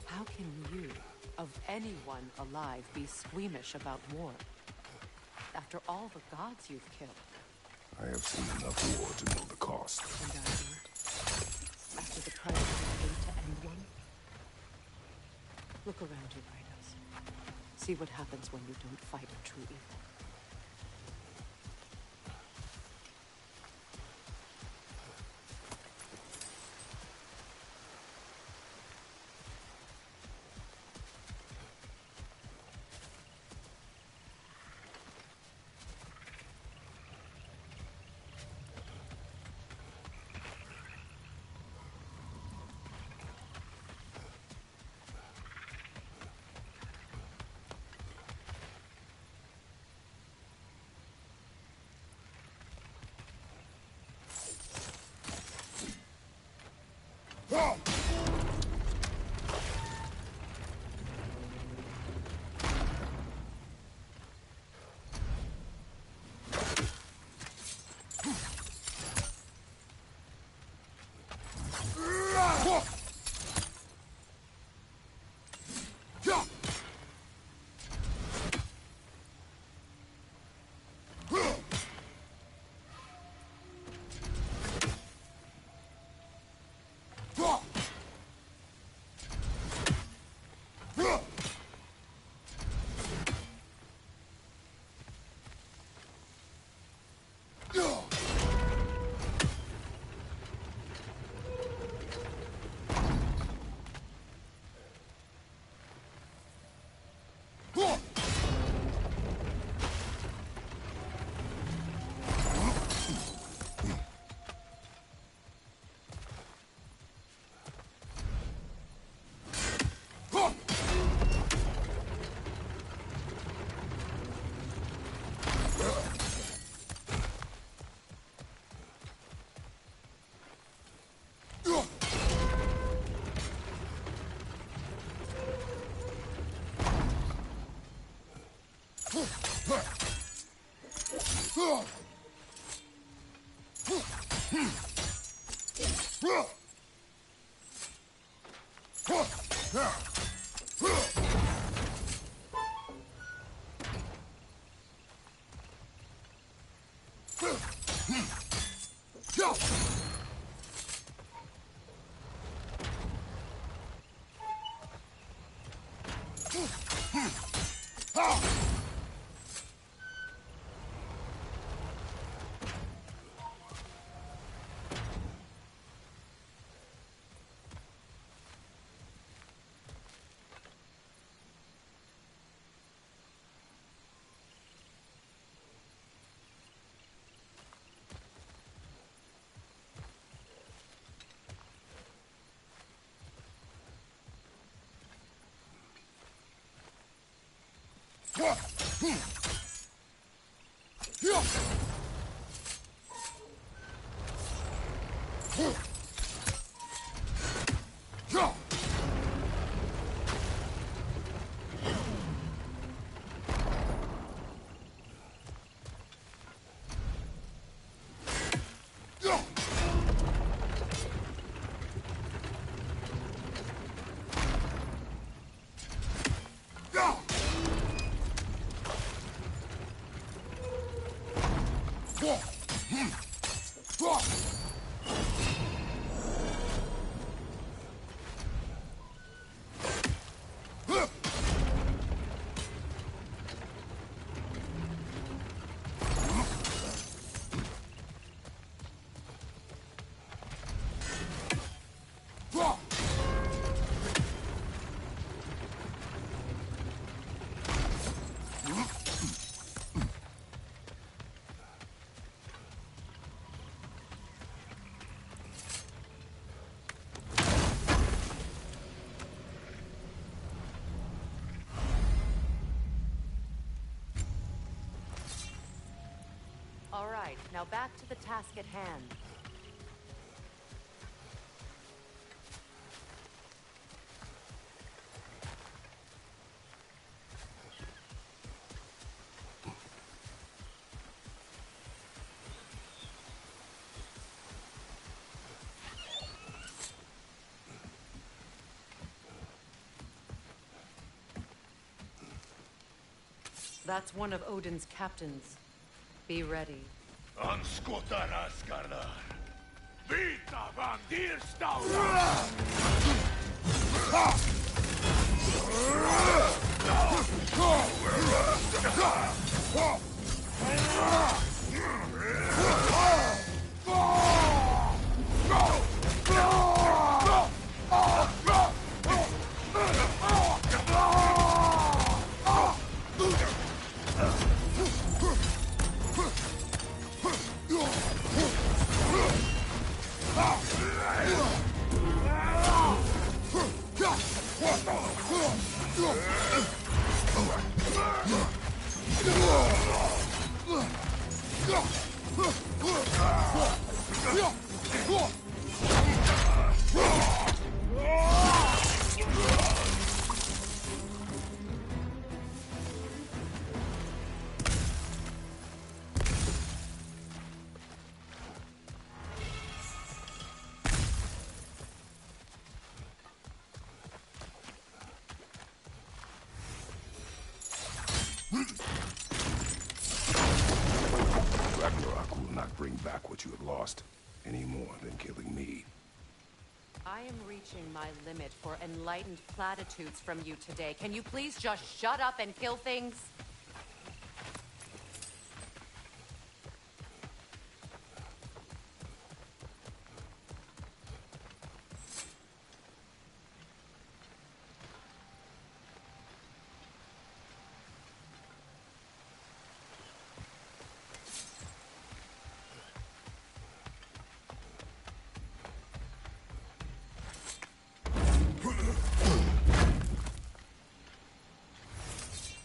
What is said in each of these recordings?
How can you, of anyone alive, be squeamish about war? After all the gods you've killed. I have seen enough war to know the cost. And are you? After the price you paid to end one? Look around you, Kratos. See what happens when you don't fight a true evil. All right, now back to the task at hand. That's one of Odin's captains. Be ready. Anskutar Asgardar. Vita van Dyrstaurar! Ragnarok will not bring back what you have lost, any more than killing me. I am reaching my limit for enlightened platitudes from you today. Can you please just shut up and kill things?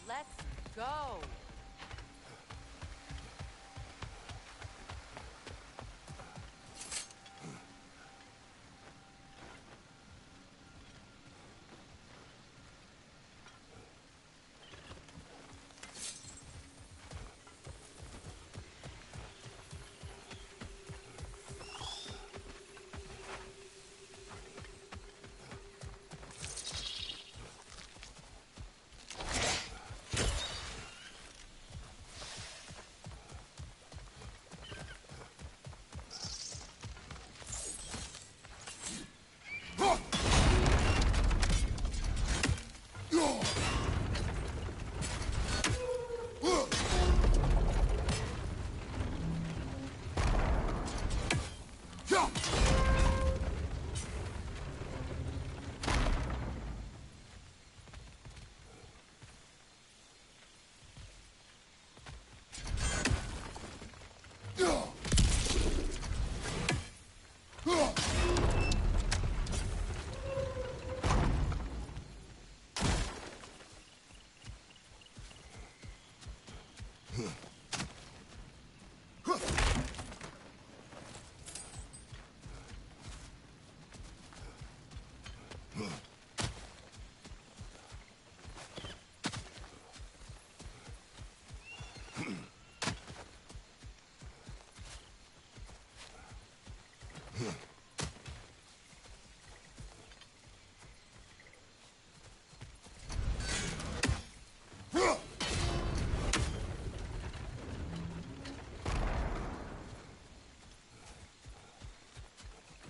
Let's go.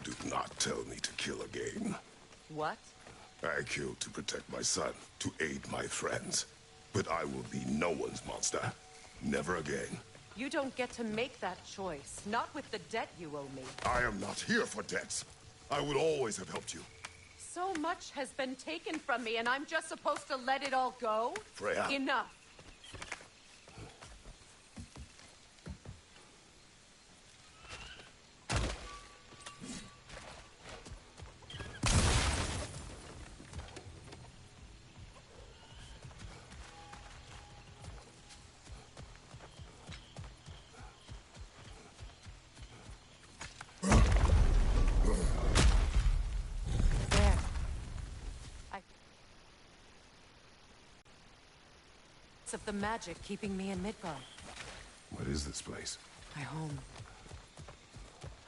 Do not tell me to kill again. What? I killed to protect my son, to aid my friends. But I will be no one's monster. Never again. You don't get to make that choice. Not with the debt you owe me. I am not here for debts. I would always have helped you. So much has been taken from me, and I'm just supposed to let it all go? Freya. Enough. effects of the magic keeping me in Midgard. What is this place? My home.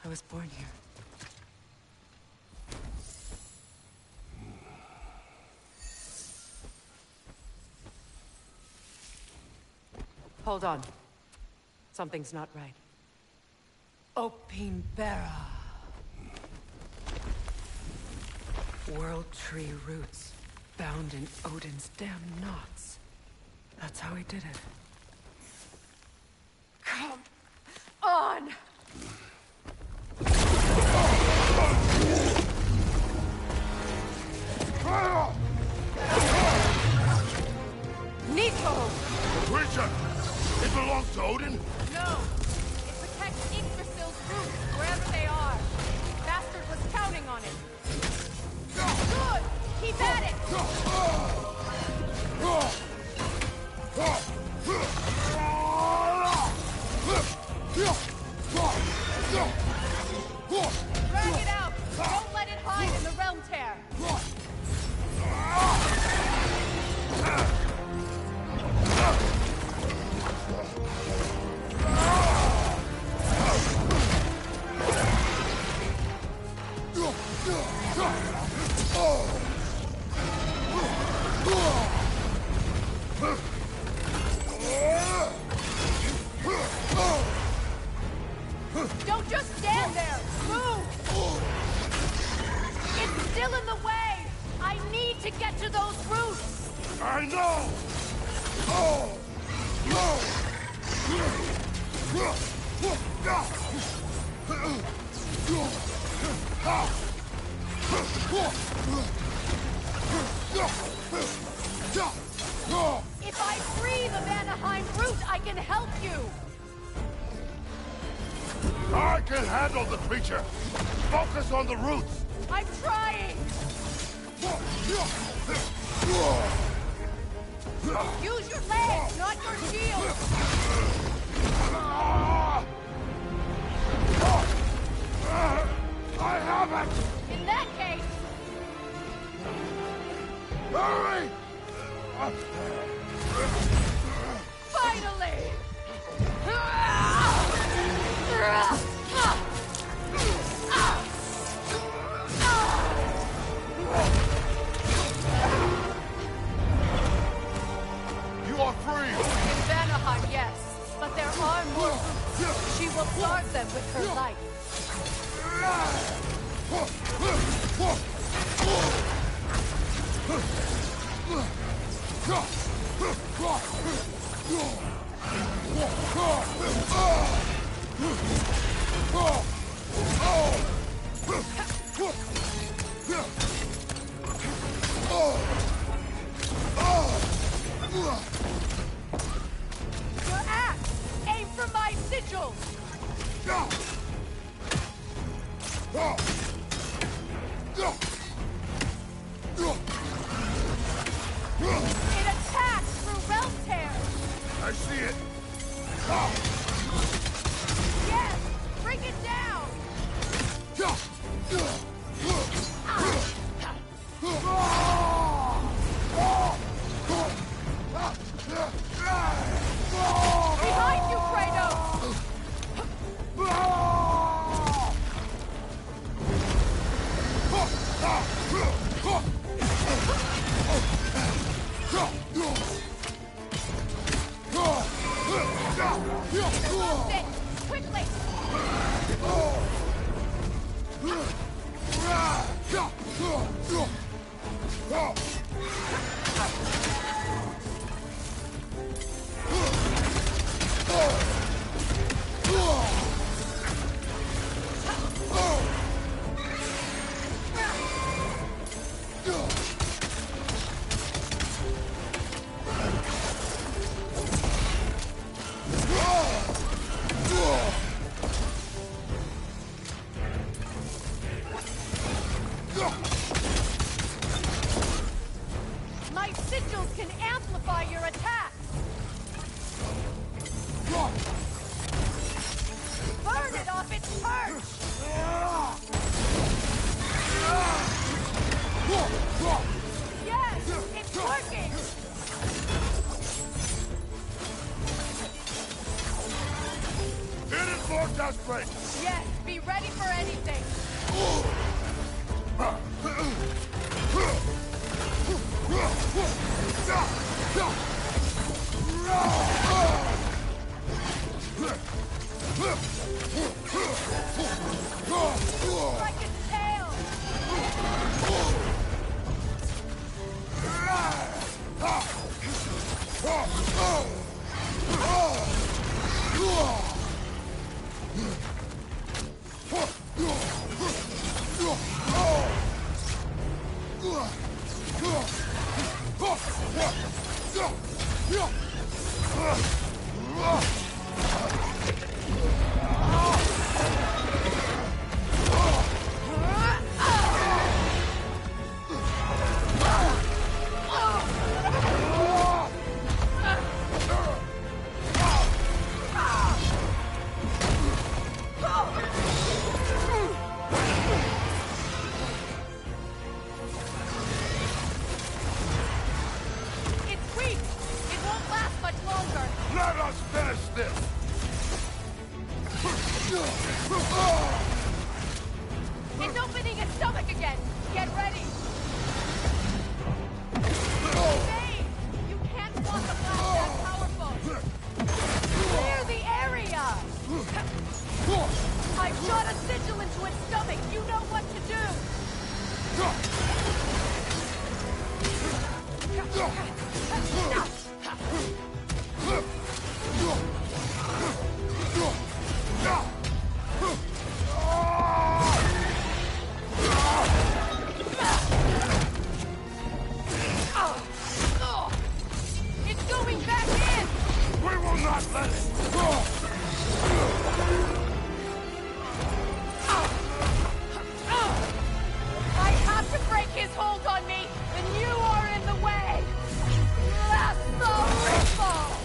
I was born here. Hold on. Something's not right. Opinbera. World Tree roots, bound in Odin's damn knots. That's how he did it. Come on! Nico! The creature! It belongs to Odin? No! It protects Yggdrasil's roots, wherever they are. Bastard was counting on it. Good! Keep at it! Drag it out! Don't let it hide in the realm tear! Don't just stand there! Move! It's still in the way! I need to get to those roots! I know! Oh! No! If I free the Vanaheim root, I can help you! I can handle the creature! Focus on the roots! I'm trying! Use your legs, not your shield! I have it! In that case... Hurry! Finally! You are free! In Vanaheim, yes. But there are more roots. She will guard them with her light. Your axe! Aim for my sigil! It attacks through realm tear! I see it! Yes! Bring it down! Behind you, Kratos! Almost it! Quickly! My sigils can amplify your attacks! Burn it off its perch! Yes! It's working! us break! Yes, be ready for anything! Strike its tail! It's weak! It won't last much longer! Let us finish this! It's opening its stomach again! Get ready! Bane! You can't block a blast that powerful! Clear the area! I shot a sigil into its stomach! You know what to do! It's going back in! We will not let it! I have to break his hold on me, and you are in the way! That's the ripple!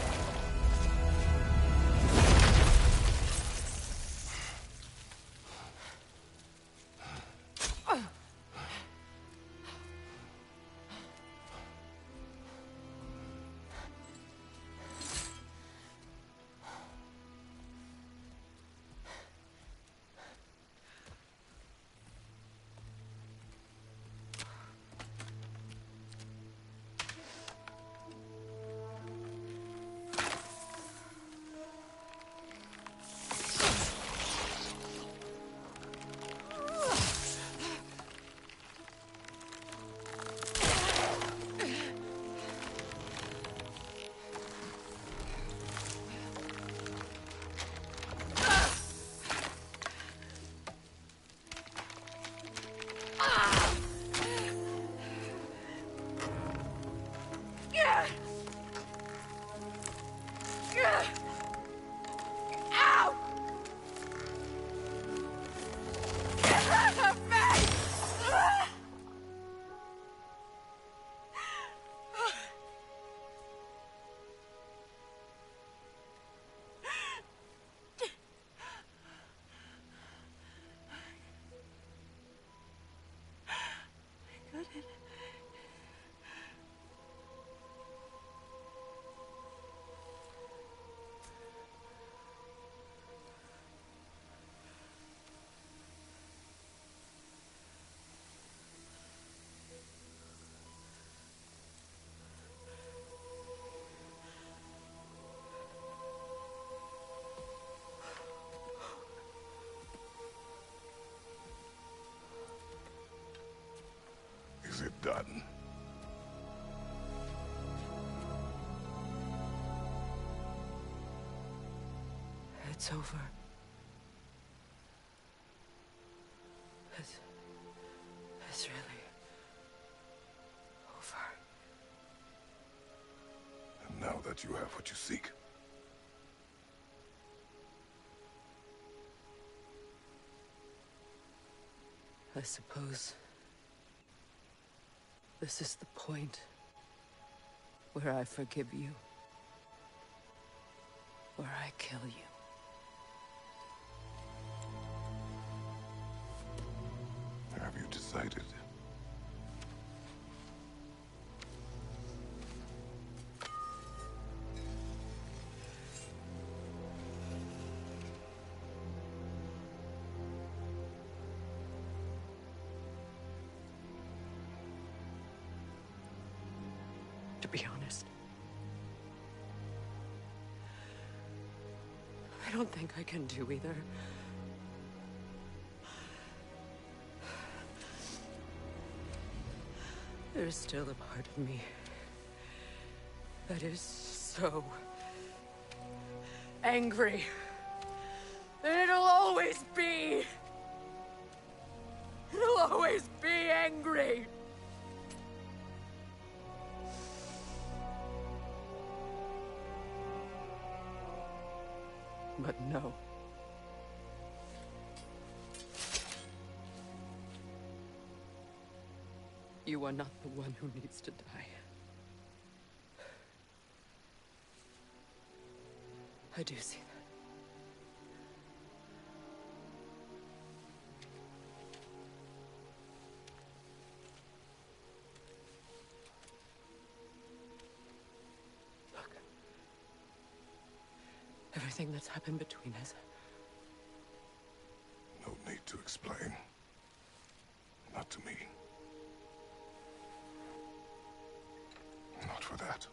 Ow! Get out of me! Is it done? It's over. It's really over. And now that you have what you seek, I suppose this is the point where I forgive you, where I kill you. have you decided? be honest. I don't think I can do either. There's still a part of me that is so angry. And it'll always be. It'll always be angry. But no. You are not the one who needs to die. I do see that. Look. Everything that's happened between us. No need to explain. Not to me. Not for that.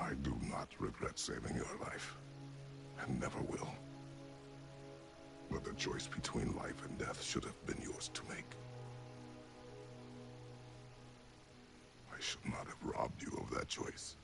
I do not regret saving your life, and never will. But the choice between life and death should have been yours to make. I should not have robbed you of that choice.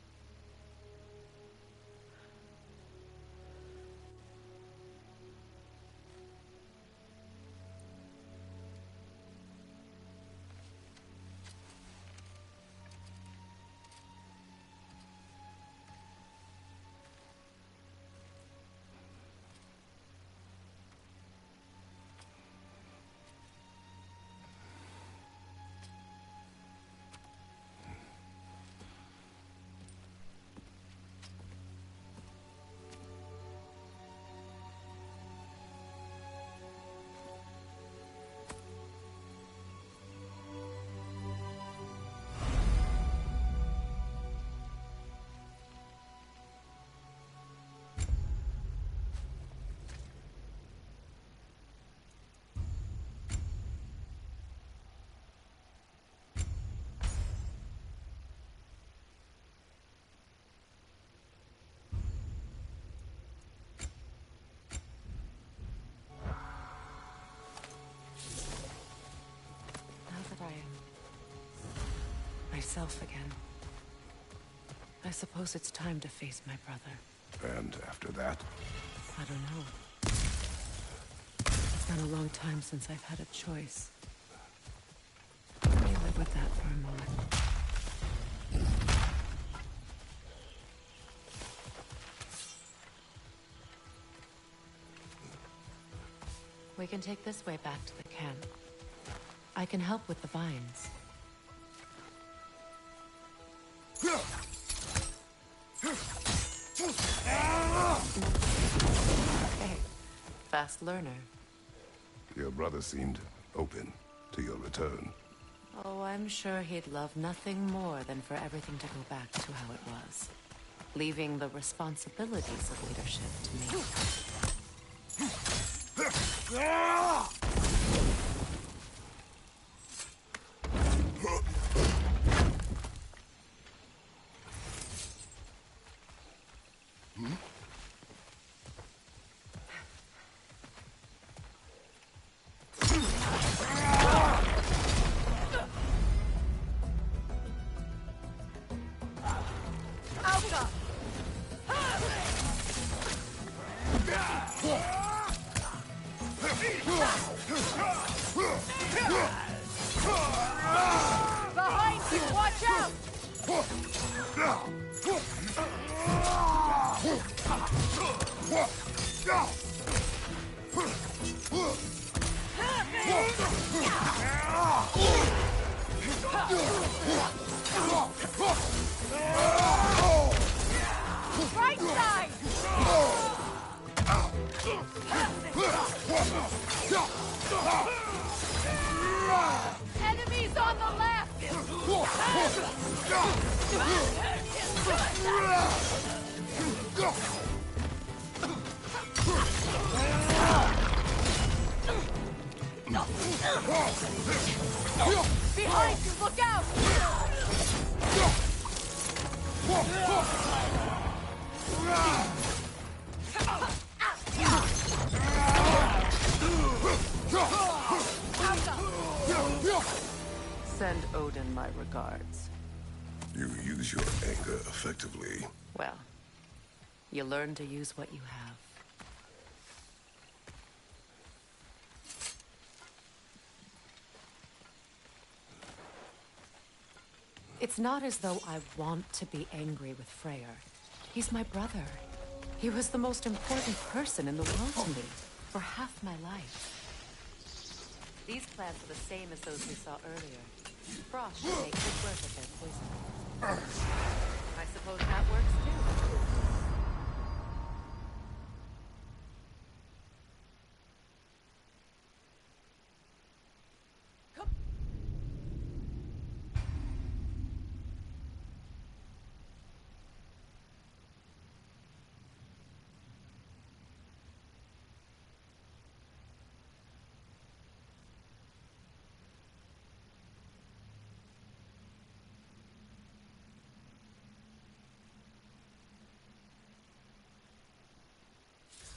Myself again. I suppose it's time to face my brother. And after that? I don't know. It's been a long time since I've had a choice. Let me live with that for a moment. We can take this way back to the camp. I can help with the vines. Okay. Fast learner. Your brother seemed open to your return. Oh, I'm sure he'd love nothing more than for everything to go back to how it was. Leaving the responsibilities of leadership to me. Behind you! Watch out! Right side! Enemies on the left! Behind you, look out! Send Odin my regards. You use your anger effectively. Well, you learn to use what you have. It's not as though I want to be angry with Freyr. He's my brother. He was the most important person in the world to me for half my life. These plants are the same as those we saw earlier. Frost should make good work of their poison. I suppose that works too.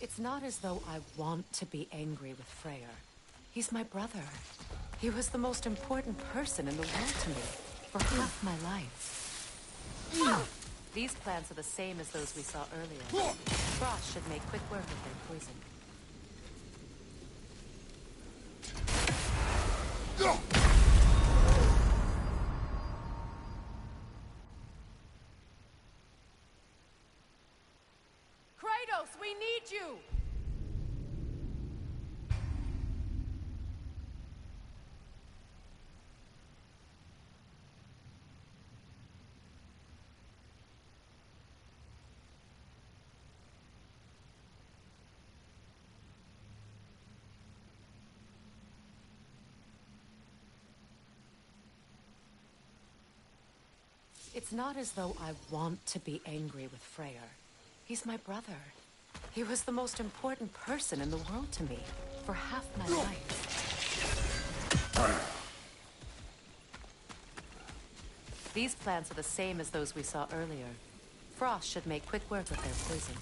It's not as though I want to be angry with Freyr. He's my brother. He was the most important person in the world to me for half my life. These plants are the same as those we saw earlier. Frost should make quick work of their poison. Kratos, we need you! It's not as though I want to be angry with Freyr. He's my brother. He was the most important person in the world to me for half my life. These plants are the same as those we saw earlier. Frost should make quick work of their poison.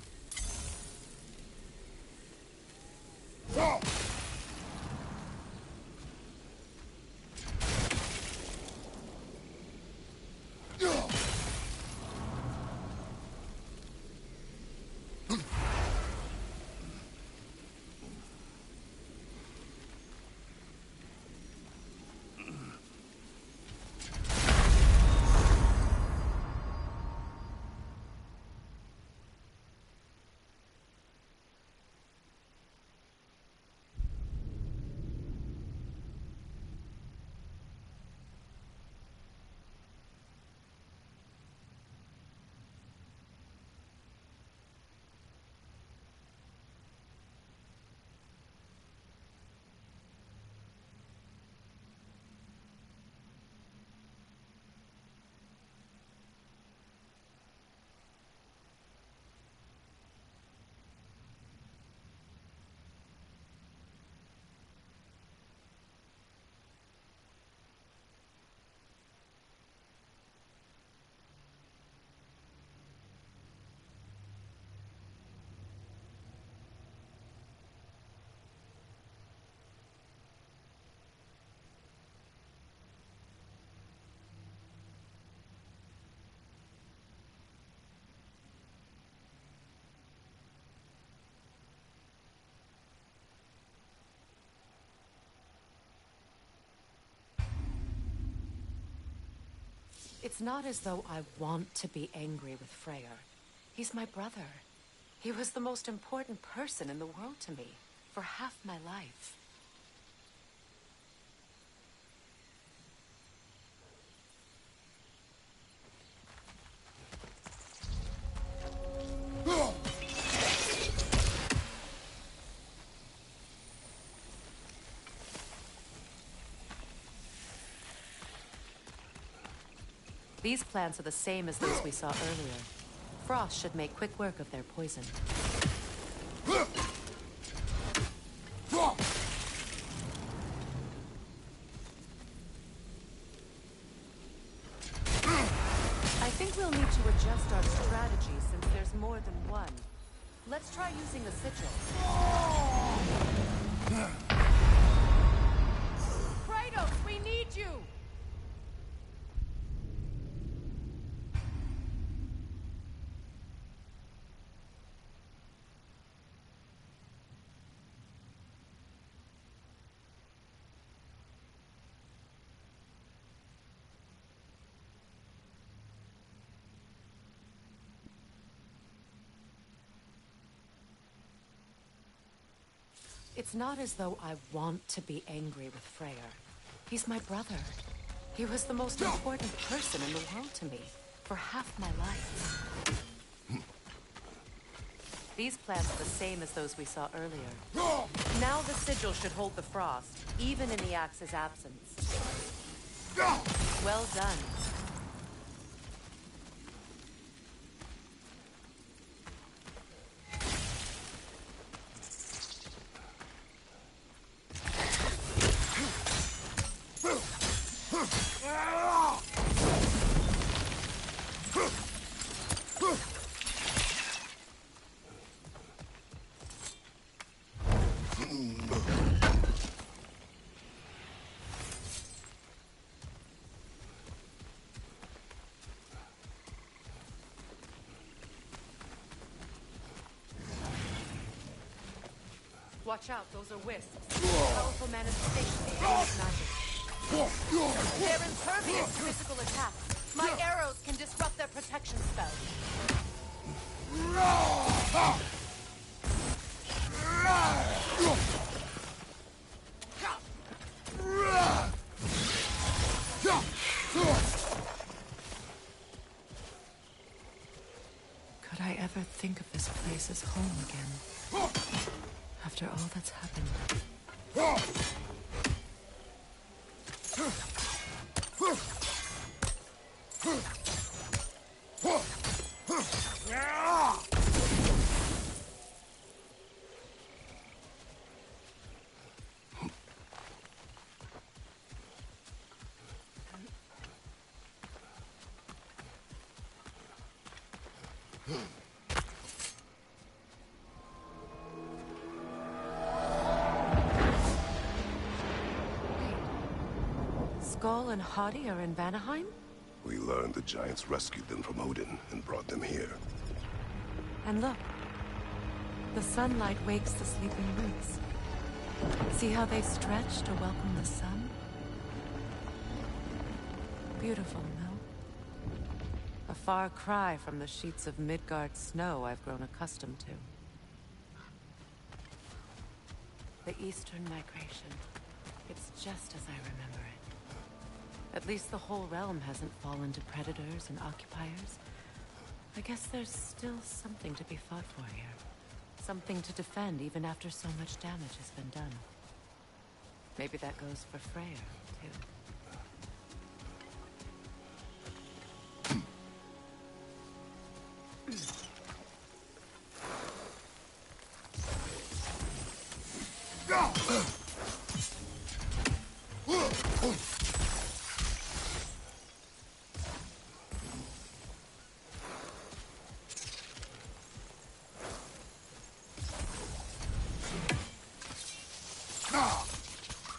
It's not as though I want to be angry with Freyr. He's my brother. He was the most important person in the world to me for half my life. These plants are the same as those we saw earlier. Frost should make quick work of their poison. I think we'll need to adjust our strategy since there's more than one. Let's try using the sigil. Kratos, we need you! It's not as though I want to be angry with Freyr. He's my brother. He was the most important person in the world to me for half my life. These plants are the same as those we saw earlier. Now the sigil should hold the frost, even in the axe's absence. Well done. Watch out, those are wisps. Powerful manifestation of Phoenix magic. They're impervious to physical attacks. My arrows can disrupt their protection spell. Could I ever think of this place as home again? After all that's happened. Skoll and Hati are in Vanaheim? We learned the giants rescued them from Odin and brought them here. And look. The sunlight wakes the sleeping roots. See how they stretch to welcome the sun? Beautiful, no? A far cry from the sheets of Midgard snow I've grown accustomed to. The Eastern Migration. It's just as I remember it. At least the whole realm hasn't fallen to predators and occupiers. I guess there's still something to be fought for here. Something to defend even after so much damage has been done. Maybe that goes for Freyr, too.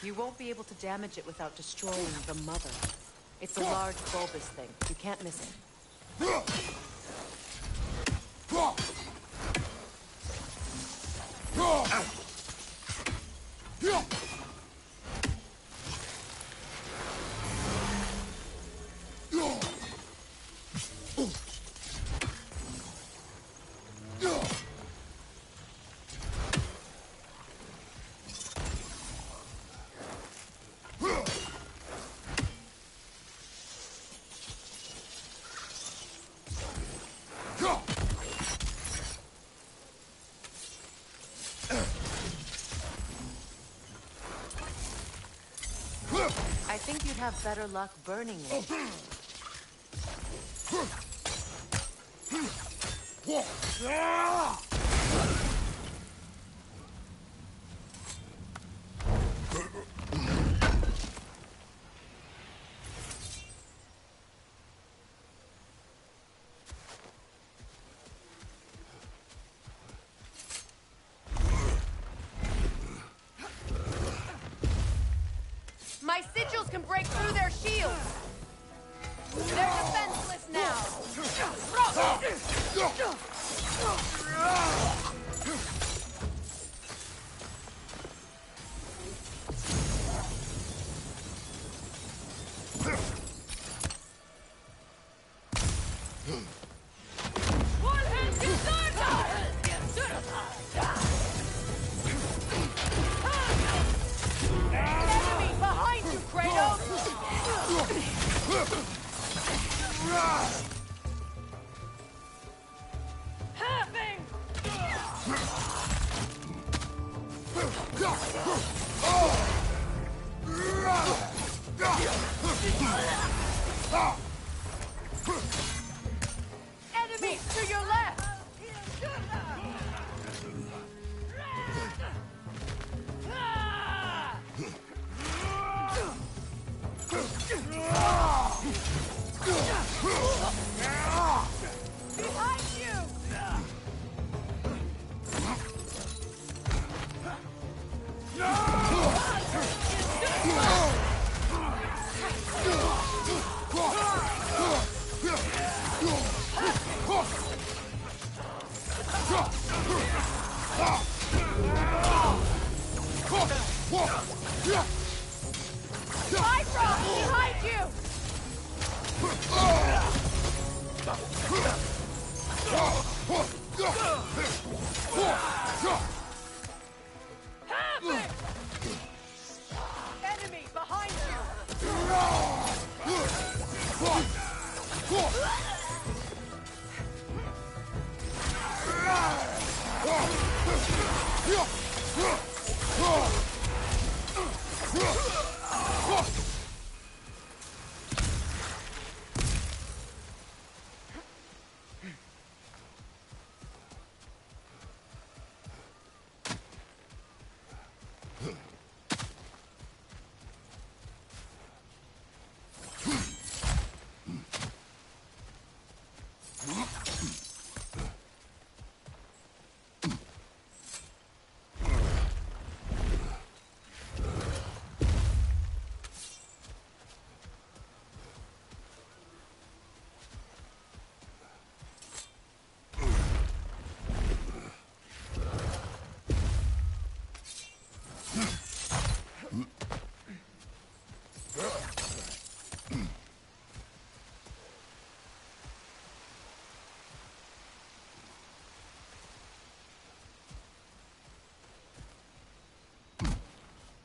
You won't be able to damage it without destroying the mother. It's a large bulbous thing. You can't miss it. I think you'd have better luck burning it. My sigils can break through their shields! They're defenseless now! Enemy behind you, Kratos! Enemy to your left! Behind you! Bifrost, behind you! Enemy behind you!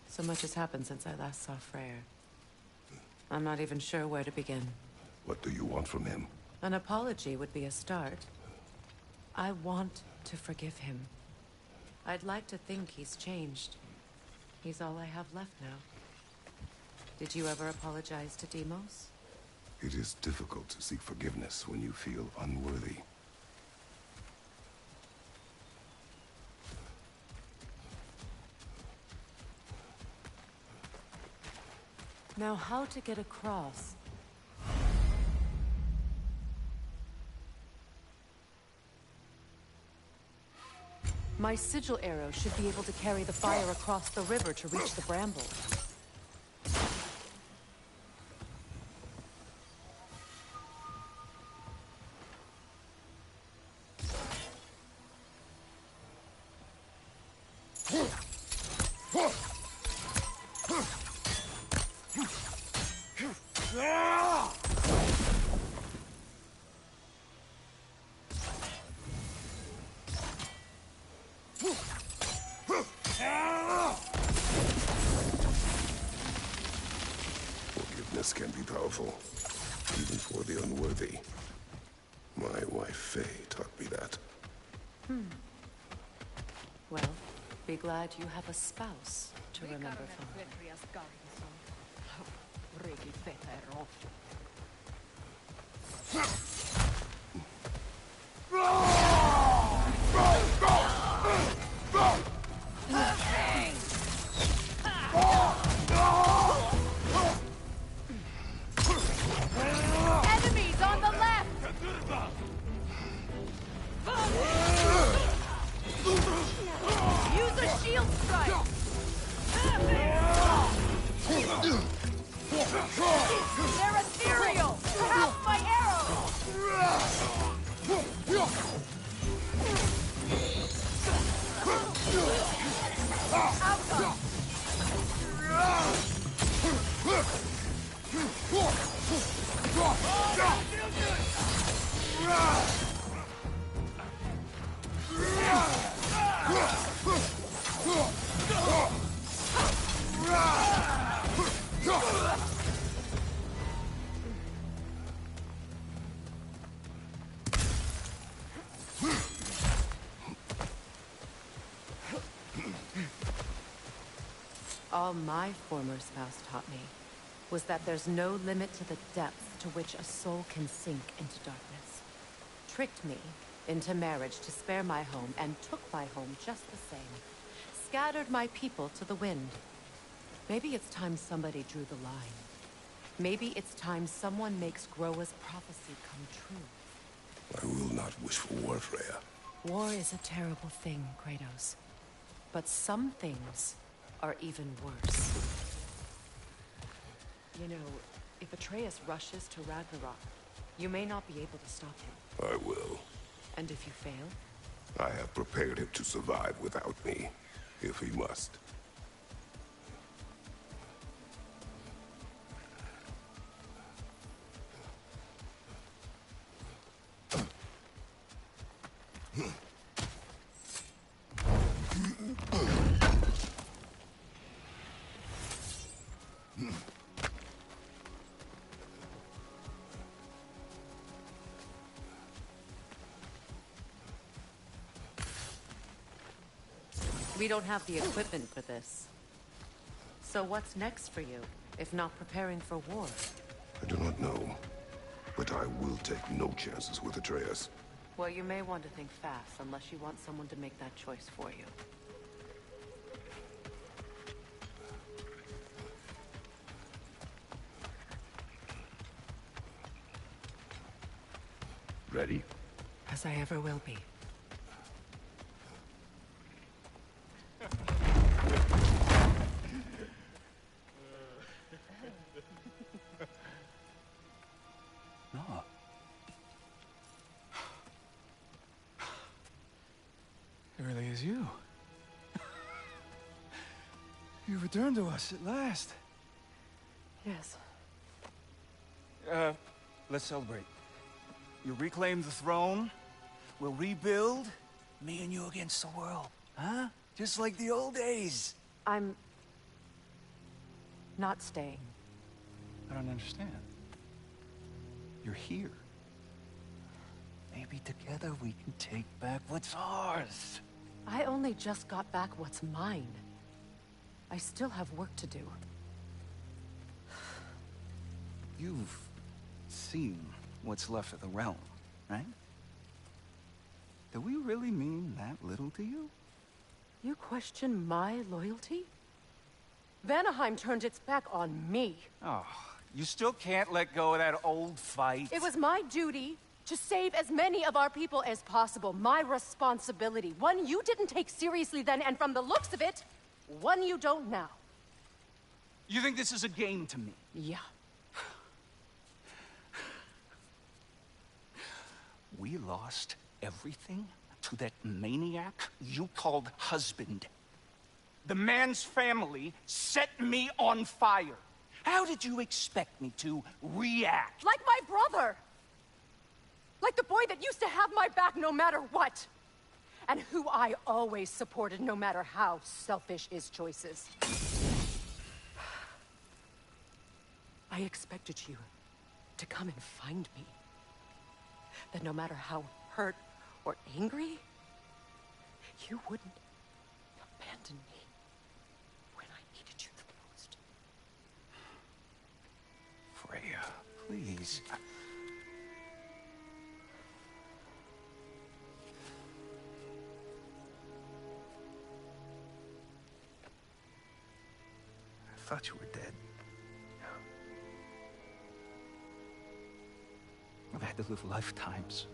So much has happened since I last saw Freyr. I'm not even sure where to begin. What do you want from him? An apology would be a start. I want to forgive him. I'd like to think he's changed. He's all I have left now. Did you ever apologize to Deimos? It is difficult to seek forgiveness when you feel unworthy. Now, how to get across? My sigil arrow should be able to carry the fire across the river to reach the brambles. Forgiveness can be powerful, even for the unworthy. My wife Faye taught me that. Well, be glad you have a spouse to remember fondly. All my former spouse taught me was that there's no limit to the depth to which a soul can sink into darkness. Tricked me into marriage to spare my home, and took my home just the same. Scattered my people to the wind. Maybe it's time somebody drew the line. Maybe it's time someone makes Groa's prophecy come true. I will not wish for war, Freya. War is a terrible thing, Kratos. But some things are even worse. You know, if Atreus rushes to Ragnarok, you may not be able to stop him. I will. And if you fail? I have prepared him to survive without me, if he must. We don't have the equipment for this. So what's next for you, if not preparing for war? I do not know, but I will take no chances with Atreus. Well, you may want to think fast, unless you want someone to make that choice for you. Ready? As I ever will be. No. It really is you. You returned to us at last. Yes. Let's celebrate. You reclaim the throne. We'll rebuild. Me and you against the world. Huh? Just like the old days. I'm... not staying. I don't understand. You're here. Maybe together we can take back what's ours. I only just got back what's mine. I still have work to do. You've seen what's left of the realm, right? Do we really mean that little to you? You question my loyalty? Vanaheim turned its back on me. Oh, you still can't let go of that old fight? It was my duty to save as many of our people as possible. My responsibility. One you didn't take seriously then, and from the looks of it, one you don't now. You think this is a game to me? Yeah. We lost everything to that maniac you called husband. The man's family set me on fire. How did you expect me to react? Like my brother! Like the boy that used to have my back no matter what! And who I always supported no matter how selfish his choices. I expected you to come and find me. That no matter how hurt or angry, you wouldn't abandon me when I needed you the most. Freya, please. I thought you were dead. I've had to live lifetimes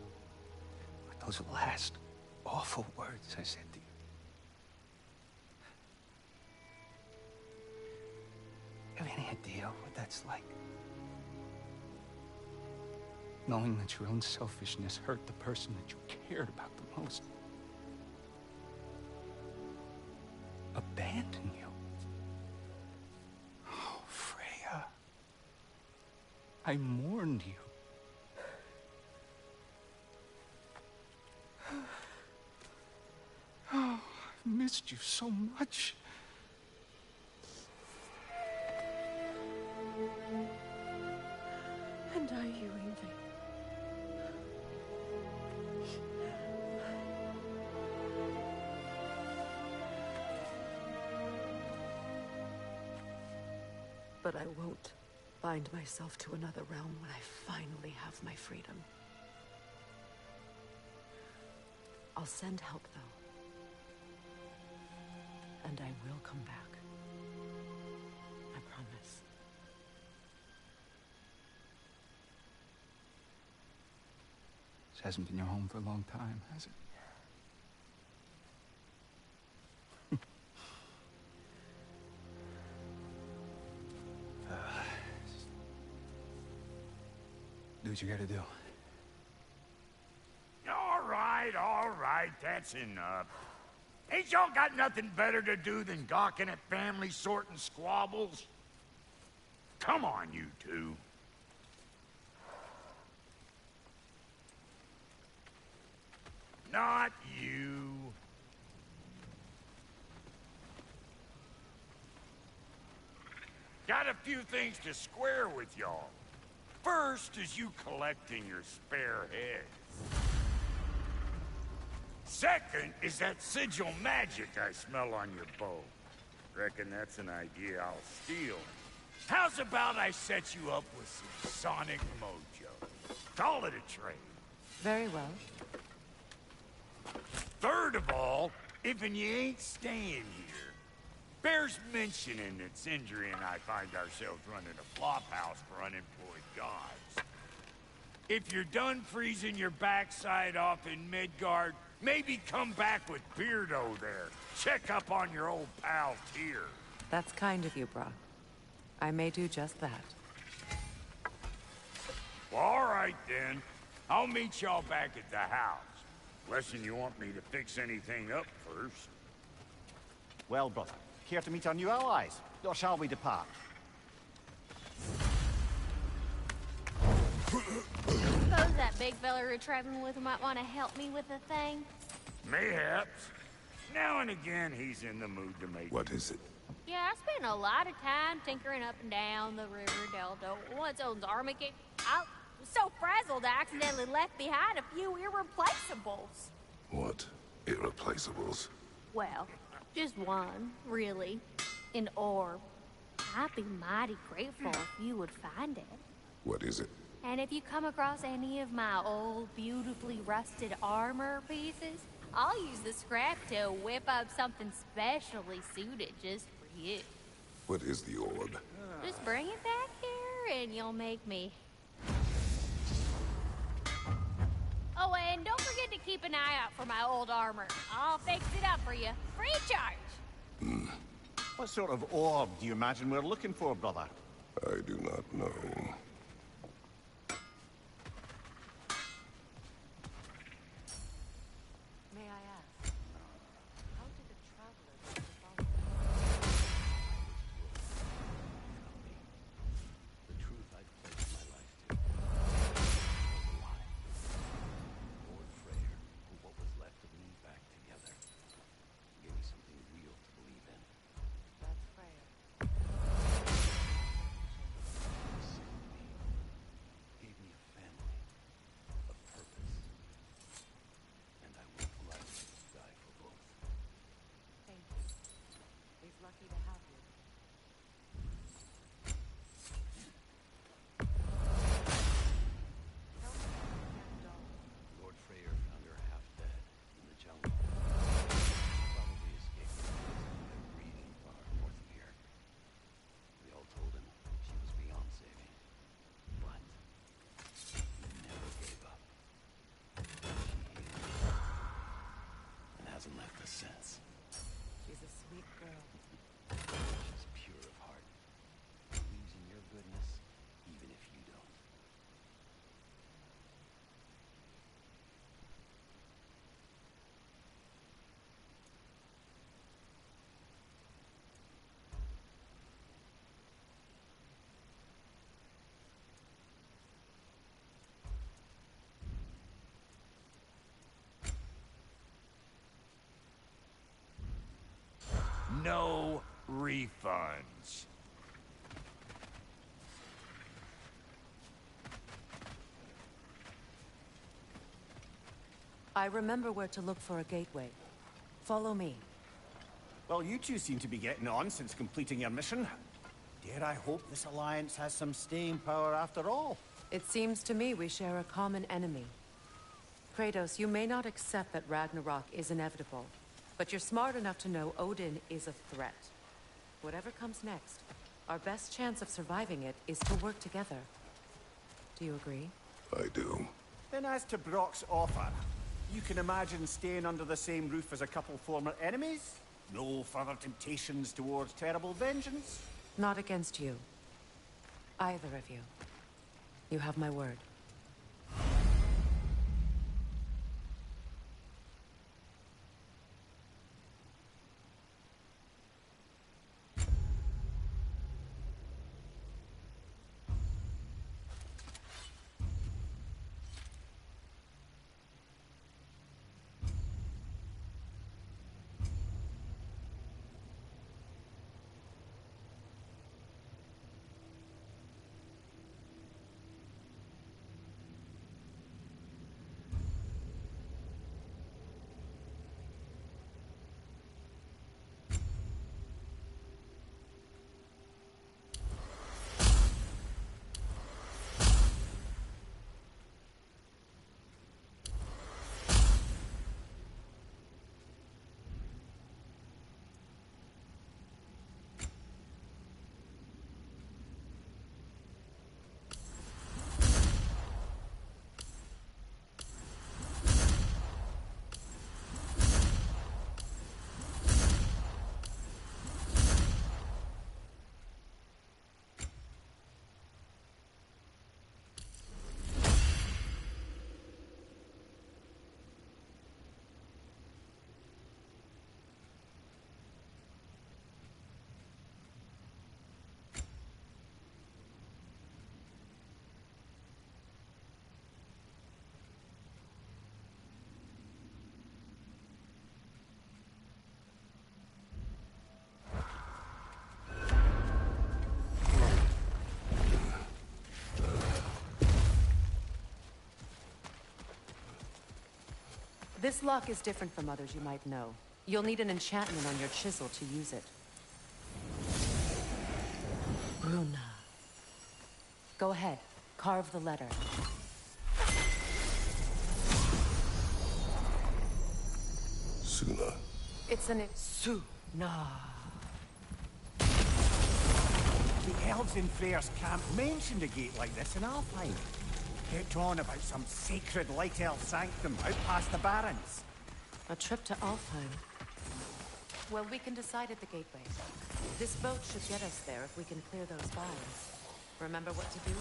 with those last awful words I said to you. Have any idea what that's like? Knowing that your own selfishness hurt the person that you cared about the most. Abandon you. Oh, Freya. I mourned you. Oh, I've missed you so much. And I you, Ingrid. But I won't bind myself to another realm when I finally have my freedom. I'll send help, though. And I will come back. I promise. This hasn't been your home for a long time, has it? Do what you gotta do. All right, that's enough. Ain't y'all got nothing better to do than gawking at family sorting squabbles? Come on, you two. Not you. Got a few things to square with y'all. First is you collecting your spare heads. Second is that sigil magic I smell on your bow. Reckon that's an idea I'll steal. How's about I set you up with some sonic mojo? Call it a trade. Very well. Third of all, if you ain't staying here, bears mentioning that Sindri and I find ourselves running a flop house for unemployed gods. If you're done freezing your backside off in Midgard, maybe come back with Beardo there. Check up on your old pal Tyr. That's kind of you, Brok. I may do just that. Well, all right then. I'll meet y'all back at the house. Unless you want me to fix anything up first. Well, brother, care to meet our new allies? Or shall we depart? Suppose that big fella you're traveling with might want to help me with a thing? Mayhaps. Now and again, he's in the mood to make... What is it? Yeah, I spent a lot of time tinkering up and down the river delta. Once owns Armican. I was so frazzled I accidentally left behind a few irreplaceables. What? Irreplaceables? Well, just one, really. An orb. I'd be mighty grateful if you would find it. What is it? And if you come across any of my old, beautifully rusted armor pieces, I'll use the scrap to whip up something specially suited just for you. What is the orb? Just bring it back here and you'll make me. Oh, and don't forget to keep an eye out for my old armor. I'll fix it up for you. Free charge! What sort of orb do you imagine we're looking for, brother? I do not know. May I ask, how did the travelers follow? The truth I've pledged my life to. Why? Lord Freyr put what was left of me back together. Gave me something real to believe in. That's Freya. Saved me. Gave me a family. A purpose. And I will gladly die for both. Thank you. He's lucky to have you. Tell me about Gandalf. Lord Freyr found her half dead in the jungle. Probably escaped from their breeding far north of here. We all told him she was beyond saving. But he never gave up. She healed. And hasn't left us since. She's a sweet girl. She's pure of heart. Believes in your goodness, even if you don't. No refunds. I remember where to look for a gateway. Follow me. Well, you two seem to be getting on since completing your mission. Dare I hope this alliance has some staying power after all? It seems to me we share a common enemy. Kratos, you may not accept that Ragnarok is inevitable, but you're smart enough to know Odin is a threat. Whatever comes next, our best chance of surviving it is to work together. Do you agree? I do. Then as to Brock's offer, you can imagine staying under the same roof as a couple former enemies? No further temptations towards terrible vengeance? Not against you. Either of you. You have my word. This lock is different from others you might know. You'll need an enchantment on your chisel to use it. Bruna. Go ahead. Carve the letter. Suna. It's an Suna. The elves in Freyr's camp mentioned a gate like this in Alfheim. Kept on about some sacred light elf sanctum out past the Barrens. A trip to Alfheim. Well, we can decide at the gateway. This boat should get us there if we can clear those barrens. Remember what to do?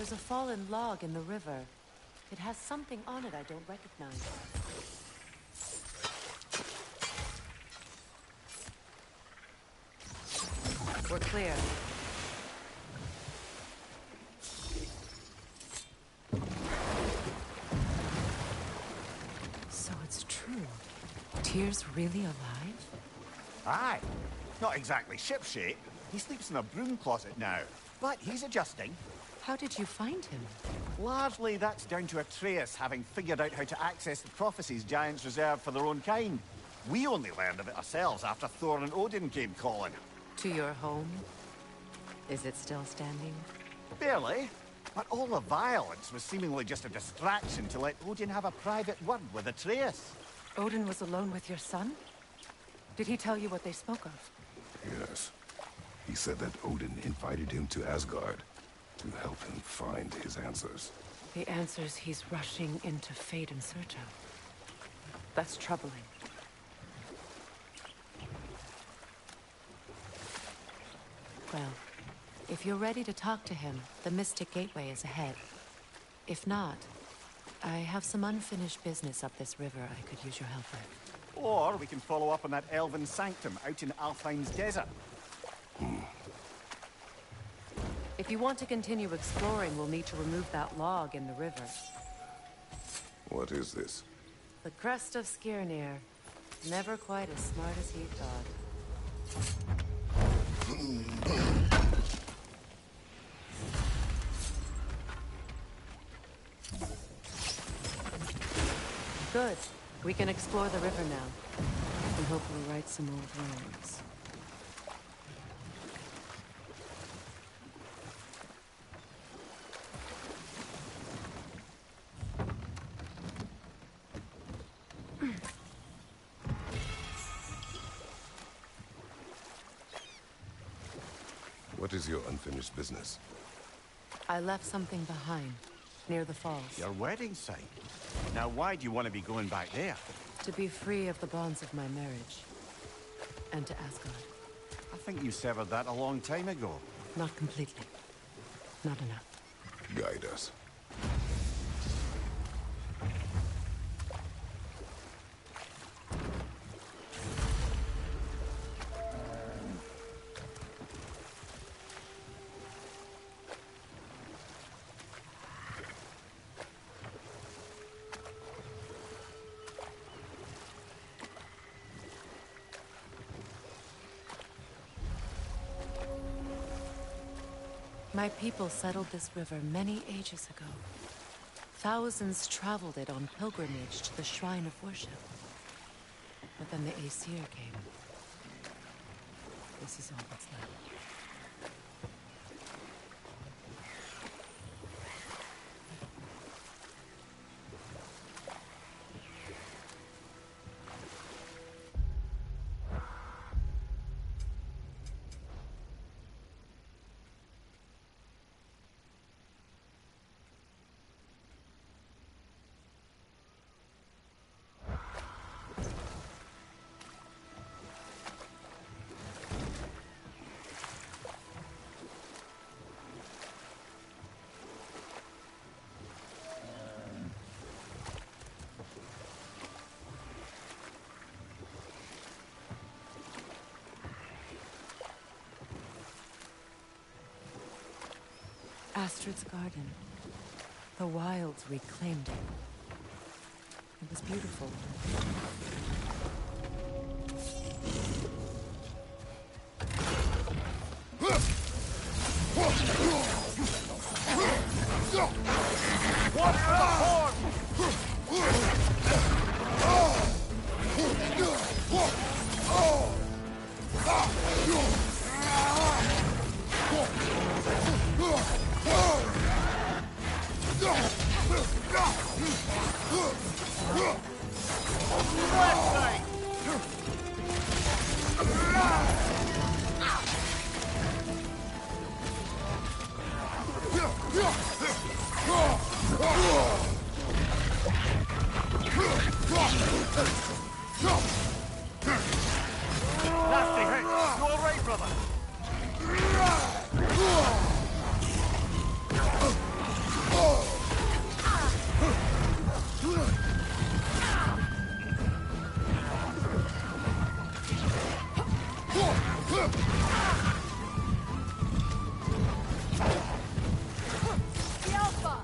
There's a fallen log in the river. It has something on it I don't recognize. We're clear. So it's true. Tyr's really alive? Aye. Not exactly shipshape. He sleeps in a broom closet now. But he's adjusting. How did you find him? Largely, that's down to Atreus having figured out how to access the prophecies giants reserve for their own kind. We only learned of it ourselves after Thor and Odin came calling. To your home? Is it still standing? Barely. But all the violence was seemingly just a distraction to let Odin have a private word with Atreus. Odin was alone with your son? Did he tell you what they spoke of? Yes. He said that Odin invited him to Asgard to help him find his answers. The answers he's rushing into fate in search of. That's troubling. Well, if you're ready to talk to him, the Mystic Gateway is ahead. If not, I have some unfinished business up this river I could use your help with. Or we can follow up on that elven sanctum out in Alfheim's desert. If you want to continue exploring, we'll need to remove that log in the river. What is this? The crest of Skirnir. Never quite as smart as he thought. Good. We can explore the river now. And hopefully right some old wrongs. What is your unfinished business? I left something behind, near the falls. Your wedding site. Now, why do you want to be going back there? To be free of the bonds of my marriage. And to Asgard. I think you severed that a long time ago. Not completely. Not enough. Guide us. My people settled this river many ages ago. Thousands traveled it on pilgrimage to the shrine of worship. But then the Aesir came. This is all that's left. Astrid's garden. The wilds reclaimed it. It was beautiful. What's the horn? Nasty hit. You all right, brother? The Alpha!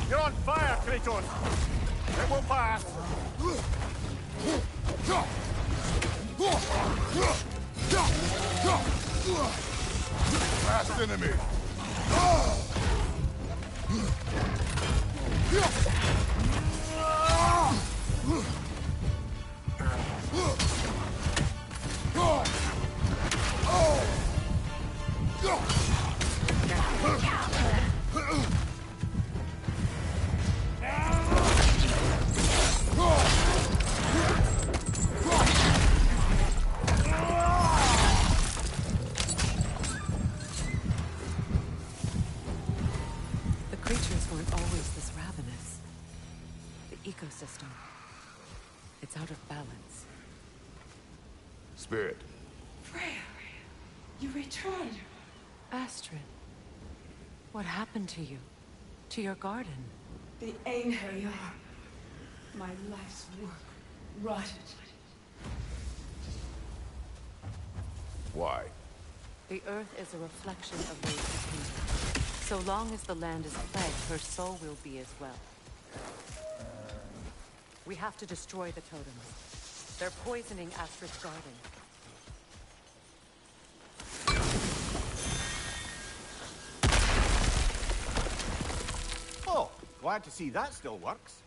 You're on fire, Kratos! It will pass! Last enemy! The creatures weren't always this ravenous. The ecosystem. It's out of balance. Spirit. Freya! You returned. Astrid, what happened to you? To your garden? The Einherjar. My life's work rotted. Why? The earth is a reflection of those who came to it. So long as the land is plagued, her soul will be as well. We have to destroy the totems. They're poisoning Astrid's garden. Oh, glad to see that still works.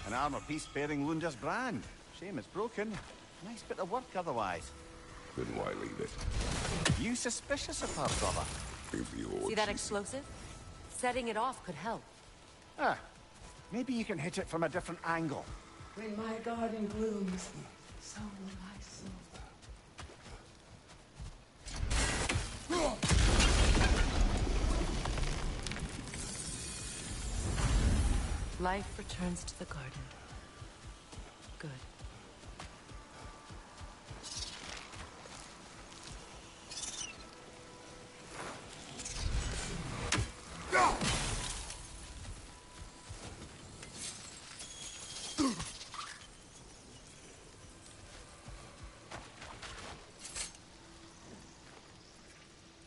An armor piece bearing Lunda's brand. Shame it's broken. Nice bit of work otherwise. Then why leave it? You suspicious of her, brother? If you See that explosive? Setting it off could help. Ah, maybe you can hit it from a different angle. When my garden blooms, so will my soul. Life returns to the garden. Good.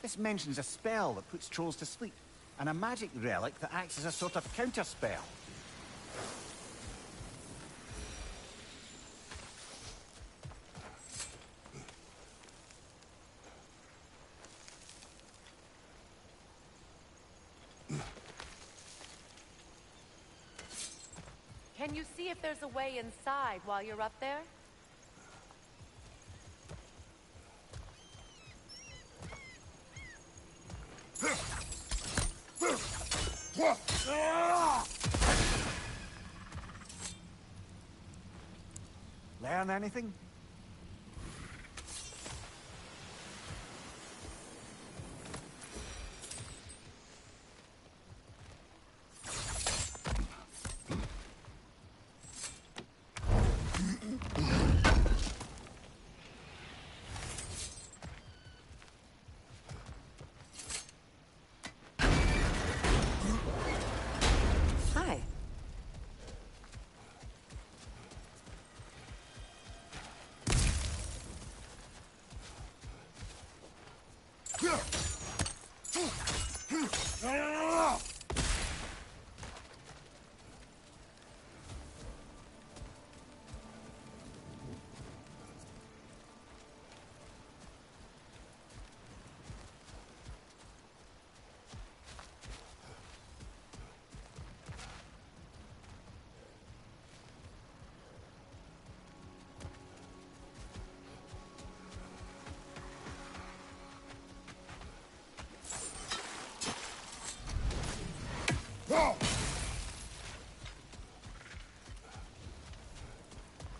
This mentions a spell that puts trolls to sleep, and a magic relic that acts as a sort of counterspell. Can you see if there's a way inside while you're up there? Learn anything? Hi.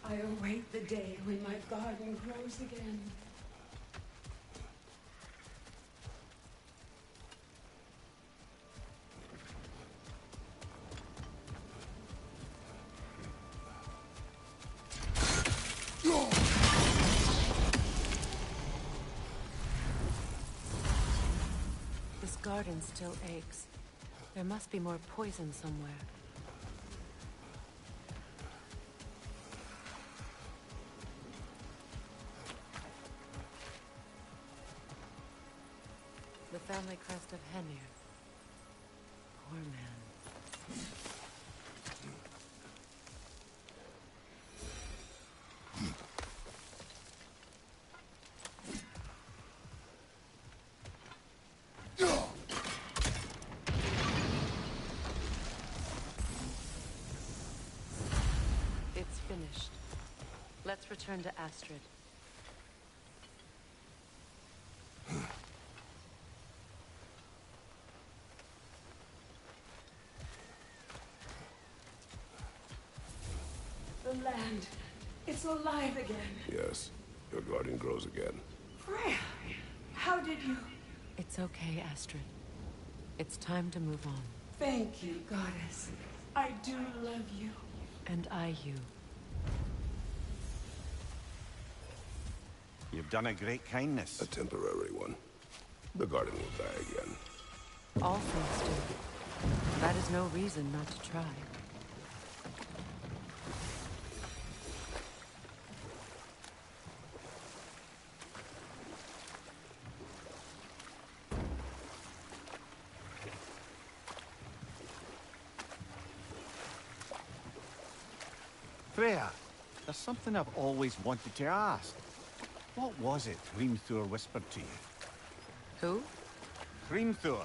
I await the day when my garden grows again. This garden still aches. There must be more poison somewhere. The family crest of Henir. Poor man. It's finished. Let's return to Astrid. The land, it's alive again. Yes, your garden grows again. Freya, how did you... It's okay, Astrid. It's time to move on. Thank you, goddess. I do love you. And I you. You've done a great kindness. A temporary one. The garden will die again. All things do. That is no reason not to try. Freya, there's something I've always wanted to ask. What was it Hrimthur whispered to you? Who? Hrimthur,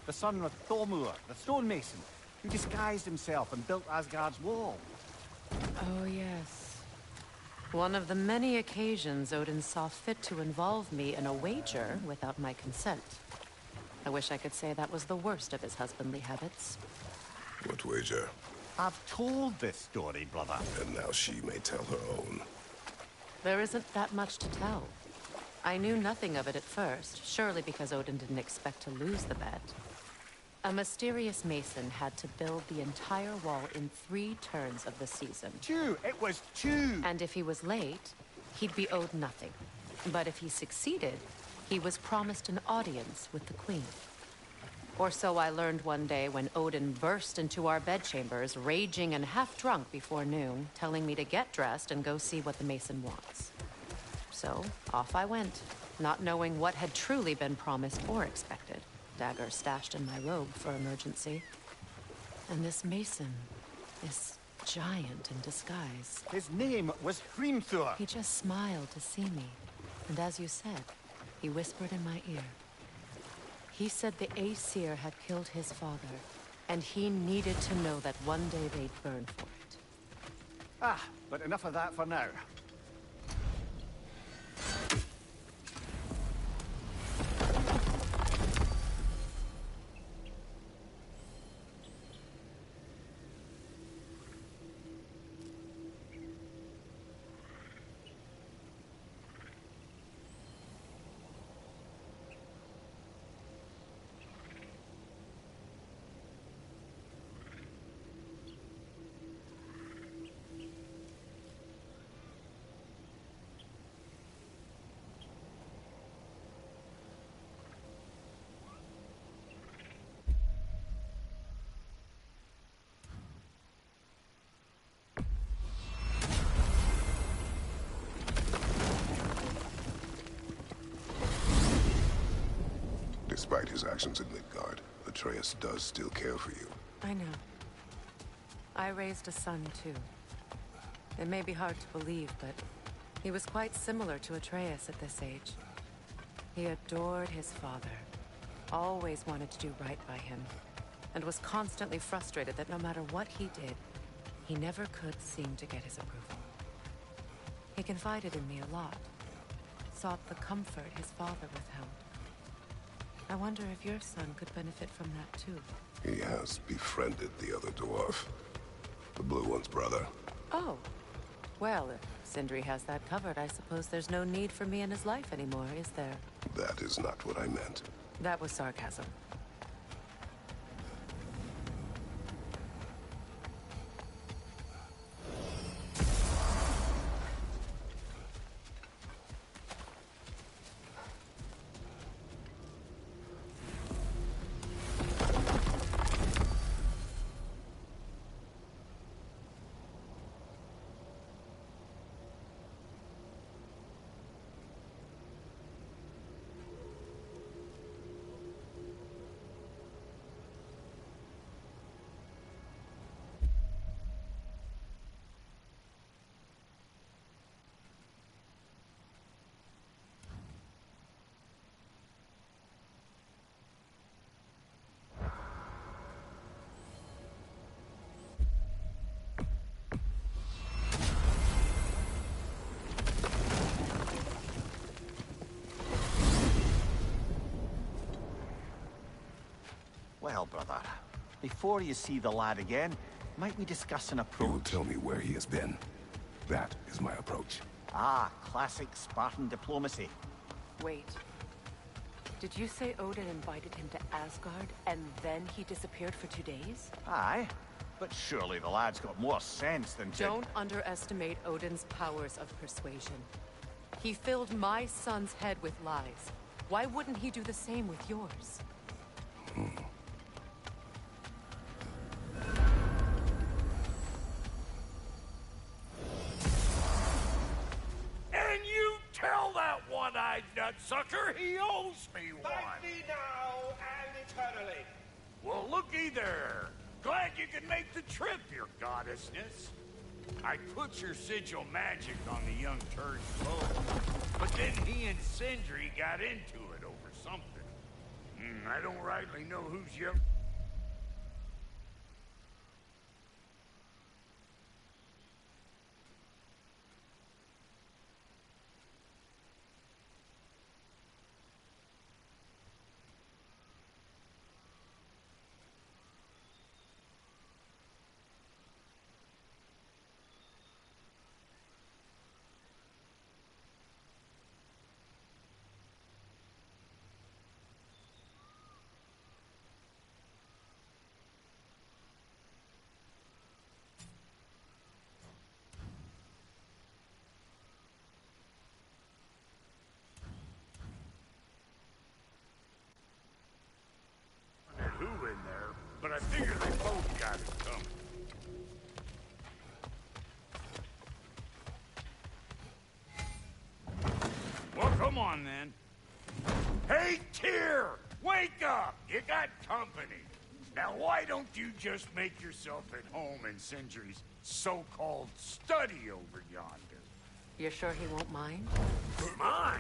the son of Thormur, the stonemason, who disguised himself and built Asgard's wall. Oh, yes. One of the many occasions Odin saw fit to involve me in a wager without my consent. I wish I could say that was the worst of his husbandly habits. What wager? I've told this story, brother. And now she may tell her own. There isn't that much to tell. I knew nothing of it at first, surely because Odin didn't expect to lose the bet. A mysterious mason had to build the entire wall in 3 turns of the season. 2! It was 2! And if he was late, he'd be owed nothing. But if he succeeded, he was promised an audience with the queen. Or so I learned one day when Odin burst into our bedchambers, raging and half-drunk before noon, telling me to get dressed and go see what the mason wants. So, off I went, not knowing what had truly been promised or expected. Dagger stashed in my robe for emergency. And this mason, this giant in disguise. His name was Hrimthur. He just smiled to see me. And as you said, he whispered in my ear. He said the Aesir had killed his father, and he needed to know that one day they'd burn for it. Ah, but enough of that for now. Despite his actions in Midgard, Atreus does still care for you. I know. I raised a son, too. It may be hard to believe, but he was quite similar to Atreus at this age. He adored his father, always wanted to do right by him, and was constantly frustrated that no matter what he did, he never could seem to get his approval. He confided in me a lot, sought the comfort his father withheld. I wonder if your son could benefit from that, too. He has befriended the other dwarf. The blue one's brother. Oh. Well, if Sindri has that covered, I suppose there's no need for me in his life anymore, is there? That is not what I meant. That was sarcasm. Well, brother, before you see the lad again, might we discuss an approach? You will tell me where he has been. That is my approach. Ah, classic Spartan diplomacy. Wait. Did you say Odin invited him to Asgard, and then he disappeared for 2 days? Aye. But surely the lad's got more sense than to... Don't underestimate Odin's powers of persuasion. He filled my son's head with lies. Why wouldn't he do the same with yours? And you tell that one-eyed nutsucker he owes me one. Fight me now and eternally. Well, looky there. Glad you could make the trip, your goddessness. I put your sigil magic on the young turd's bow, but then he and Sindri got into it over something. I don't rightly know who's young. Who in there, but I figure they both got it coming. Well, come on then. Hey, Tyr! Wake up! You got company. Now, why don't you just make yourself at home in Sindri's so-called study over yonder? You're sure he won't mind? Mine?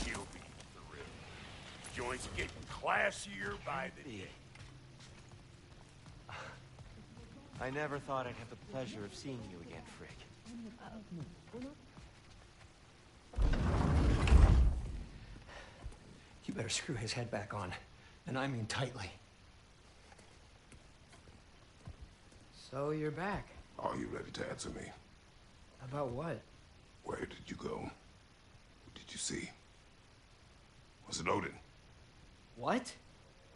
She'll be thrilled. Joint's getting classier by the day. I never thought I'd have the pleasure of seeing you again, Frigg. You better screw his head back on, and I mean tightly. So you're back. Are you ready to answer me? About what? Where did you go? Who did you see? Was it Odin? What?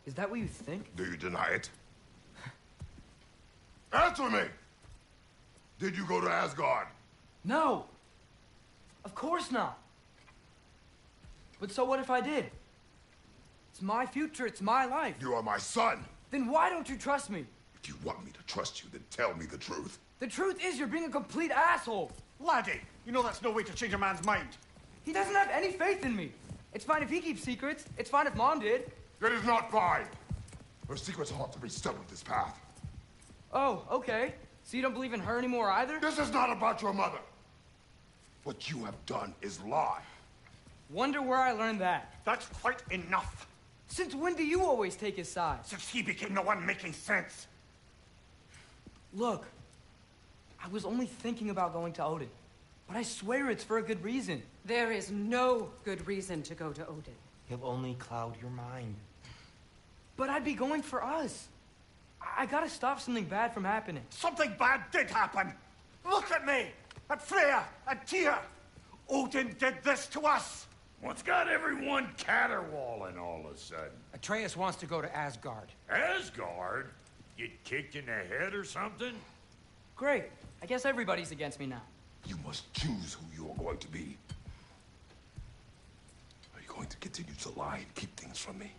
Is that what you think? Do you deny it? Answer me! Did you go to Asgard? No! Of course not! But so what if I did? It's my future, it's my life. You are my son! Then why don't you trust me? If you want me to trust you, then tell me the truth. The truth is you're being a complete asshole! Laddie, you know that's no way to change a man's mind. He doesn't have any faith in me. It's fine if he keeps secrets. It's fine if Mom did. It is not fine! Her secrets ought to be stubborn this path. Oh, okay. So you don't believe in her anymore either? This is not about your mother. What you have done is lie. Wonder where I learned that. That's quite enough. Since when do you always take his side? Since he became the one making sense. Look, I was only thinking about going to Odin, but I swear it's for a good reason. There is no good reason to go to Odin. He'll only cloud your mind. But I'd be going for us. I gotta stop something bad from happening. Something bad did happen. Look at me, at Freya, at Tyr. Odin did this to us. What's got everyone caterwauling all of a sudden? Atreus wants to go to Asgard. Asgard? Get kicked in the head or something? Great. I guess everybody's against me now. You must choose who you are going to be. Are you going to continue to lie and keep things from me?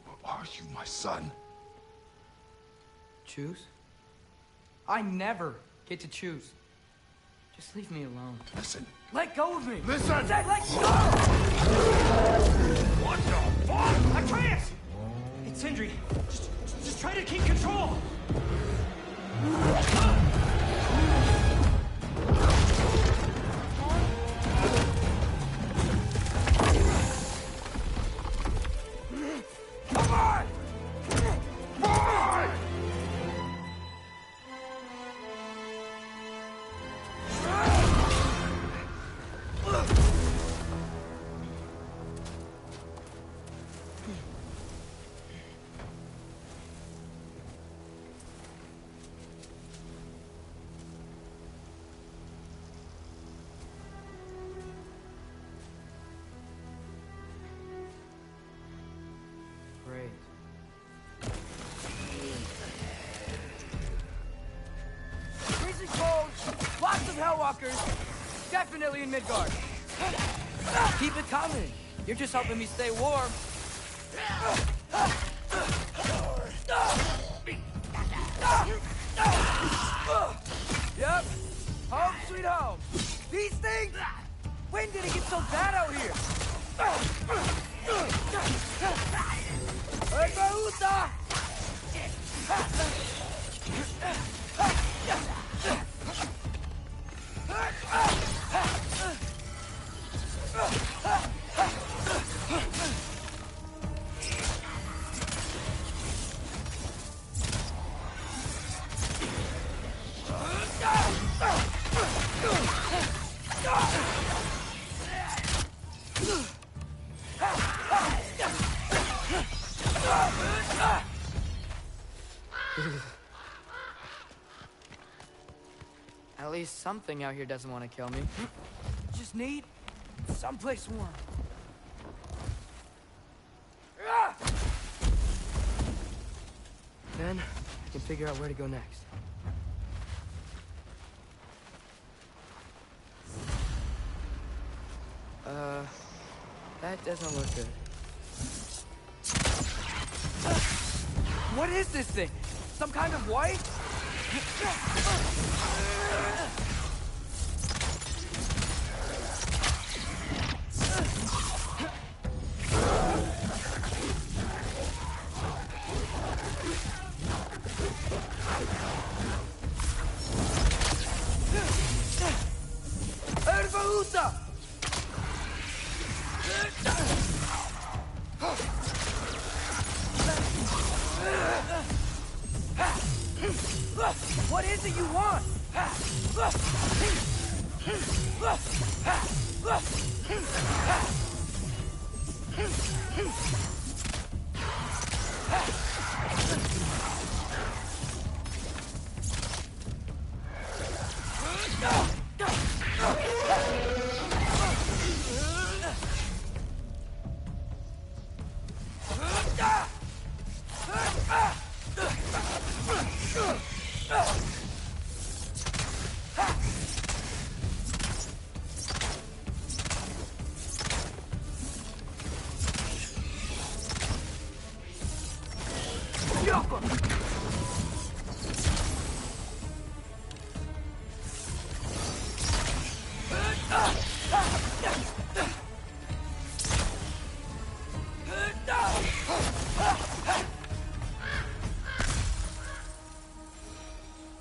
Or are you my son? Choose? I never get to choose. Just leave me alone. Listen. Let go of me! Listen! I said let go! What the fuck? Atreus! It's Sindri. Just try to keep control! Come on! Boy! walkers. Definitely in Midgard. Keep it coming. You're just helping me stay warm. Yep. Home sweet home. These things? When did it get so bad out here? Hey, Bauta! At least something out here doesn't want to kill me. Just need someplace warm. Then I can figure out where to go next. That doesn't look good. What is this thing? Some kind of white? Ervaúta! What is it you want?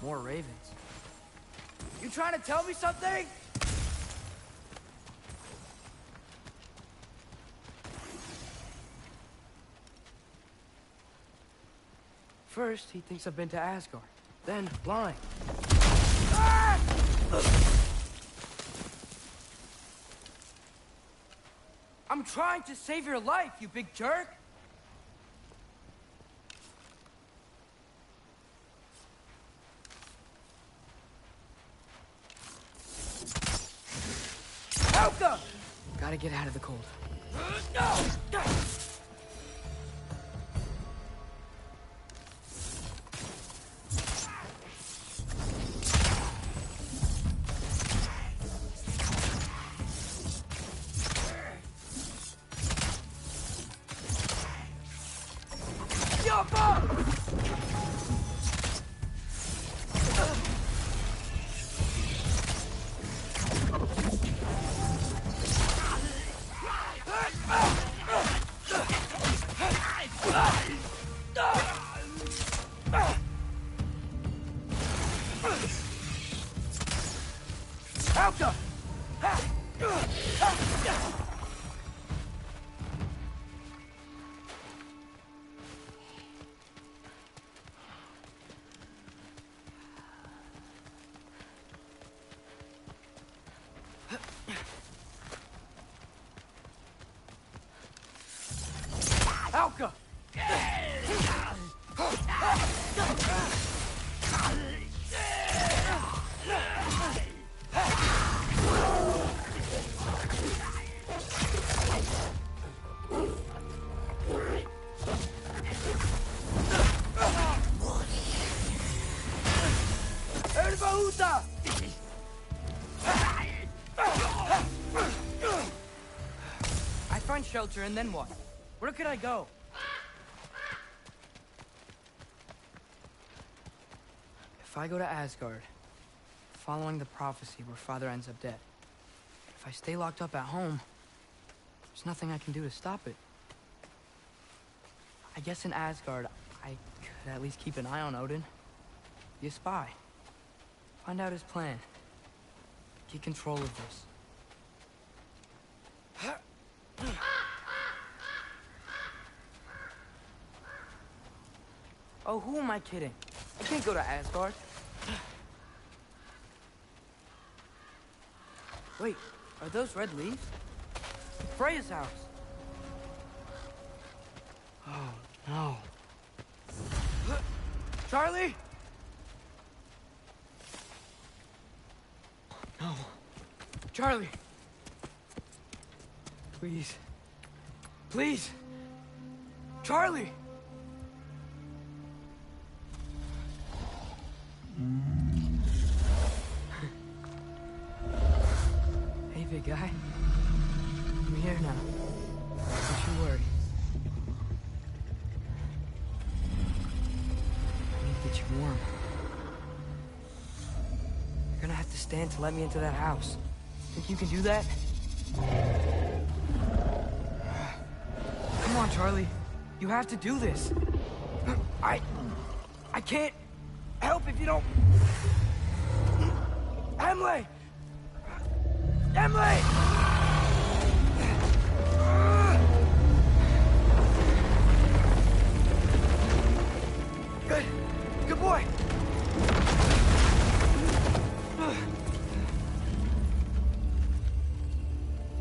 More ravens. You trying to tell me something? First, he thinks I've been to Asgard. Then, lying. Ah! I'm trying to save your life, you big jerk! Helka! Gotta get out of the cold. Helka! Helka! Ervaúta! find shelter, and then what? Where could I go? If I go to Asgard, following the prophecy where Father ends up dead, if I stay locked up at home, there's nothing I can do to stop it. I guess in Asgard, I could at least keep an eye on Odin. Be a spy. Find out his plan. Get control of this. Oh, who am I kidding? I can't go to Asgard. Wait, are those red leaves? Freya's house. Oh, no. Charlie? No. Charlie. Please. Please. Charlie! Hey, big guy. I'm here now. Don't you worry. I need to get you warm. You're gonna have to stand to let me into that house. Think you can do that? Come on, Charlie. You have to do this. I can't help if you don't... Emily! Emily! Good. Good boy.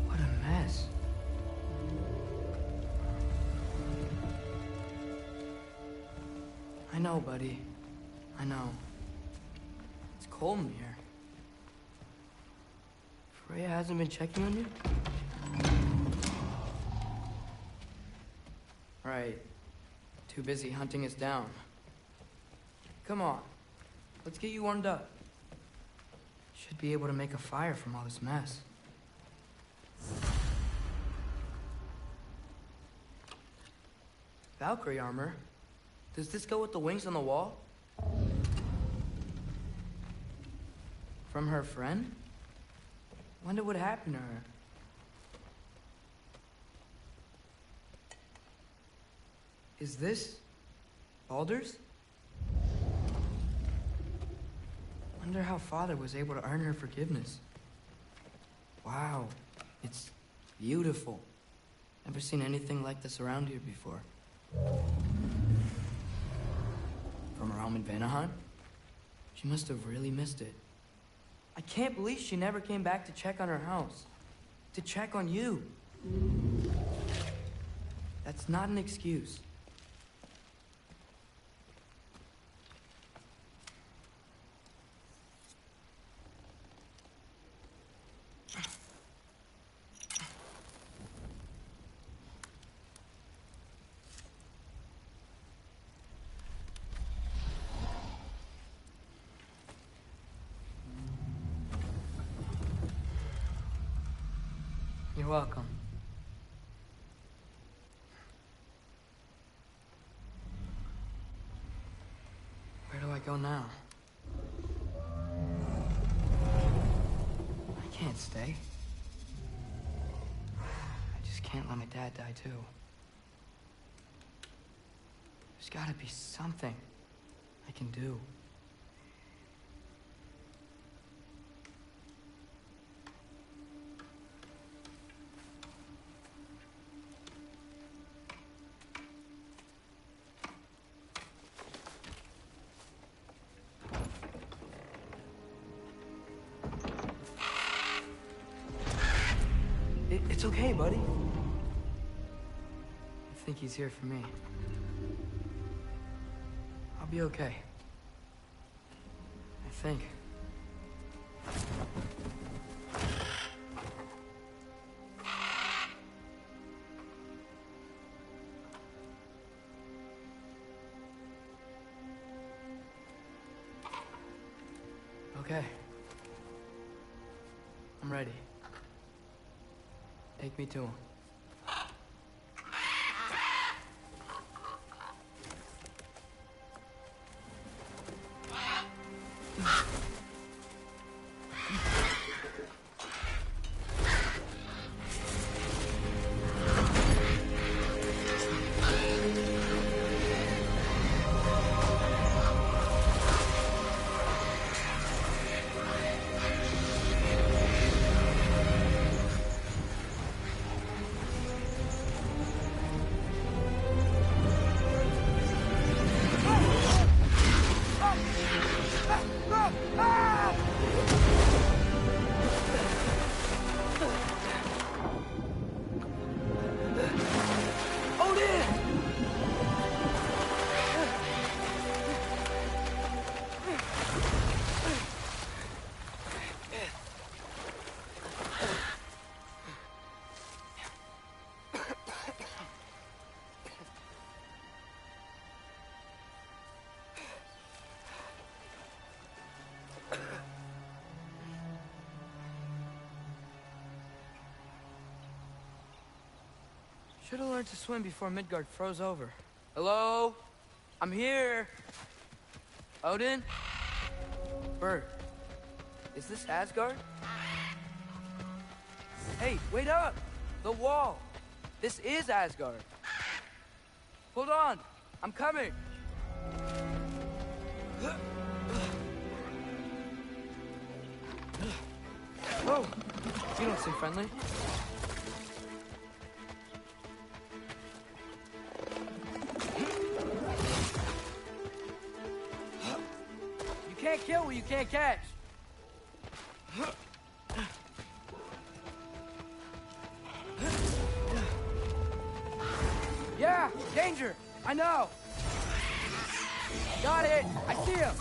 What a mess. I know, buddy. I know. It's cold in here. Freya hasn't been checking on you? Right. Too busy hunting us down. Come on. Let's get you warmed up. Should be able to make a fire from all this mess. Valkyrie armor? Does this go with the wings on the wall? From her friend? Wonder what happened to her. Is this Baldur's? Wonder how Father was able to earn her forgiveness. Wow, it's beautiful. Never seen anything like this around here before. From her home in Vanaheim? She must have really missed it. I can't believe she never came back to check on her house. To check on you. That's not an excuse. You're welcome. Where do I go now? I can't stay. I just can't let my dad die too. There's gotta be something I can do. It's okay, buddy. I think he's here for me. I'll be okay. I think. Okay. I'm ready. Take me to him. Should have learned to swim before Midgard froze over. Hello? I'm here. Odin? Bird. Is this Asgard? Hey, wait up! The wall! This is Asgard. Hold on! I'm coming! Oh! You don't seem friendly. You can't kill what you can't catch! Yeah! Danger! I know! Got it! I see him!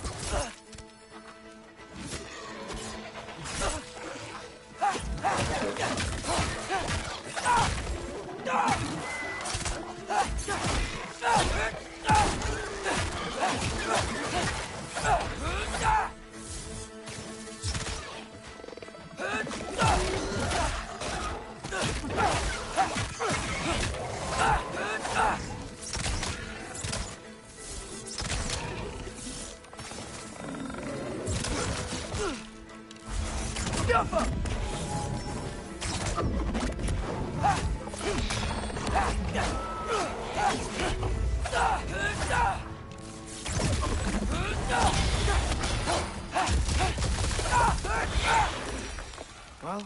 Well,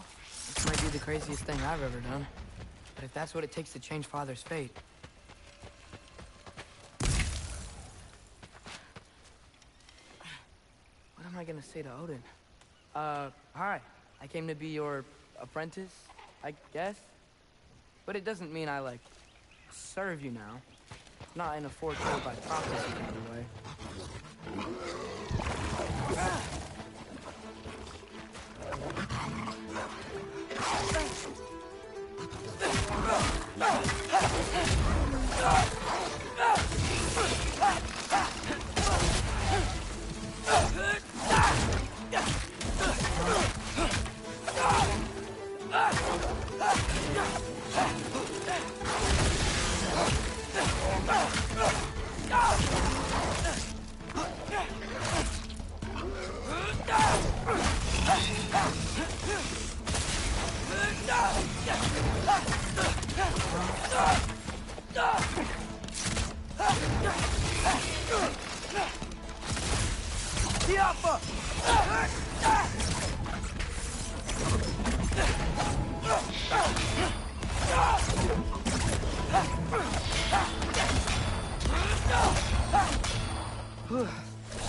this might be the craziest thing I've ever done. But if that's what it takes to change Father's fate... What am I gonna say to Odin? Hi. I came to be your apprentice, I guess? But it doesn't mean I, like, serve you now. Not in a foretold by prophecy kind of way.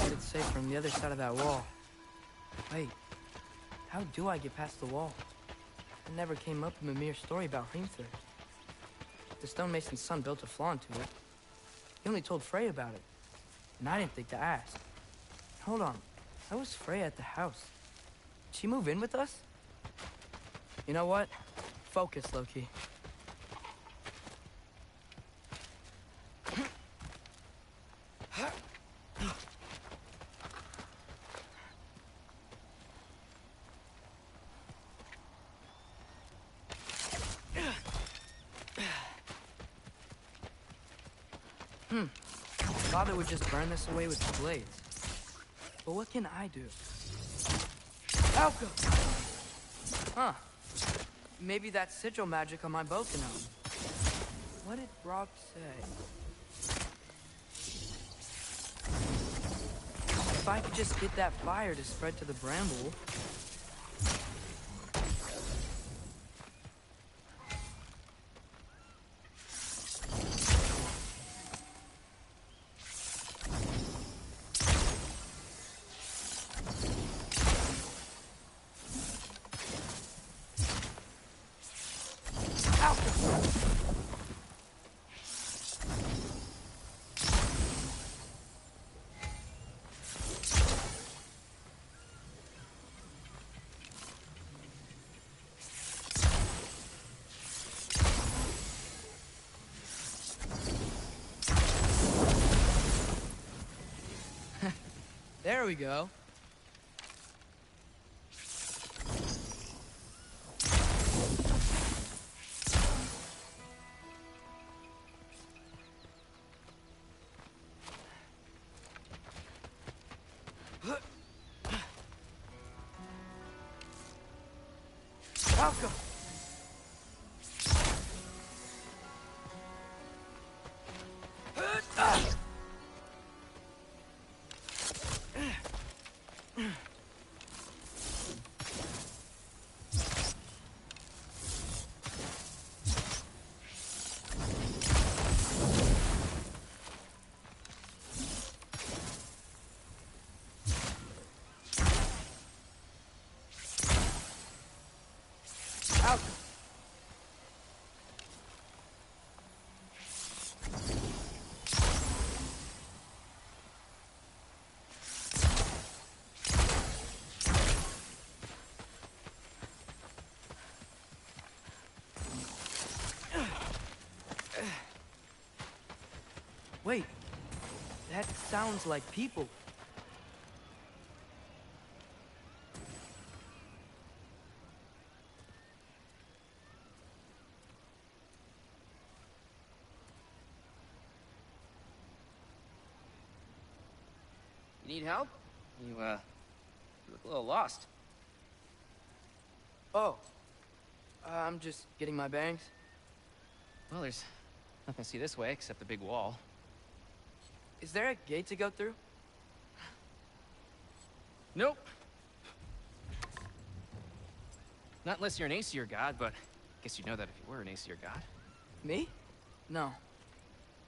It's safe from the other side of that wall. Wait, how do I get past the wall? It never came up in Mimir's story about Hrimthur. The stonemason's son built a flaw into it. He only told Frey about it, and I didn't think to ask. Hold on, how was Frey at the house? Did she move in with us? You know what? Focus, Loki. Father would just burn this away with the blades. But what can I do? Alka! Huh. Maybe that sigil magic on my bow can help. What did Brock say? If I could just get that fire to spread to the bramble... There we go. Falco! Wait, that sounds like people. You need help? You look a little lost. Oh, I'm just getting my bearings. Well, there's nothing to see this way except the big wall. Is there a gate to go through? Nope. Not unless you're an Aesir god, but I guess you'd know that if you were an Aesir god. Me? No.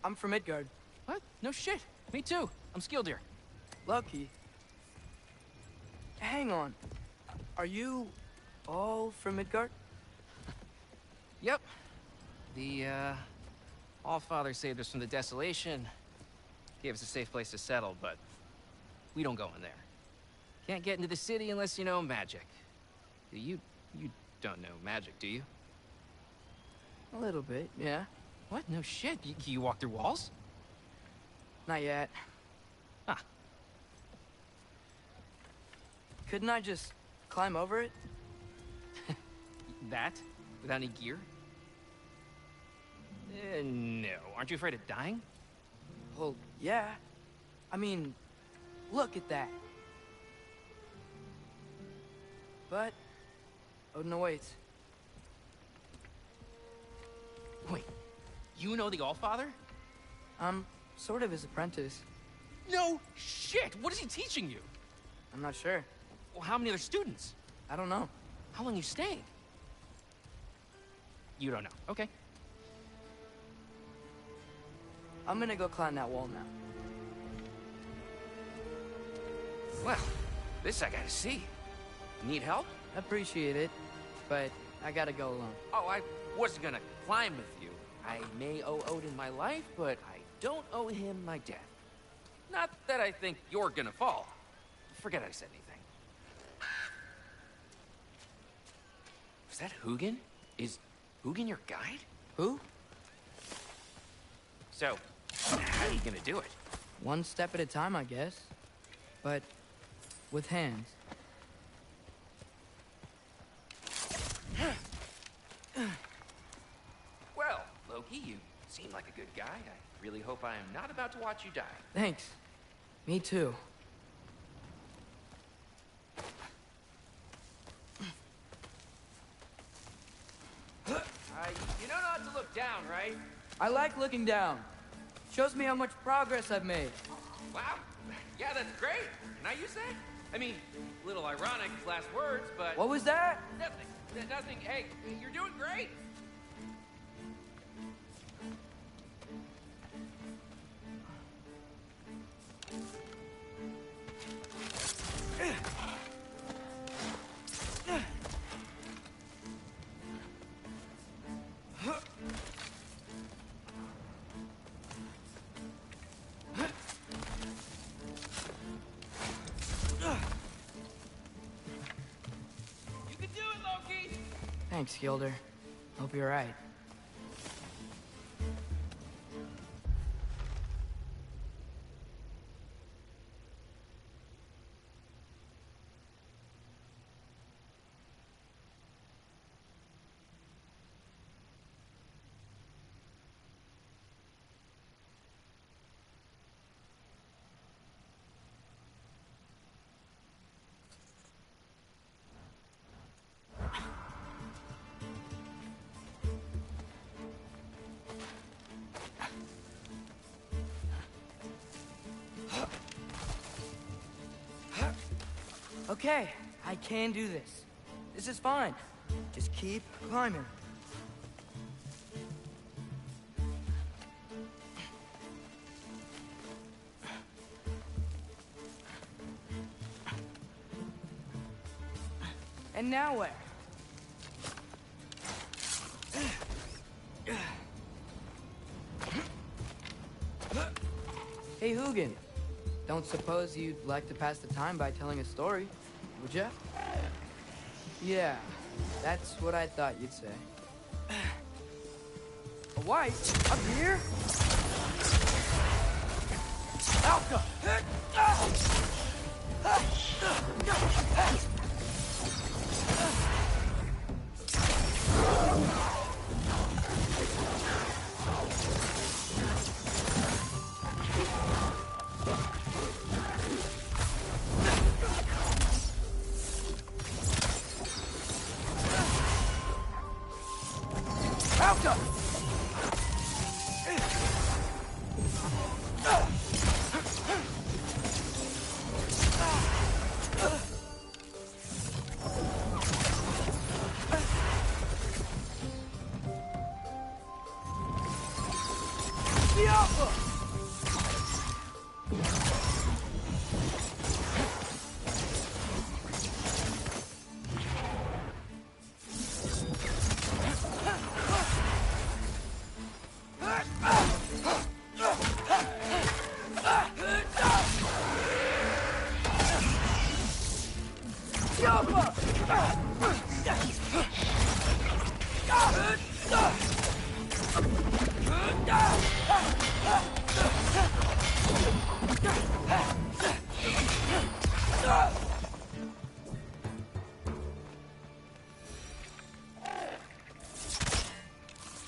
I'm from Midgard. What? No shit. Me too. I'm Skildir. Lucky. Hang on. Are you all from Midgard? Yep. The, Allfather saved us from the desolation. Gave us a safe place to settle, but we don't go in there. Can't get into the city unless you know magic. You don't know magic, do you? A little bit, yeah. What? No shit. You walk through walls? Not yet. Huh. Couldn't I just climb over it? That? Without any gear? No. Aren't you afraid of dying? Well, yeah. I mean, look at that. But Odin awaits. Wait, you know the Allfather? I'm sort of his apprentice. No shit! What is he teaching you? I'm not sure. Well, how many other students? I don't know. How long you staying? You don't know. Okay. I'm gonna go climb that wall now. Well, this I gotta see. Need help? Appreciate it, but I gotta go alone. Oh, I wasn't gonna climb with you. I may owe Odin my life, but I don't owe him my death. Not that I think you're gonna fall. Forget I said anything. Was that Hugin? Is Hugin your guide? Who? So, how are you gonna do it? One step at a time, I guess. But with hands. Well, Loki, you seem like a good guy. I really hope I am not about to watch you die. Thanks. Me too. You know not to look down, right? I like looking down. Shows me how much progress I've made. Wow. Yeah, that's great. Can I use that? I mean, a little ironic, his last words, but... What was that? Nothing. Nothing. Hey, you're doing great. Thanks, Gilder. Hope you're right. Okay, I can do this. This is fine. Just keep climbing. And now where? Hey, Hugin. Don't suppose you'd like to pass the time by telling a story, would ya? Yeah, that's what I thought you'd say. A wife? Up here? Alka!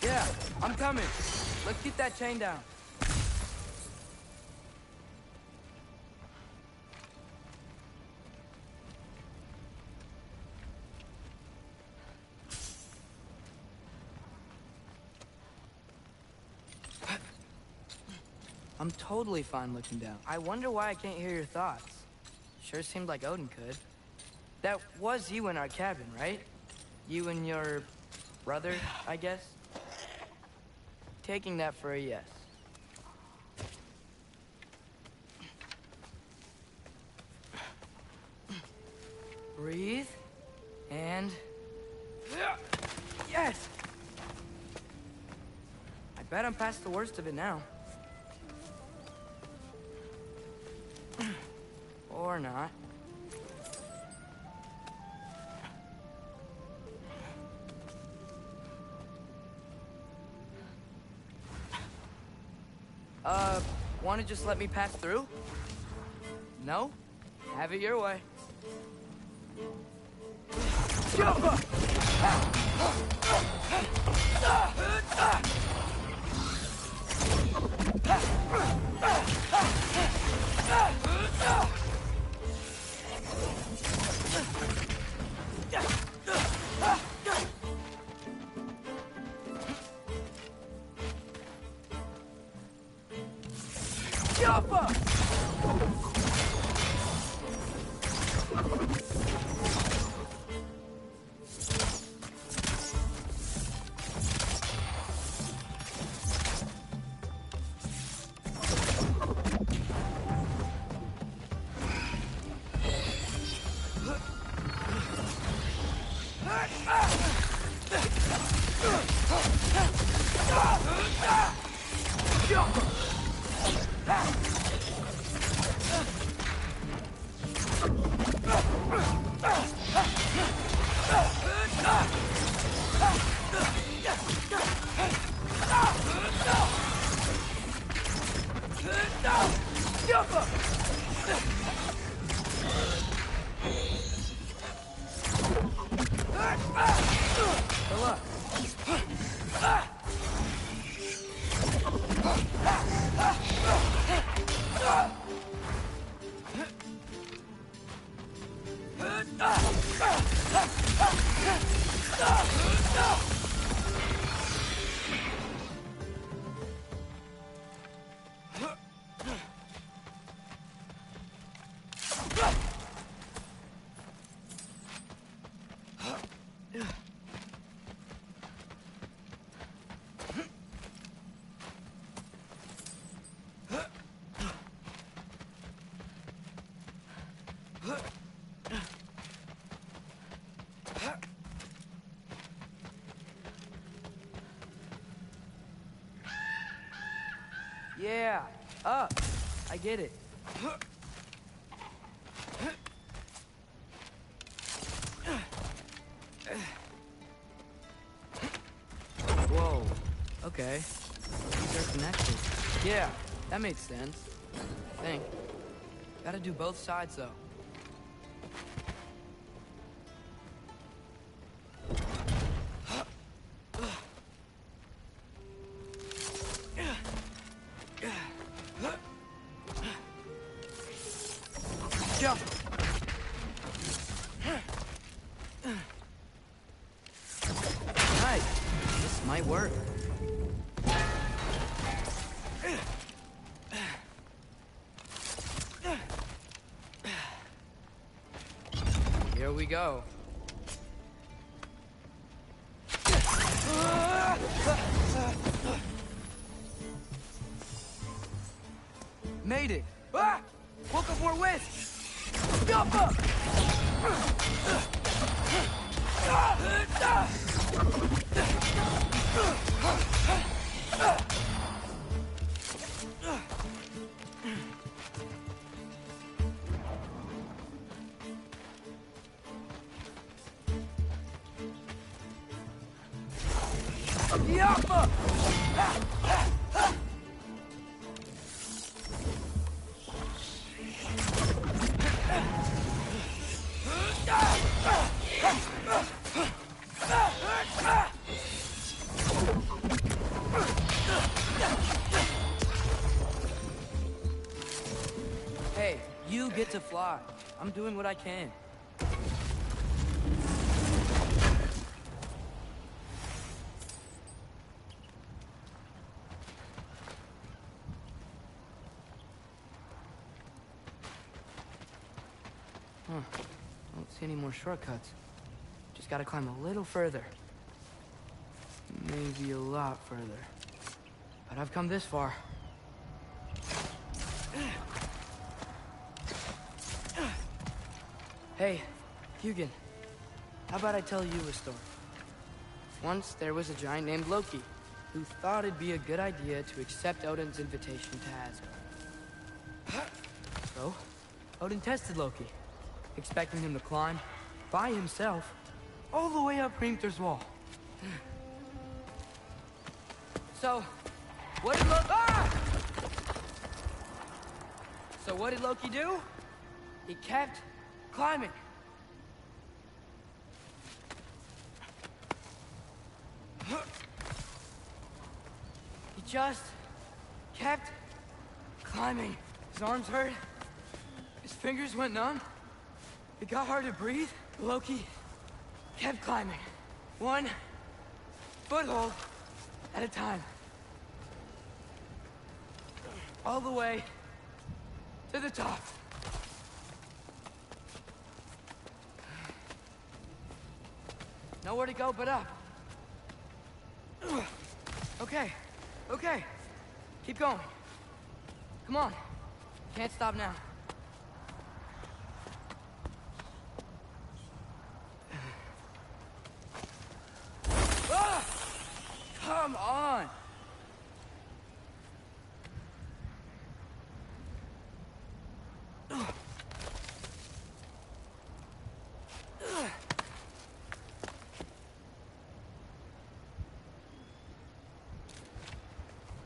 Yeah, I'm coming. Let's keep that chain down. I'm totally fine looking down. I wonder why I can't hear your thoughts. Sure seemed like Odin could. That was you in our cabin, right? You and your brother, I guess? Taking that for a yes. Breathe. And... Yes! I bet I'm past the worst of it now. Or not. Want to just let me pass through? No? Have it your way. Good luck. Yeah, up. I get it. Whoa. Okay. These are connected. Yeah, that makes sense. I think. Gotta do both sides, though. Jump! Nice. This might work. Here we go. Made it! Ah! Woke up more wisps! Jump up! Yappa! Hey, you get to fly. I'm doing what I can. Huh. Don't see any more shortcuts. Just gotta climb a little further. Maybe a lot further. But I've come this far. Hey, Hugin. How about I tell you a story? Once there was a giant named Loki, who thought it'd be a good idea to accept Odin's invitation to Asgard. So, Odin tested Loki, expecting him to climb, by himself, all the way up Hrimthur's wall. So, what did Loki do? He kept climbing. He just kept climbing. His arms hurt. His fingers went numb. It got hard to breathe. Loki kept climbing. One foothold at a time. All the way to the top. Nowhere to go but up. Okay, okay. Keep going. Come on. Can't stop now. Ah! Come on!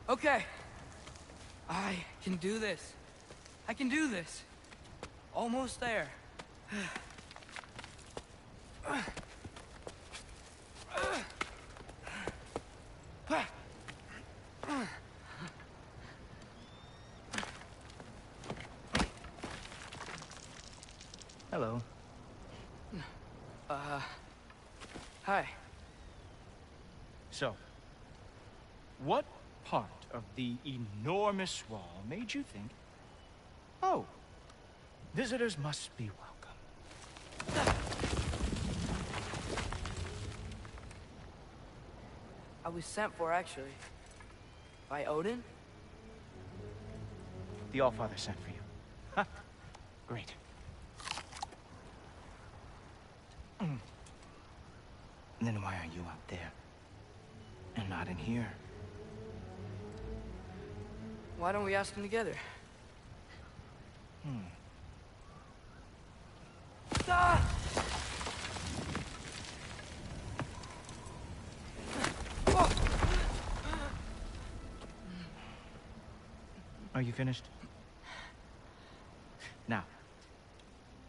Okay. I can do this. I can do this. Almost there. Hello. Hi. So, what part of the enormous wall made you think, oh, visitors must be welcome? I was sent for, actually. By Odin? The Allfather sent for you. Huh. Great. Then why are you out there? And not in here? Why don't we ask him together? Ah! Are you finished? Now,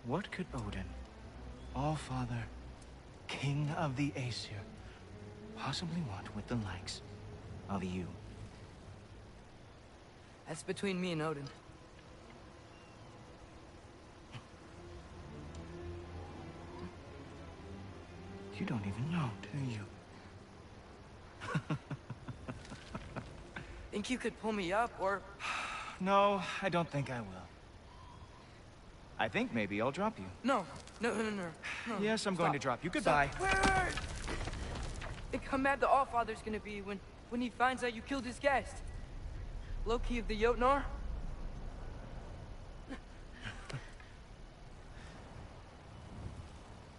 what could Odin, All-Father, King of the Aesir, possibly want with the likes of you? That's between me and Odin. You don't even know, do you? Think you could pull me up, or... No, I don't think I will. I think maybe I'll drop you. No. No. Yes, I'm going to drop you. Goodbye. Stop. Wait. Think how mad the Allfather's gonna be when he finds out you killed his guest. Loki of the Jotnar?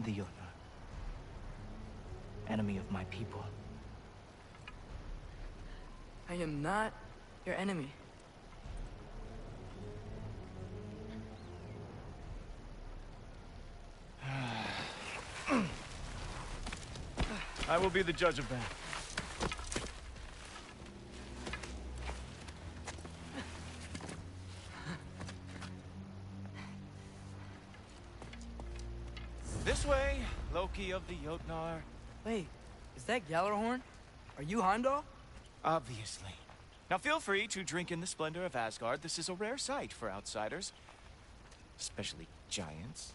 The Jotnar. Enemy of my people. I am not your enemy. I will be the judge of that. This way, Loki of the Jotnar. Wait, is that Gjallarhorn? Are you Heimdall? Obviously. Now feel free to drink in the splendor of Asgard. This is a rare sight for outsiders. Especially giants.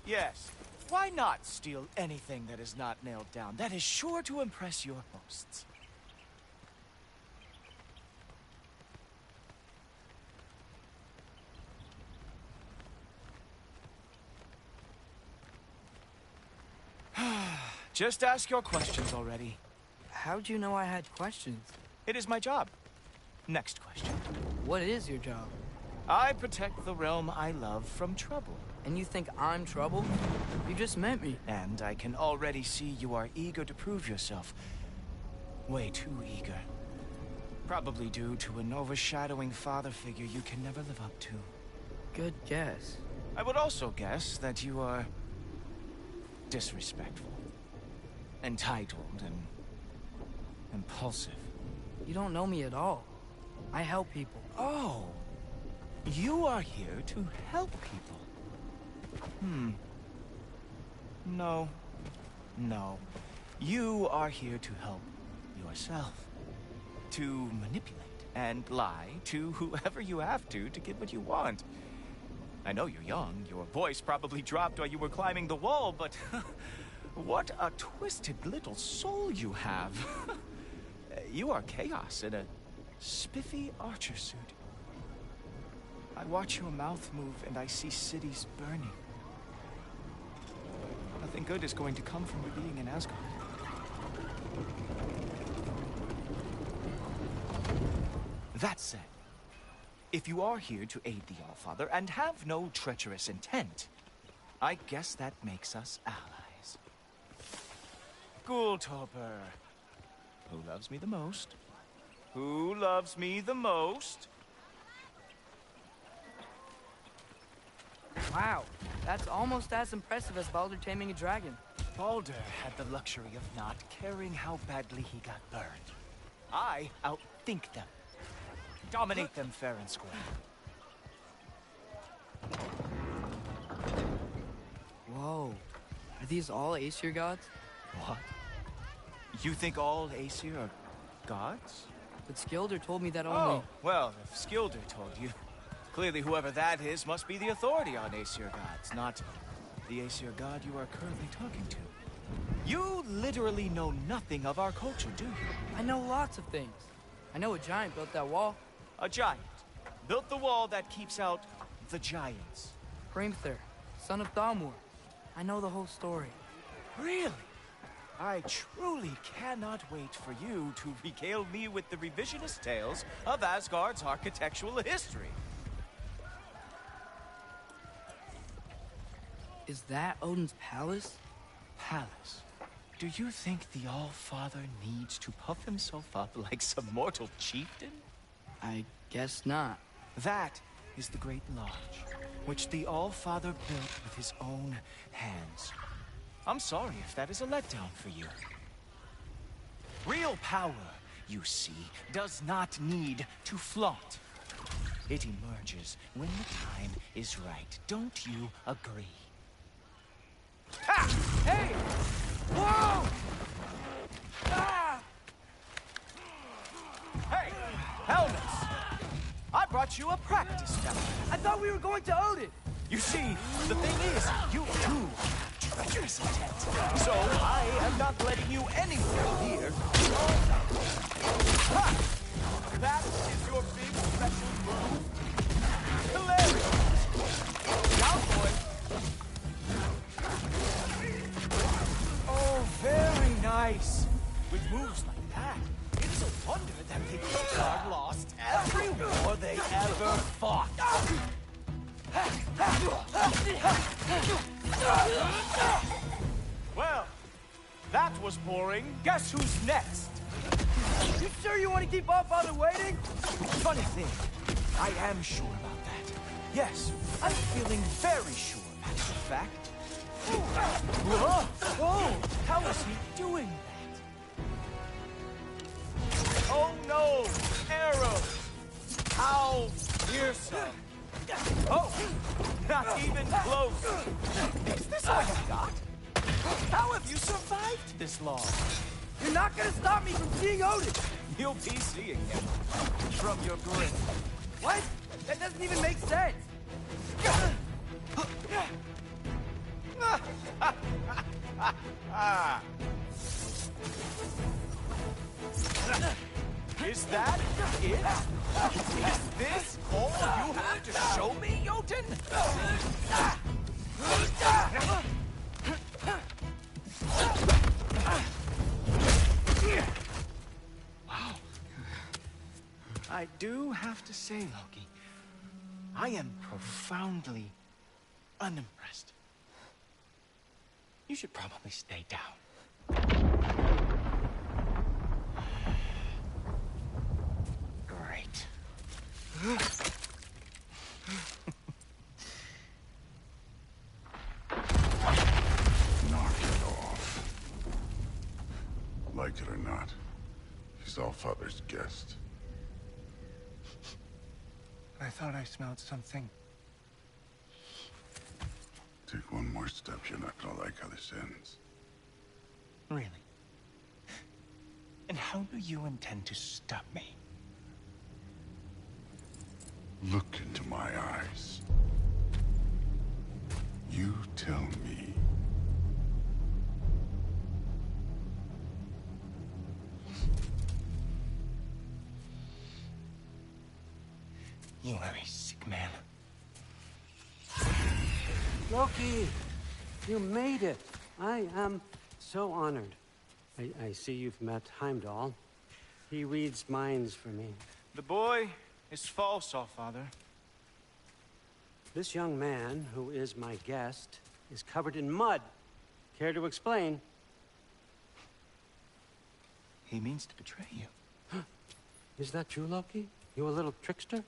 Yes, why not steal anything that is not nailed down? That is sure to impress your hosts. Just ask your questions already. How'd you know I had questions? It is my job. Next question. What is your job? I protect the realm I love from trouble. And you think I'm trouble? You just met me. And I can already see you are eager to prove yourself. Way too eager. Probably due to an overshadowing father figure you can never live up to. Good guess. I would also guess that you are disrespectful, entitled, and impulsive. You don't know me at all. I help people. Oh, you are here to help people. No. You are here to help yourself. To manipulate and lie to whoever you have to get what you want. I know you're young. Your voice probably dropped while you were climbing the wall, but what a twisted little soul you have. You are chaos in a spiffy archer suit. I watch your mouth move and I see cities burning. Nothing good is going to come from you being in Asgard. That said, if you are here to aid the Allfather and have no treacherous intent, I guess that makes us allies. Gulltober. Who loves me the most? Who loves me the most? Wow, that's almost as impressive as Baldur taming a dragon. Baldur had the luxury of not caring how badly he got burned. I outthink them. Dominate them fair and square. Whoa. Are these all Aesir gods? What? You think all Aesir are gods? But Skilder told me that only... Oh, well, if Skilder told you, clearly whoever that is must be the authority on Aesir gods, not the Aesir god you are currently talking to. You literally know nothing of our culture, do you? I know lots of things. I know a giant built that wall. A giant built the wall that keeps out the giants. Hrimthur, son of Thalmor. I know the whole story. Really? I truly cannot wait for you to regale me with the revisionist tales of Asgard's architectural history. Is that Odin's palace? Palace? Do you think the All-Father needs to puff himself up like some mortal chieftain? I guess not. That is the Great Lodge, which the All-Father built with his own hands. I'm sorry if that is a letdown for you. Real power, you see, does not need to flaunt. It emerges when the time is right. Don't you agree? Ha! Hey! Whoa! Ah! Hey! Helmets! I brought you a practice now. I thought we were going to Odin! You see, the thing is, you too have treacherous intent. So I am not letting you anywhere near. Ha! That is your big special move? Hilarious! Down, boy! Oh, very nice. With moves like that, it's a wonder that the Killguard lost every war they ever fought. Well, that was boring. Guess who's next? You sure you want to keep All-Father waiting? Funny thing, I am sure about that. Yes, I'm feeling very sure, matter of fact. Whoa! How is he doing that? Oh no! Arrows! How fearsome! Oh! Not even close! Is this all you got? How have you survived this long? You're not gonna stop me from seeing Odin! You'll be seeing him from your grave. What? That doesn't even make sense! Is that it? Is this all you have to show me, Jotun? Wow. I do have to say, Loki, I am profoundly unimpressed. You should probably stay down. Great. Knock it off. Like it or not, he's All-Father's guest. I thought I smelled something. Take one more step, you're not gonna like how this ends. Really? And how do you intend to stop me? Look into my eyes. You tell me. You are a sick man. Loki, you made it. I am so honored. I see you've met Heimdall. He reads minds for me. The boy is false, All-Father. This young man, who is my guest, is covered in mud. Care to explain? He means to betray you. Is that true, Loki? You a little trickster?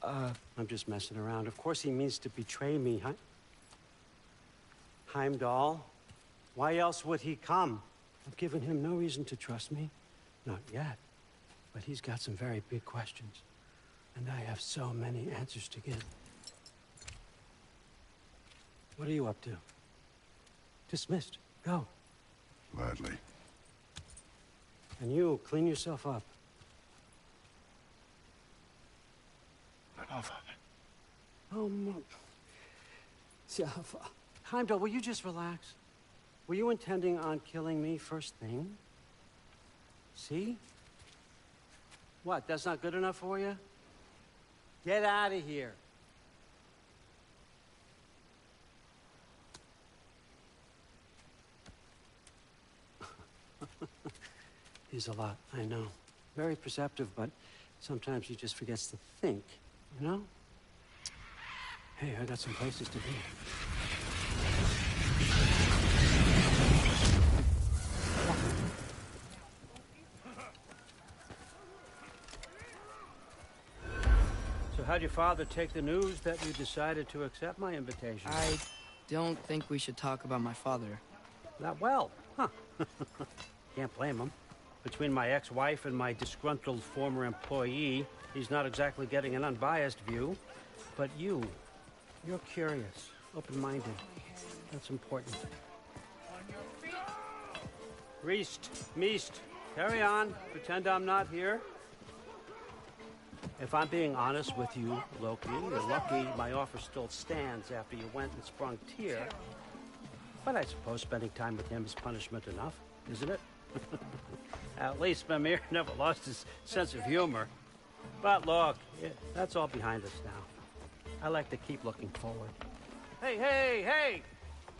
I'm just messing around. Of course he means to betray me, Heimdall. Why else would he come? I've given him no reason to trust me. Not yet. But he's got some very big questions. And I have so many answers to give. What are you up to? Dismissed. Go. Gladly. And you, clean yourself up. But All-Father. Oh, no. Heimdall, will you just relax? Were you intending on killing me first thing? See? What, that's not good enough for you? Get out of here. He's a lot, I know. Very perceptive, but sometimes he just forgets to think, you know? Hey, I got some places to be. how'd your father take the news that you decided to accept my invitation? I don't think we should talk about my father. Not well, huh? Can't blame him. Between my ex-wife and my disgruntled former employee, he's not exactly getting an unbiased view. But you're curious, open-minded. That's important. Reist, Meest, carry on. Pretend I'm not here. If I'm being honest with you, Loki, you're lucky my offer still stands after you went and sprung Tyr. But I suppose spending time with him is punishment enough, isn't it? At least Mimir never lost his sense of humor. But look, that's all behind us now. I like to keep looking forward. Hey!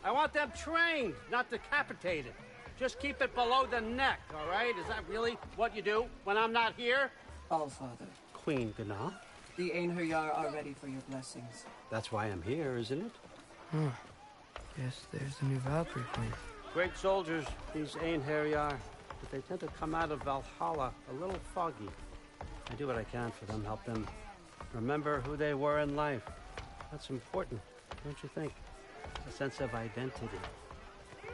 I want them trained, not decapitated. Just keep it below the neck, all right? Is that really what you do when I'm not here? Allfather. Queen Gná. The Einherjar are ready for your blessings. That's why I'm here, isn't it? Guess there's the new Valkyrie Queen. Great soldiers, these Einherjar. But they tend to come out of Valhalla a little foggy. I do what I can for them, help them remember who they were in life. That's important, don't you think? A sense of identity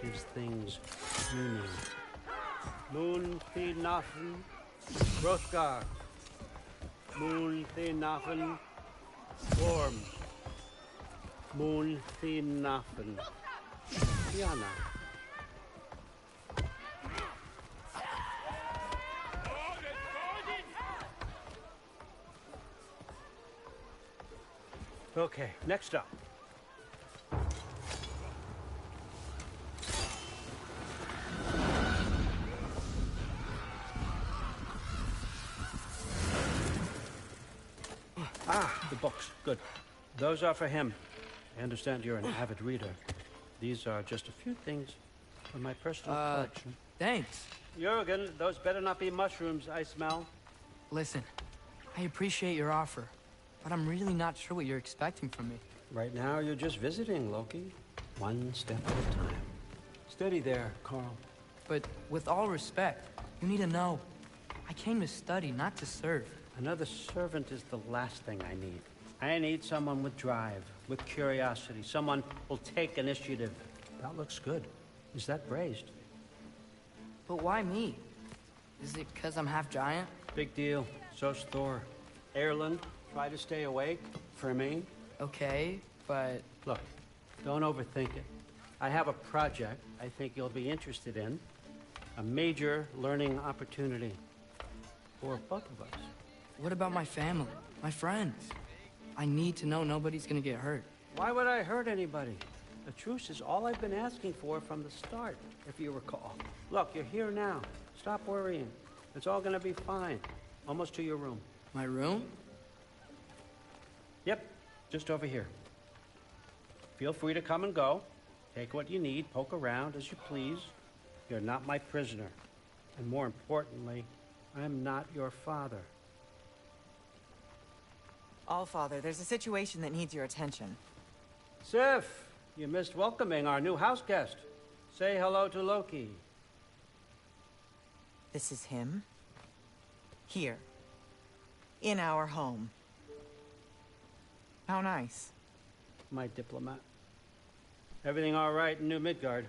gives things meaning. Moon Thinafen, Hrothgar. Moon Thinafen, Worm. Moon Thinafen, Diana. Okay, next up. The books. Good. Those are for him. I understand you're an avid reader. These are just a few things from my personal collection. Thanks. Jurgen, those better not be mushrooms I smell. Listen, I appreciate your offer, but I'm really not sure what you're expecting from me. Right now, you're just visiting, Loki. One step at a time. Steady there, Carl. But with all respect, you need to know. I came to study, not to serve. Another servant is the last thing I need. I need someone with drive, with curiosity, someone who'll take initiative. That looks good. Is that braised? But why me? Is it because I'm half giant? Big deal. So's Thor. Erland, try to stay awake for me. Okay, but... Look, don't overthink it. I have a project I think you'll be interested in. A major learning opportunity. For both of us. What about my family? My friends? I need to know nobody's gonna get hurt. Why would I hurt anybody? A truce is all I've been asking for from the start, if you recall. Look, you're here now. Stop worrying. It's all gonna be fine. Almost to your room. My room? Yep, just over here. Feel free to come and go. Take what you need, poke around as you please. You're not my prisoner. And more importantly, I'm not your father. Allfather, there's a situation that needs your attention. Sif, you missed welcoming our new house guest. Say hello to Loki. This is him? Here. In our home. How nice. My diplomat. Everything all right in New Midgard?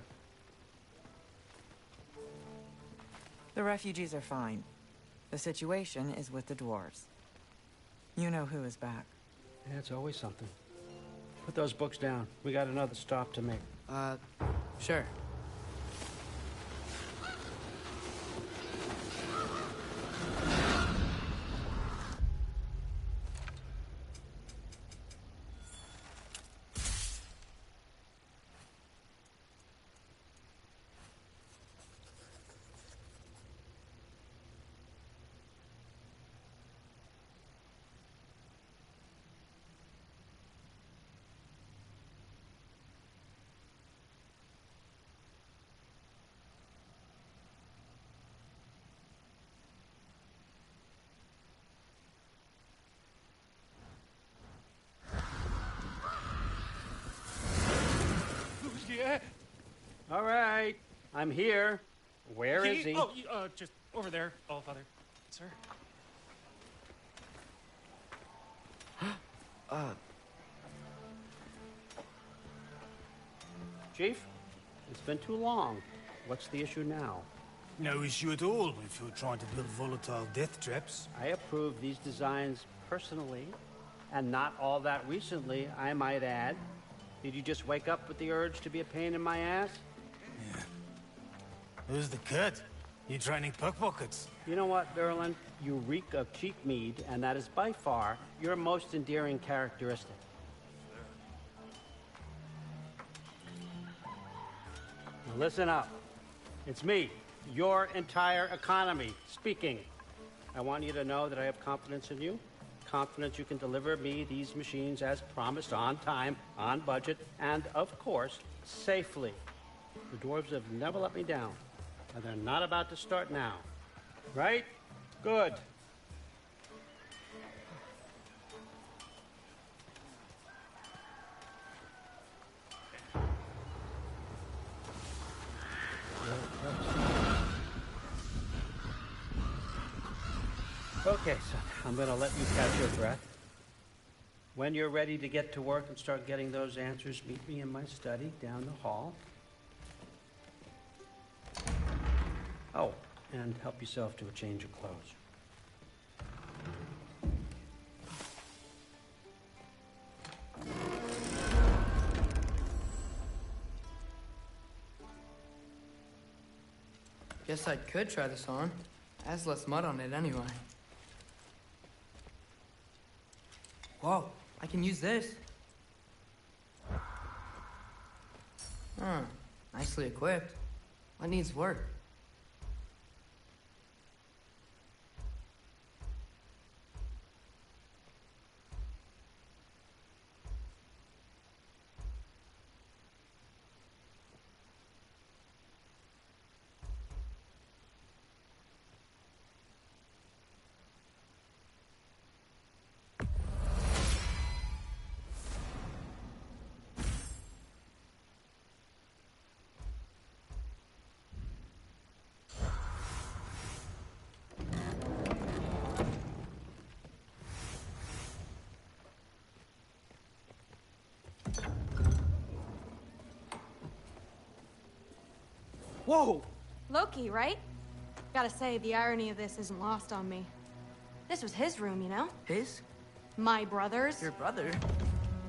The refugees are fine. The situation is with the dwarves. You know who is back. Yeah, it's always something. Put those books down. We got another stop to make. Sure. All right, I'm here. Where is he? Oh, just over there, Allfather. Sir. Chief, it's been too long. What's the issue now? No issue at all if you're trying to build volatile death traps. I approve these designs personally, and not all that recently, I might add. Did you just wake up with the urge to be a pain in my ass? Yeah. Who's the cut? You training pickpockets? You know what, Durlin? You reek of cheap mead, and that is by far your most endearing characteristic. Now listen up. It's me, your entire economy, speaking. I want you to know that I have confidence in you. Confidence you can deliver me these machines as promised, on time, on budget, and, of course, safely. The dwarves have never let me down, and they're not about to start now. Right? Good. Okay, so I'm gonna let you catch your breath. When you're ready to get to work and start getting those answers, meet me in my study down the hall. Oh, and help yourself to a change of clothes. Guess I could try this on. It has less mud on it anyway. Whoa, I can use this. Nicely equipped. What needs work? Whoa! Loki, right? Gotta say, the irony of this isn't lost on me. This was his room, you know? His? My brother's. Your brother?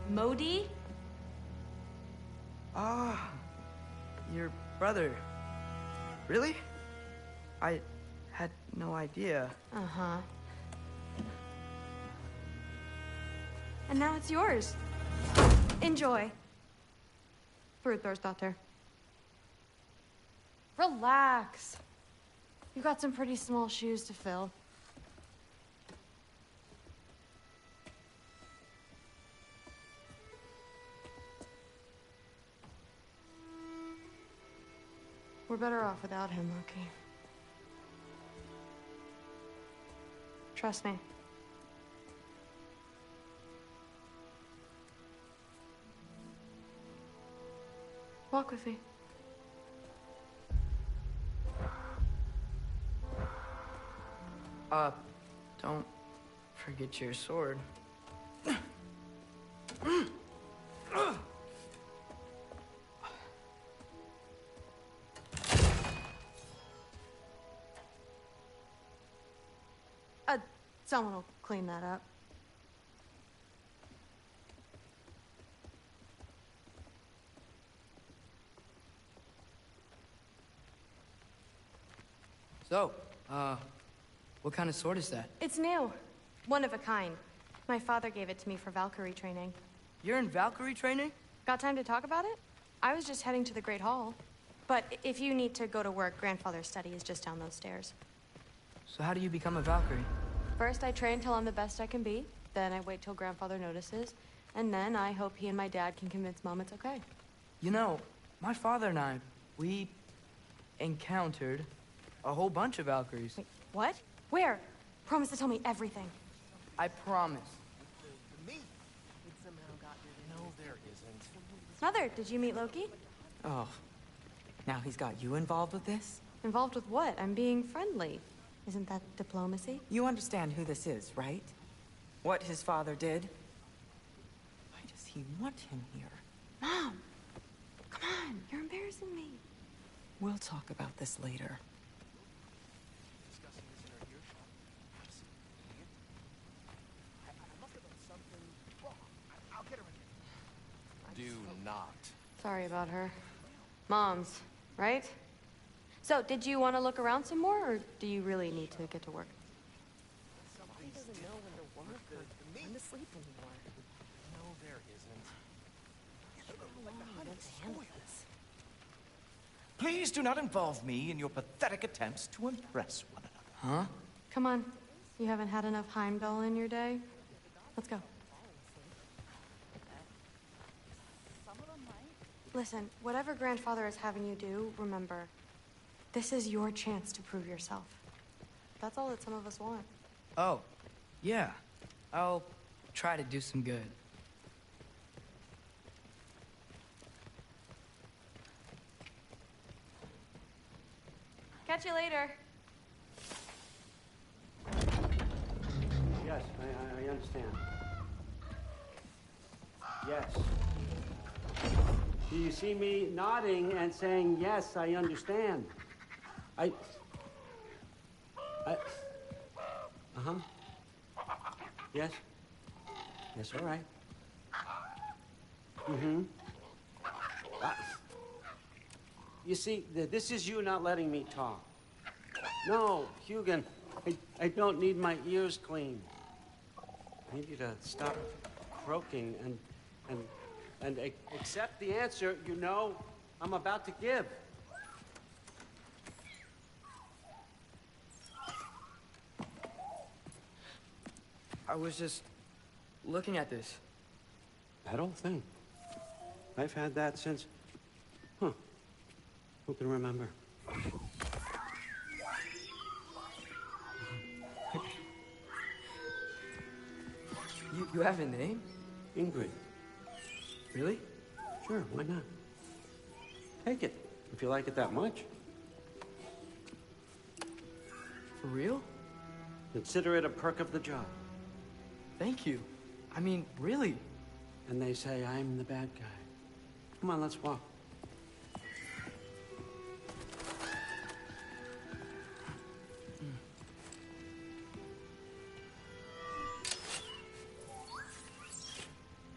Modi? Ah, your brother. Really? I had no idea. Uh-huh. And now it's yours. Enjoy. Brudthor's Relax. You've got some pretty small shoes to fill. We're better off without him, Loki. Trust me. Walk with me. Don't forget your sword. Someone will clean that up. So, what kind of sword is that? It's new. One of a kind. My father gave it to me for Valkyrie training. You're in Valkyrie training? Got time to talk about it? I was just heading to the Great Hall. But if you need to go to work, Grandfather's study is just down those stairs. So how do you become a Valkyrie? First, I train till I'm the best I can be. Then I wait till Grandfather notices. And then I hope he and my dad can convince Mom it's okay. You know, my father and I, we encountered a whole bunch of Valkyries. Wait, what? Where? Promise to tell me everything. I promise. No, there isn't. Mother, did you meet Loki? Oh, now he's got you involved with this? Involved with what? I'm being friendly. Isn't that diplomacy? You understand who this is, right? What his father did? he want him here? Mom! Come on, you're embarrassing me. We'll talk about this later. Discussing this in our earshot. Honestly, idiot. I must have done something wrong. I'll get her in there. Do not. Sorry about her. Mom's, right? So, did you want to look around some more, or do you really need to get to work? Somebody doesn't know when to work or when to sleep anymore. No, there isn't. Please do not involve me in your pathetic attempts to impress one another. Huh? Come on. You haven't had enough Heimdall in your day? Let's go. Listen, whatever grandfather is having you do, remember, this is your chance to prove yourself. That's all that some of us want. Oh, yeah. I'll try to do some good. Catch you later. Yes, I understand. Yes. Do you see me nodding and saying, yes, I understand? Uh-huh. Yes? Yes, all right. Mm-hmm. You see, this is you not letting me talk. No, Hugin, I don't need my ears cleaned. I need you to stop croaking and accept the answer you know I'm about to give. I was just looking at this. That old thing. I've had that since... Huh. Who can remember? You have a name? Ingrid. Really? Sure, why not? Take it, if you like it that much. For real? Consider it a perk of the job. Thank you. I mean, really. And they say I'm the bad guy. Come on, let's walk.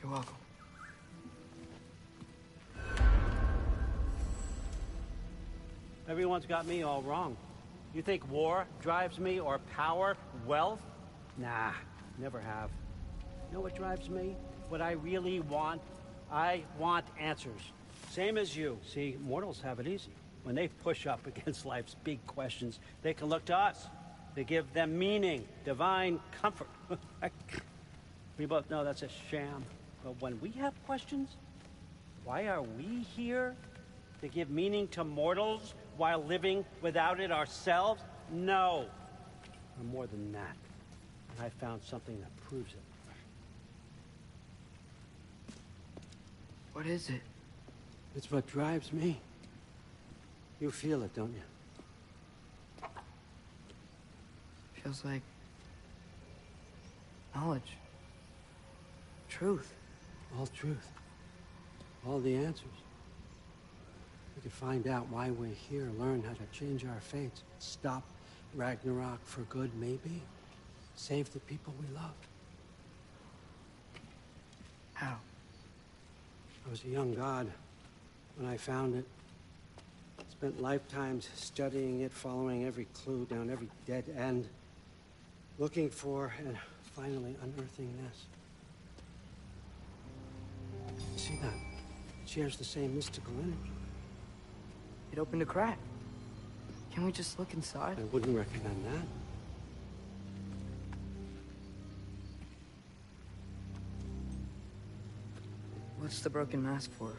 You're welcome. Everyone's got me all wrong. You think war drives me, or power, wealth? Nah, never have. You know what drives me? What I really want? I want answers. Same as you. See, mortals have it easy. When they push up against life's big questions, they can look to us. They give them meaning, divine comfort. We both know that's a sham. But when we have questions, why are we here? To give meaning to mortals while living without it ourselves? No. We're more than that. And I found something that proves it. What is it? It's what drives me. You feel it, don't you? Feels like knowledge. Truth. All truth. All the answers. We could find out why we're here, learn how to change our fates, stop Ragnarok for good, maybe. Save the people we love. How? I was a young god when I found it. Spent lifetimes studying it, following every clue down every dead end, looking for and finally unearthing this. You see that? It shares the same mystical energy. It opened a crack. Can we just look inside? I wouldn't recommend that. What's the broken mask for?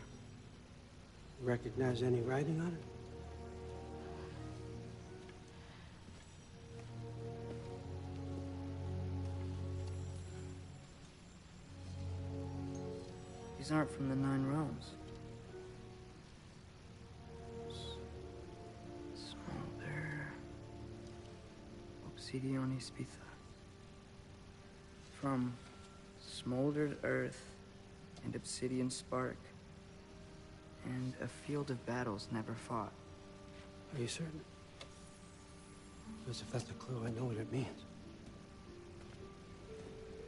Recognize any writing on it? These aren't from the Nine Realms. Smolder. Obsidion Ispitha. From smoldered earth and obsidian spark, and a field of battles never fought. Are you certain? Because if that's a clue, I know what it means.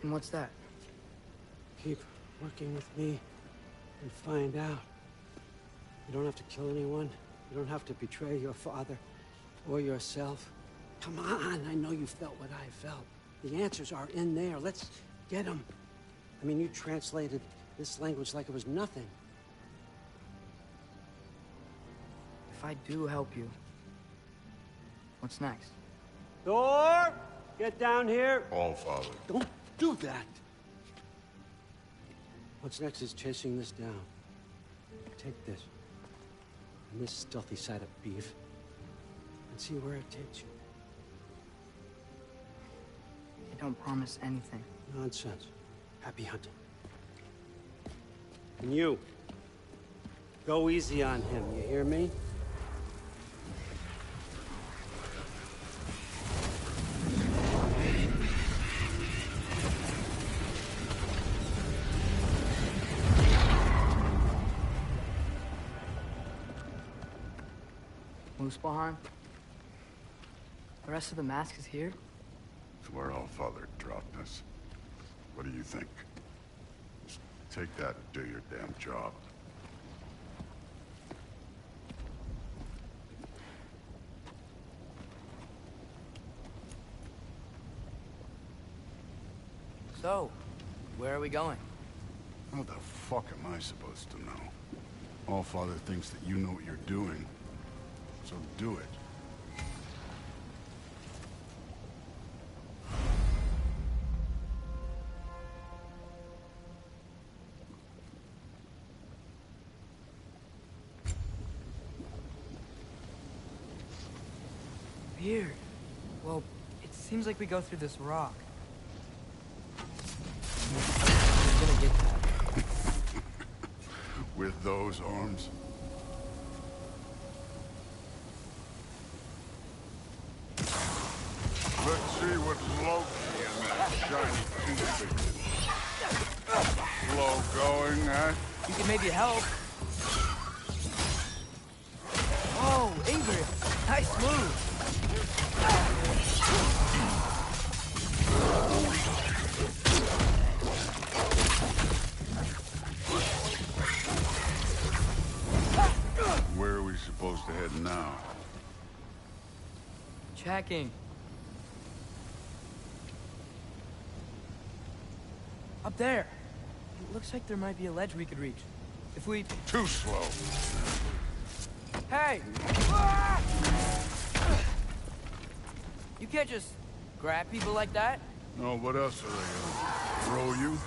And what's that? Keep working with me and find out. You don't have to kill anyone. You don't have to betray your father or yourself. Come on, I know you felt what I felt. The answers are in there. Let's get them. I mean, you translated this language like it was nothing. If I do help you, what's next? Thor! Get down here! All Father. Don't do that! What's next is chasing this down. Take this, and this stealthy side of beef, and see where it takes you. I don't promise anything. Nonsense. Happy hunting. And you, go easy on him, you hear me? Muspelheim? The rest of the mask is here? It's where All Father dropped us. What do you think? Just take that and do your damn job. So, where are we going? How the fuck am I supposed to know? All Father thinks that you know what you're doing. So do it. Weird. Well, it seems like we go through this rock. I'm gonna get that. With those arms? Let's see what Loki and that shiny toothpick is. Slow going, huh? You can maybe help. Oh, Ingrid! Nice move! Where are we supposed to head now? Checking. Up there. It looks like there might be a ledge we could reach. If we... Too slow. Hey! You can't just grab people like that. No, what else are they gonna throw you?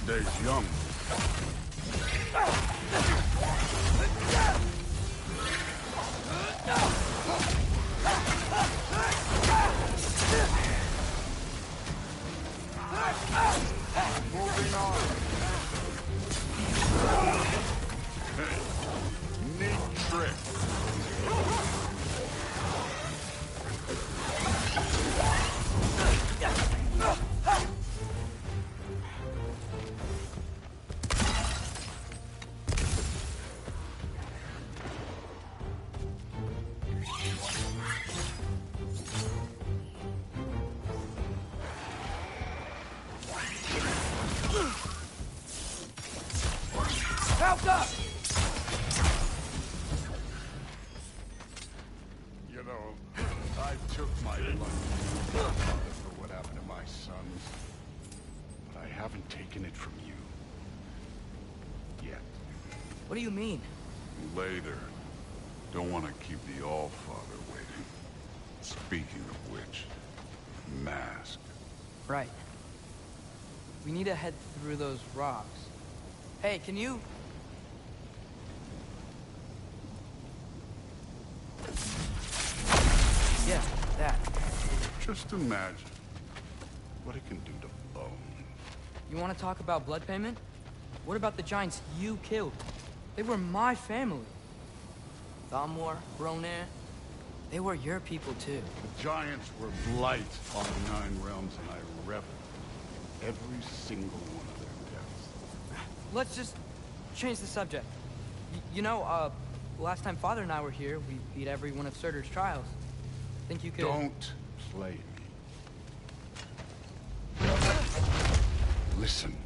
The day's young. Moving on. Hey, neat trick. Help up! You know, I took my lunch for what happened to my sons, but I haven't taken it from you. Yet. What do you mean? Later. Don't want to keep the All-Father waiting. Speaking of which, mask. Right. We need to head through those rocks. Hey, can you... Yeah, that. Just imagine what it can do to bone. You want to talk about blood payment? What about the giants you killed? They were my family. Thamur, Ronan, they were your people too. The giants were blight on the Nine Realms, and I reveled. every single one of their deaths. Let's just change the subject. You know, last time Father and I were here, we beat every one of Surtur's trials. Think you could... Don't play me. Listen,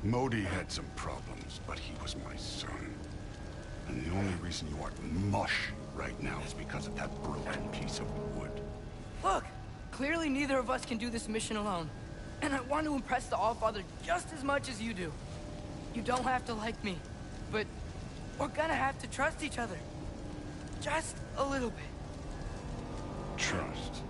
Modi had some problems, but he was my son. And the only reason you aren't mush right now is because of that broken piece of wood. Look! Clearly neither of us can do this mission alone. And I want to impress the Allfather just as much as you do. You don't have to like me, but we're gonna have to trust each other. Just a little bit. Trust.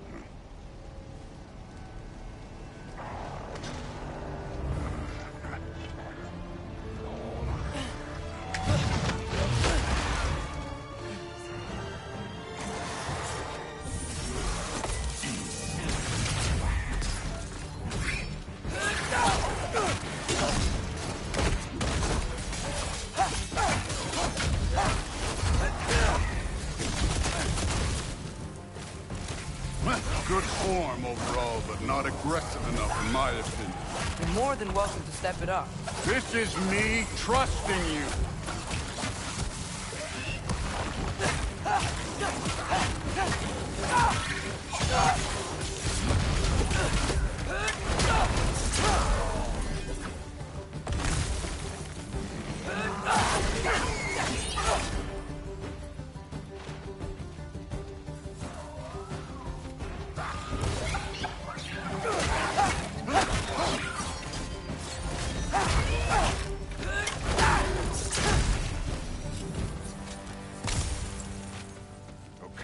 Good form overall, but not aggressive enough in my opinion. You're more than welcome to step it up. This is me trusting you.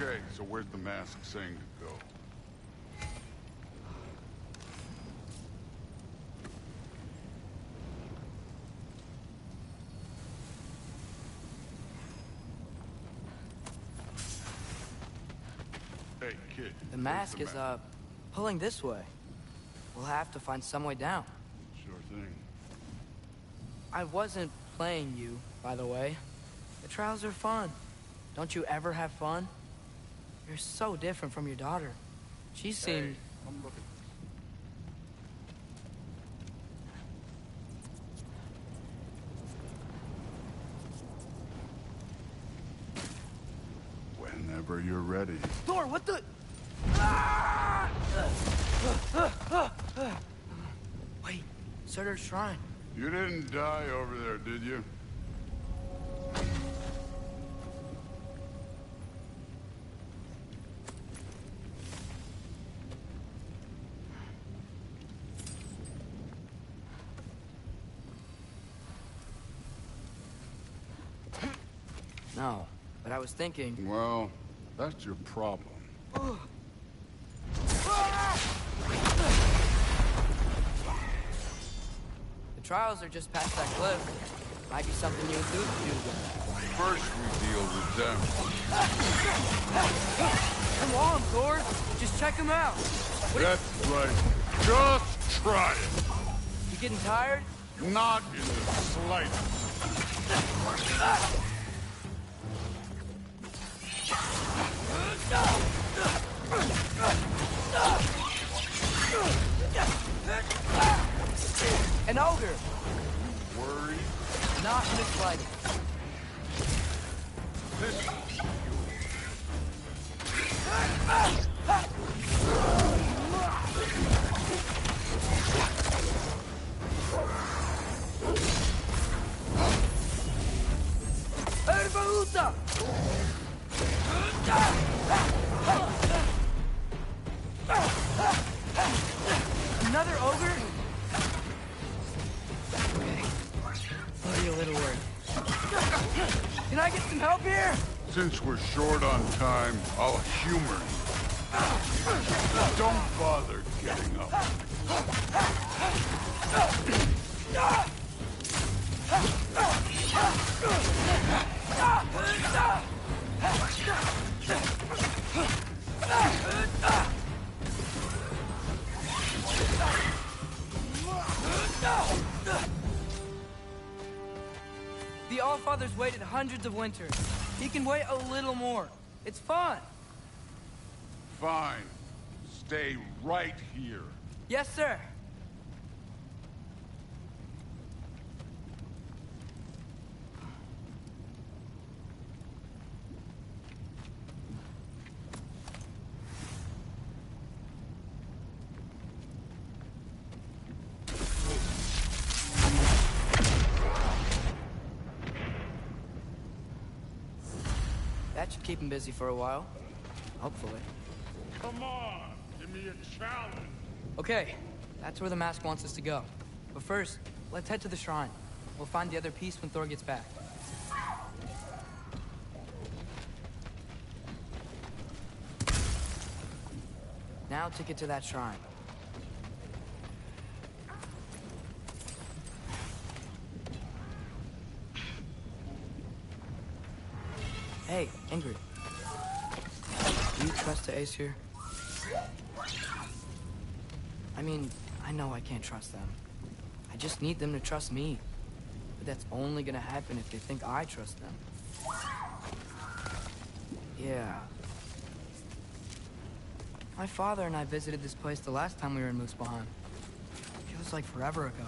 Okay, so where's the mask saying to go? Hey, kid. The mask is, pulling this way. We'll have to find some way down. Sure thing. I wasn't playing you, by the way. The trials are fun. Don't you ever have fun? You're so different from your daughter. She seemed... Hey, come look at this. Whenever you're ready. Thor, what the... Wait, Surtur's shrine. You didn't die over there, did you? No, but I was thinking... Well, that's your problem. The trials are just past that cliff. Might be something you and Duke can do together. First we deal with them. Come on, Thor. Just check them out. That's right. Just try it. You getting tired? Not in the slightest. An ogre. Worried? Not in the slightest. Ervaluta! Another ogre? Okay. I'll be a little worried. Can I get some help here? Since we're short on time, I'll humor you. Don't bother getting up. The Allfather's waited hundreds of winters. He can wait a little more. It's fun. Fine. Stay right here. Yes, sir. That should keep him busy for a while. Hopefully. Come on, give me a challenge. Okay, that's where the mask wants us to go. But first, let's head to the shrine. We'll find the other piece when Thor gets back. Now to get to that shrine. Hey, Ingrid. Do you trust the Aesir? I mean, I know I can't trust them. I just need them to trust me. But that's only gonna happen if they think I trust them. Yeah. My father and I visited this place the last time we were in Muspelheim. Feels like forever ago.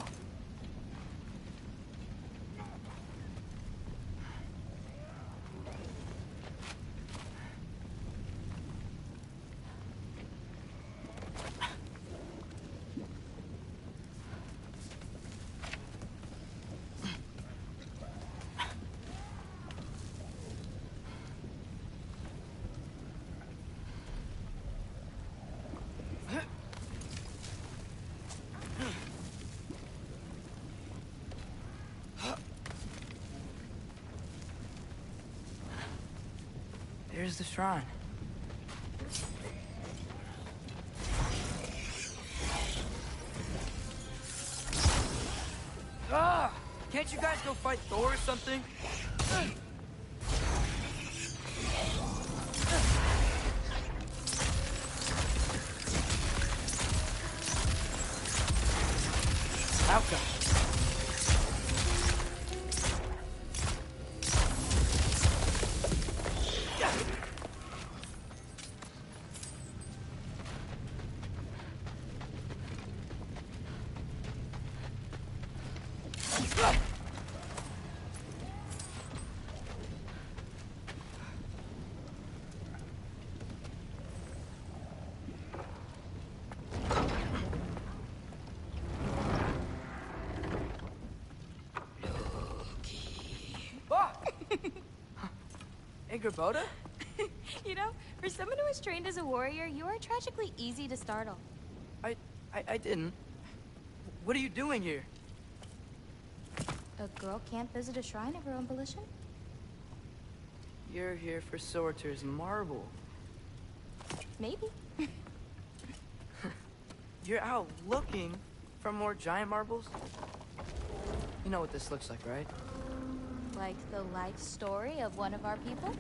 There's the shrine. Ah! Can't you guys go fight Thor or something? Outcome. Angrboda? You know, for someone who is trained as a warrior, you are tragically easy to startle. I didn't. What are you doing here? A girl can't visit a shrine of her own volition? You're here for Surtur's marble. Maybe. You're out looking for more giant marbles? You know what this looks like, right? Like the life story of one of our people?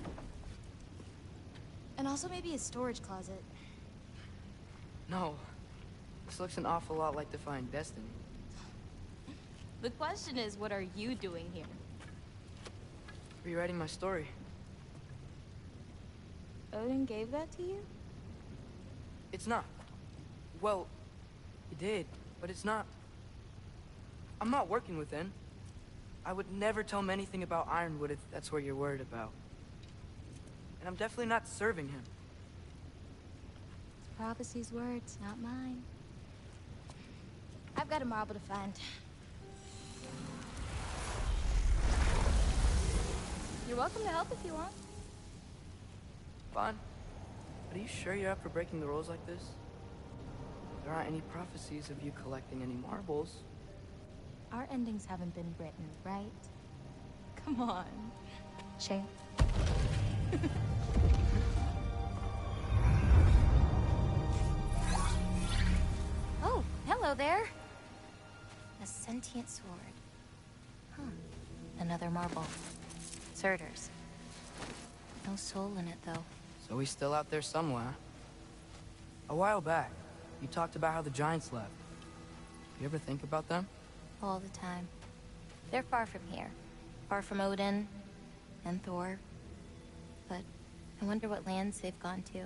And also maybe a storage closet. No. This looks an awful lot like Defying Destiny. The question is, what are you doing here? Rewriting my story. Odin gave that to you? It's not. Well, he did, but it's not. I'm not working with him. I would never tell him anything about Ironwood if that's what you're worried about. And I'm definitely not serving him. It's prophecy's words, not mine. I've got a marble to find. You're welcome to help if you want. Fine. But are you sure you're up for breaking the rules like this? There aren't any prophecies of you collecting any marbles. Our endings haven't been written, right? Come on. Shane. Oh, hello there. A sentient sword. Huh. Another marble. Surtur's. No soul in it, though. So he's still out there somewhere. A while back, you talked about how the Giants left. You ever think about them? All the time. They're far from here. Far from Odin and Thor. But I wonder what lands they've gone to.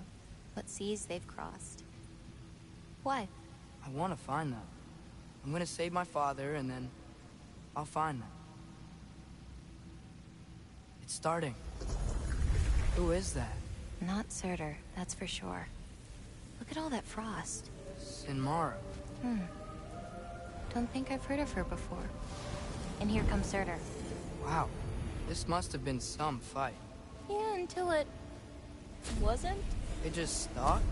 What seas they've crossed. Why? I want to find them. I'm gonna save my father, and then I'll find them. It's starting. Who is that? Not Surtur, that's for sure. Look at all that frost. Sinmara. Don't think I've heard of her before. And here comes Surtur. Wow. This must have been some fight. Yeah, until it Wasn't? They just stopped?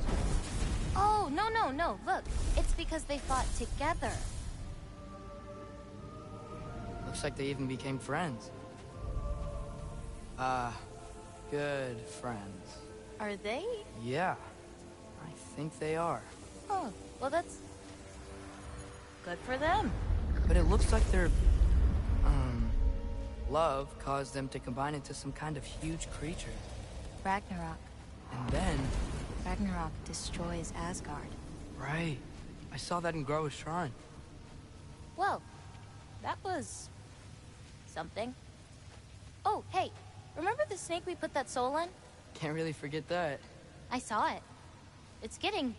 Oh, no. Look, it's because they fought together. Looks like they even became friends. Good friends. Are they? Yeah, I think they are. Oh, well that's... good for them. But it looks like their, love caused them to combine into some kind of huge creature. Ragnarok. And then... Ragnarok destroys Asgard. Right. I saw that in Groa's shrine. Well, that was... something. Oh, hey, remember the snake we put that soul in? Can't really forget that. I saw it. It's getting...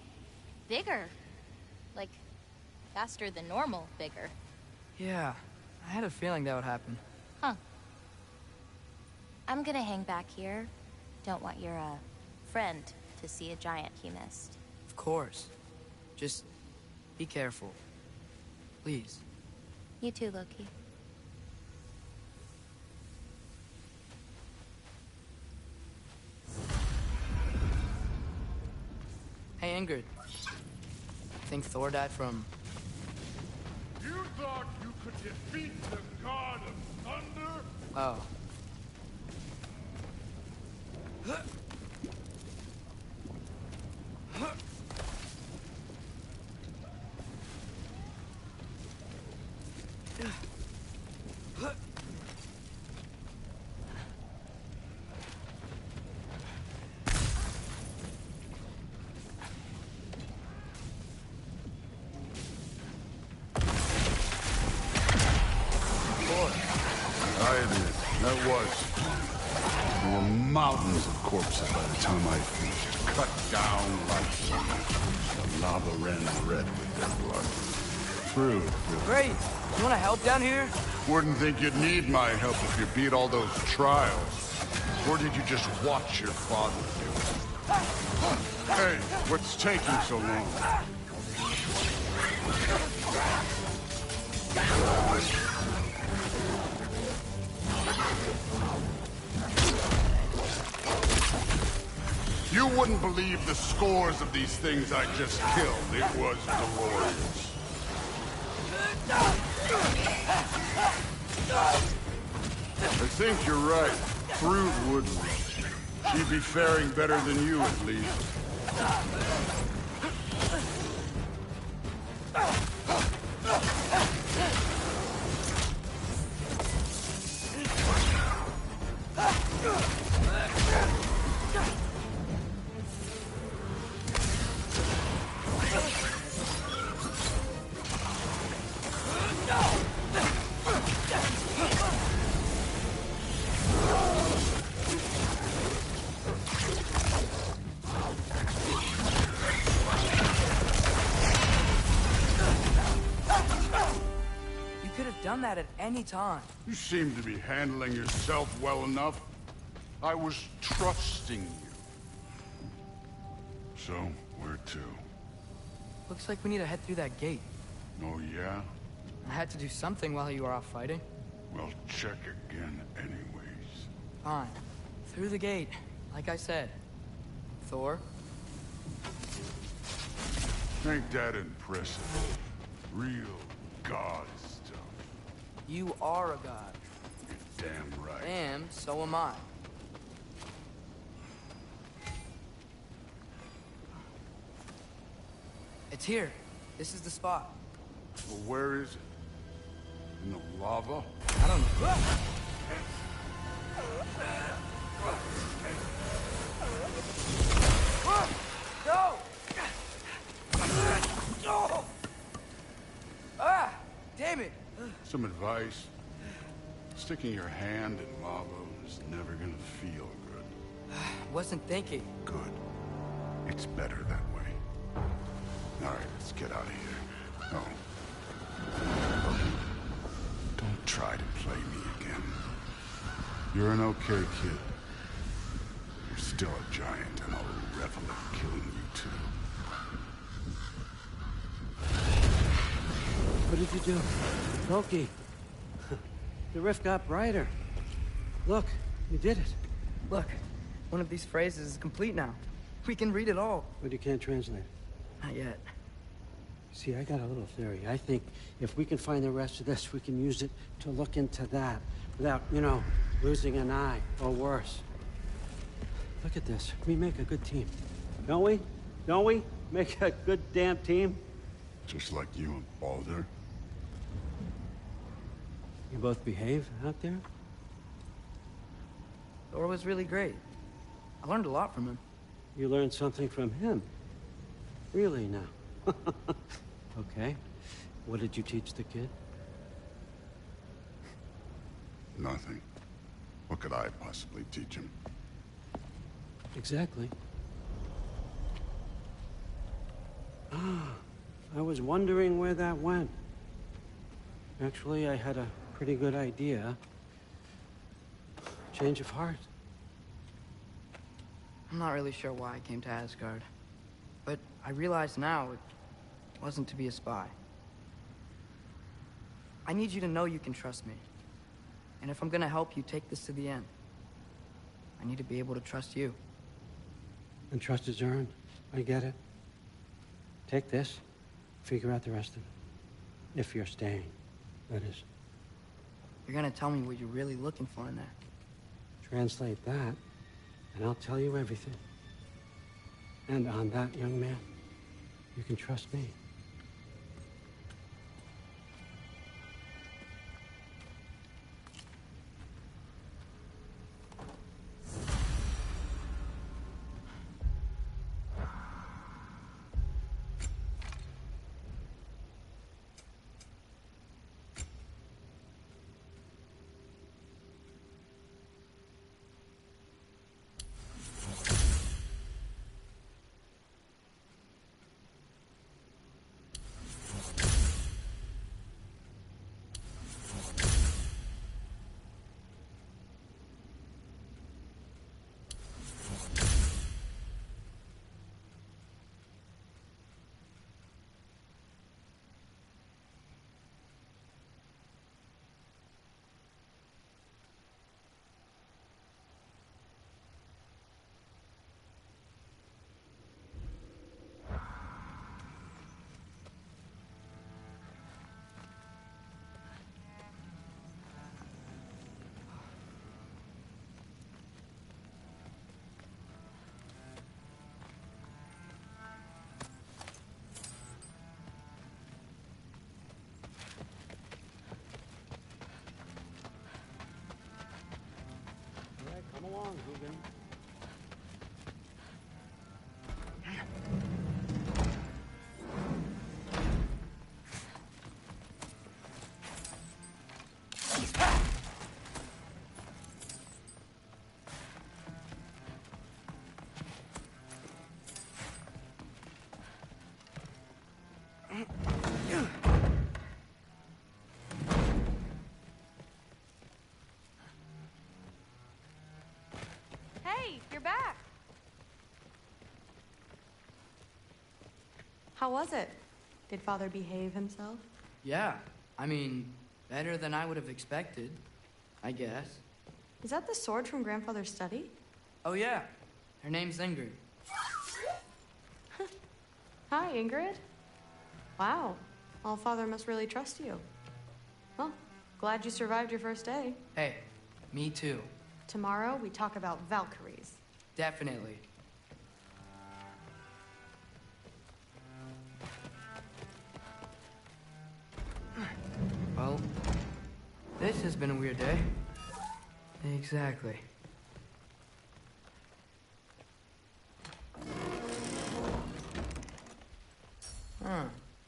bigger. Like, faster than normal bigger. Yeah, I had a feeling that would happen. Huh. I'm gonna hang back here. Don't want your, friend to see a giant he missed. Of course. Just be careful. Please. You too, Loki. Hey, Ingrid. Think Thor died from... You thought you could defeat the god of thunder? Oh. There were mountains of corpses by the time I finished. Cut down like leaves. The lava ran red with their blood. True. Great. You want to help down here? Wouldn't think you'd need my help if you beat all those trials. Or did you just watch your father do it? Hey, what's taking so long? You wouldn't believe the scores of these things I just killed. It was glorious. I think you're right. Thrud wouldn't. She'd be faring better than you, at least. That at any time. You seem to be handling yourself well enough. I was trusting you. So, where to? Looks like we need to head through that gate. Oh, yeah? I had to do something while you were off fighting. Well, check again anyways. Fine. Through the gate, like I said. Thor? Ain't that impressive? Real god stuff. You are a god. You're damn right. And so am I. It's here. This is the spot. Well, where is it? In the lava? I don't know. No! No! Ah! Damn it! Some advice. Sticking your hand in lava is never gonna feel good. Wasn't thinking. Good. It's better that way. Alright, let's get out of here. Oh. Don't try to play me again. You're an okay kid. You're still a giant, and I'll revel in killing you too. What did you do? Loki. The rift got brighter. Look, you did it. Look, One of these phrases is complete now. We can read it all. But you can't translate it. Not yet. See, I got a little theory. I think if we can find the rest of this, we can use it to look into that without, you know, losing an eye or worse. Look at this. We make a good team. Don't we? Don't we? Make a good damn team? Just like you and Baldur? You both behave out there? Thor was really great. I learned a lot from him. You learned something from him? Really now? Okay. What did you teach the kid? Nothing. What could I possibly teach him? Exactly. Ah, I was wondering where that went. Actually, I had a pretty good idea. Change of heart. I'm not really sure why I came to Asgard. But I realize now it wasn't to be a spy. I need you to know you can trust me. And if I'm gonna help you take this to the end, I need to be able to trust you. And trust is earned. I get it. Take this. Figure out the rest of it. If you're staying, that is. You're gonna tell me what you're really looking for in there. Translate that, and I'll tell you everything. And on that, young man, you can trust me. Come along, Hugin. Hey, you're back. How was it? Did Father behave himself? Yeah, I mean, better than I would have expected, I guess. Is that the sword from Grandfather's study? Oh yeah, her name's Ingrid. Hi, Ingrid. Wow, Allfather must really trust you. Well, glad you survived your first day. Hey, me too. Tomorrow, we talk about Valkyries. Definitely. Well, this has been a weird day. Exactly. Huh.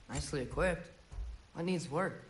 Nicely equipped. What needs work?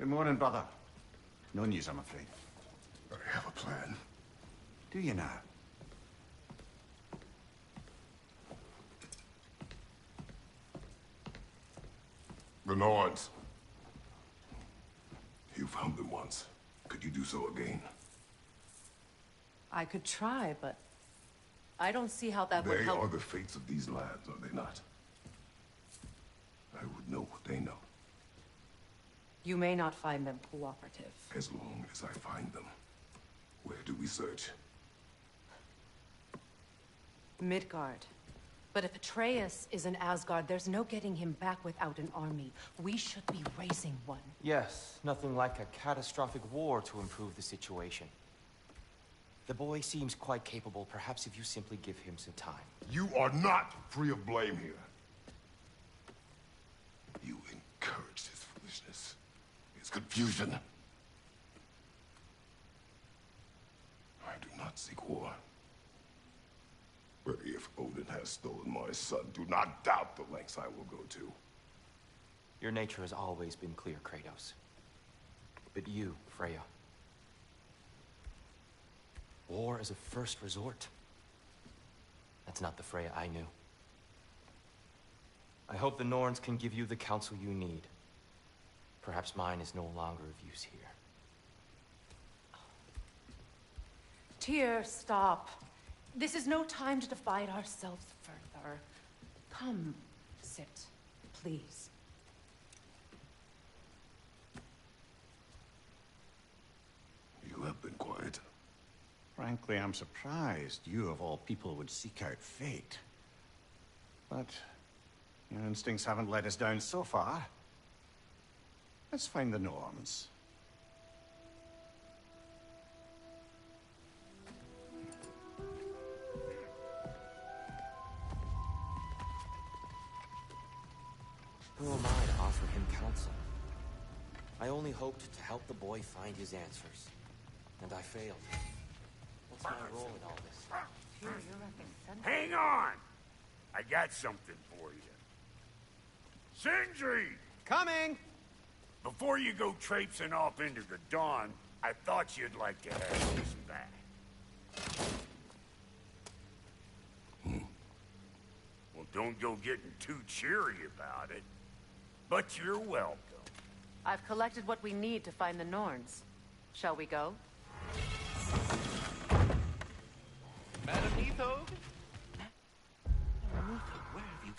Good morning, brother. No news, I'm afraid. I have a plan. Do you now? The Norns. You found them once. Could you do so again? I could try, but I don't see how that would They help. are the fates of these lands, are they not? I would know what they know. You may not find them cooperative. As long as I find them. Where do we search? Midgard. But if Atreus is in Asgard, there's no getting him back without an army. We should be raising one. Yes, nothing like a catastrophic war to improve the situation. The boy seems quite capable. Perhaps if you simply give him some time. You are not free of blame here. You encouraged his foolishness, his confusion. I do not seek war. But if Odin has stolen my son, do not doubt the lengths I will go to. Your nature has always been clear, Kratos. But you, Freya. War is a first resort. That's not the Freya I knew. I hope the Norns can give you the counsel you need. Perhaps mine is no longer of use here. Tyr, stop. This is no time to divide ourselves further. Come, sit, please. You have been quiet. Frankly, I'm surprised you, of all people, would seek out fate. But your instincts haven't let us down so far. Let's find the Norns. Who am I to offer him counsel? I only hoped to help the boy find his answers. And I failed. What's my role in all this? Tyr, you're at the center. Hang on! I got something for you. Sindri! Coming! Before you go traipsing off into the dawn, I thought you'd like to have this back. Well, don't go getting too cheery about it. But you're welcome. I've collected what we need to find the Norns. Shall we go? Madam Neathog? Where have you...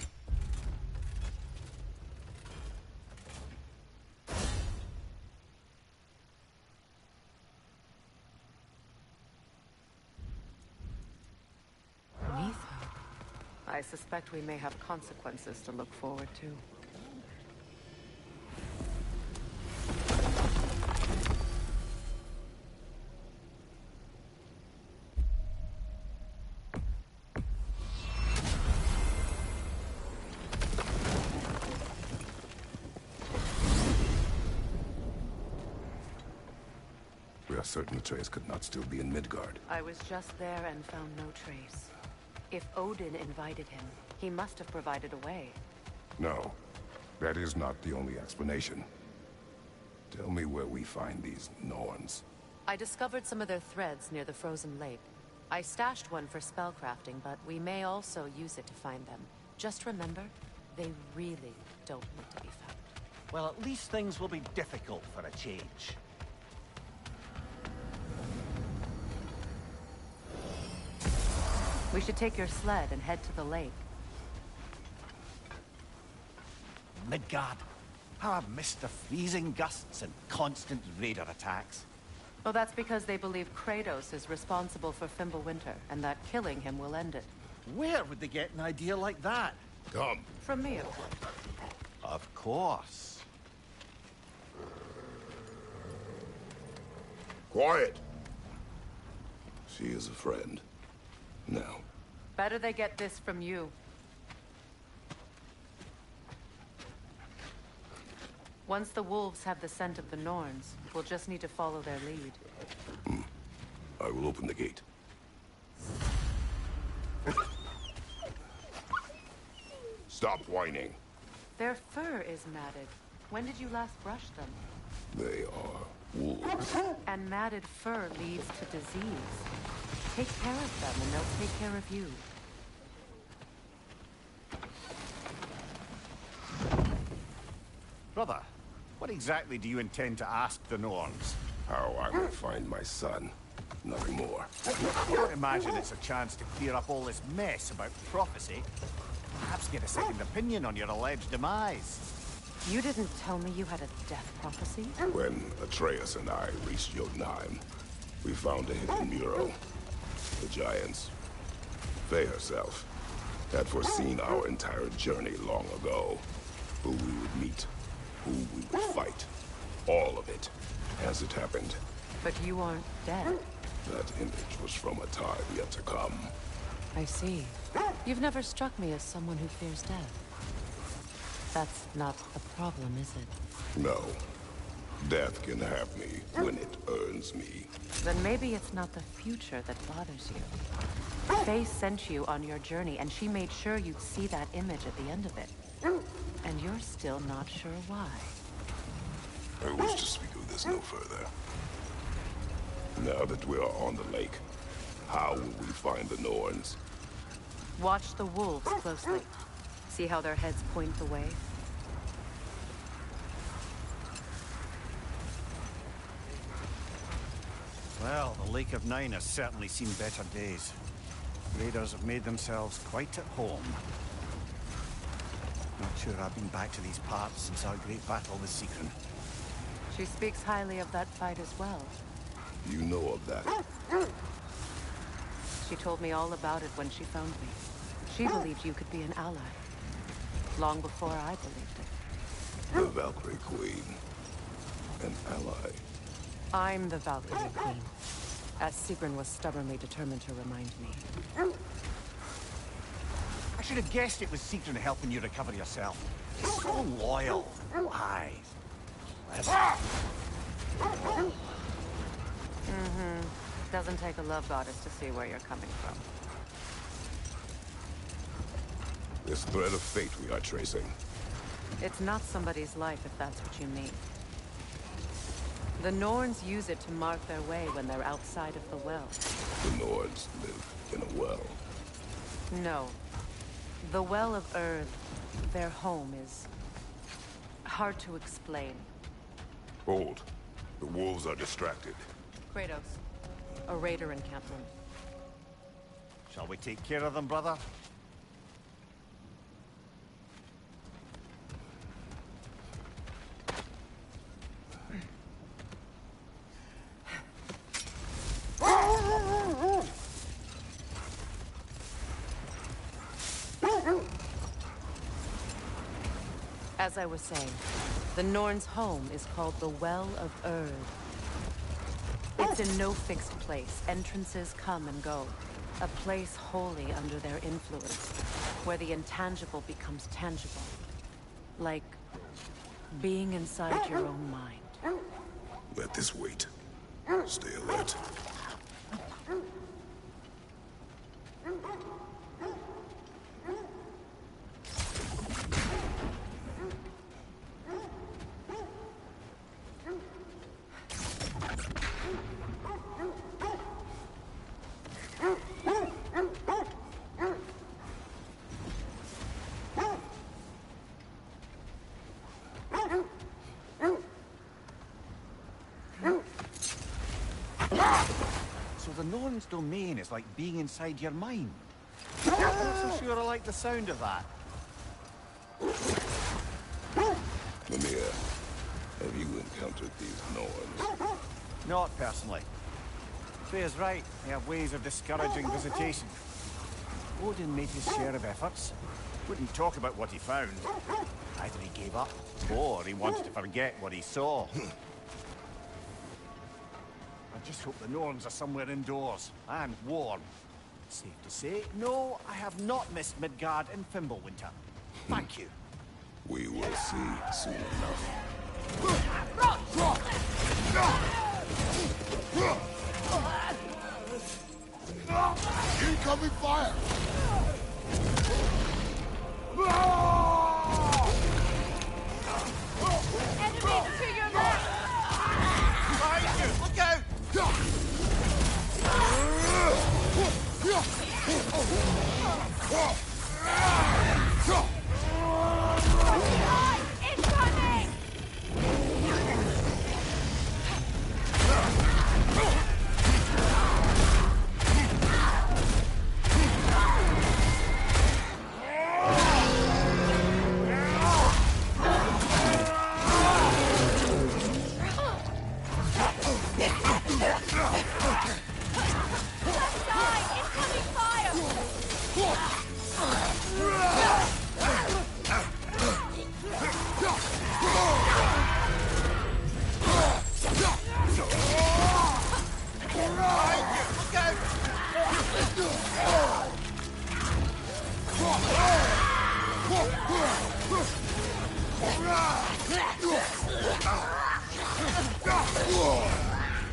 Neathog. I suspect we may have consequences to look forward to. We are certain Atreus could not still be in Midgard. I was just there and found no trace. If Odin invited him, he must have provided a way. No, that is not the only explanation. Tell me where we find these Norns. I discovered some of their threads near the frozen lake. I stashed one for spellcrafting, but we may also use it to find them. Just remember, they really don't need to be found. Well, at least things will be difficult for a change. We should take your sled and head to the lake. Midgard. How I've missed the freezing gusts and constant raider attacks. Well, that's because they believe Kratos is responsible for Fimbulwinter, and that killing him will end it. Where would they get an idea like that? Come. From me, of course. Of course. Quiet! She is a friend. Now. Better they get this from you. Once the wolves have the scent of the Norns, we'll just need to follow their lead. I will open the gate. Stop whining. Their fur is matted. When did you last brush them? They are wolves. And matted fur leads to disease. Take care of them and they'll take care of you. Brother, what exactly do you intend to ask the Norns? How I will find my son. Nothing more. I don't imagine it's a chance to clear up all this mess about prophecy. Perhaps get a second opinion on your alleged demise. You didn't tell me you had a death prophecy? When Atreus and I reached Jotunheim, we found a hidden mural. The Giants, Faye herself, had foreseen our entire journey long ago. Who we would meet, who we would fight. All of it, as it happened. But you aren't dead. That image was from a time yet to come. I see. You've never struck me as someone who fears death. That's not the problem, is it? No. Death can have me when it earns me. Then maybe it's not the future that bothers you. Faye sent you on your journey, and she made sure you'd see that image at the end of it. And you're still not sure why. I wish to speak of this no further. Now that we are on the lake, how will we find the Norns? Watch the wolves closely. See how their heads point the way? Well, the Lake of Nine has certainly seen better days. Raiders have made themselves quite at home. Not sure I've been back to these parts since our great battle with Sigrun. She speaks highly of that fight as well. You know of that? She told me all about it when she found me. She believed you could be an ally. Long before I believed it. The Valkyrie Queen. An ally. I'm the Valkyrie Queen. As Sigrun was stubbornly determined to remind me. I should have guessed it was Sigrun helping you recover yourself. He's so loyal. Aye. Doesn't take a love goddess to see where you're coming from. This thread of fate we are tracing. It's not somebody's life if that's what you mean. The Norns use it to mark their way when they're outside of the well. The Norns live in a well. No. The Well of Earth, their home, is hard to explain. Hold. The wolves are distracted. Kratos, a raider encampment. Shall we take care of them, brother? As I was saying, the Norns' home is called the Well of Erd. It's in no fixed place. Entrances come and go. A place wholly under their influence, where the intangible becomes tangible. Like being inside your own mind. Let this wait. Stay alert. So the Norn's domain is like being inside your mind. I'm not so sure I like the sound of that. Mimir, have you encountered these Norns? Not personally. Freya's right. They have ways of discouraging visitation. Odin made his share of efforts. Wouldn't talk about what he found. Either he gave up, or he wanted to forget what he saw. I just hope the Norns are somewhere indoors, and warm. Safe to say, no, I have not missed Midgard and Fimbulwinter. Thank you. We will see soon enough. Incoming fire!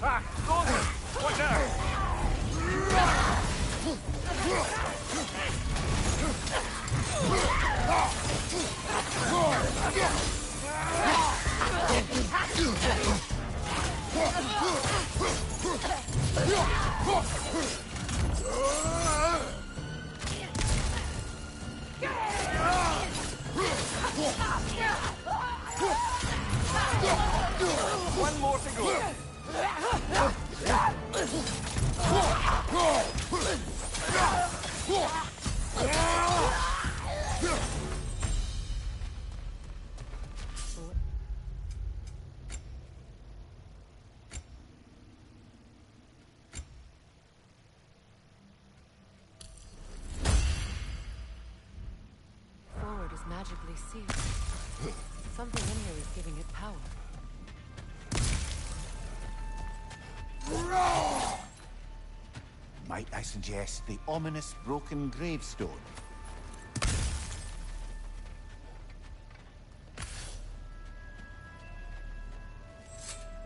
Ah, Gordon! What now? One more to go. Forward is magically sealed. Something in here is giving it power. Might I suggest the ominous broken gravestone?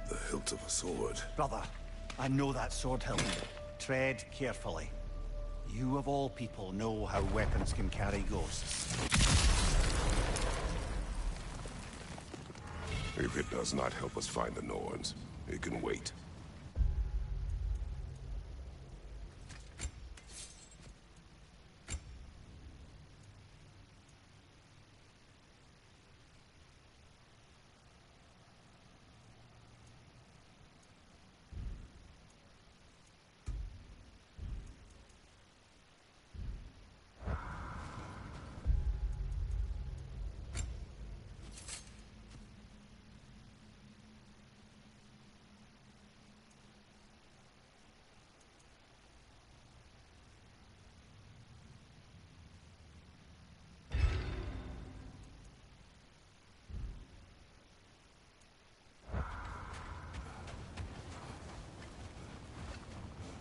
The hilt of a sword. Brother, I know that sword hilt. Tread carefully. You of all people know how weapons can carry ghosts. If it does not help us find the Norns, it can wait.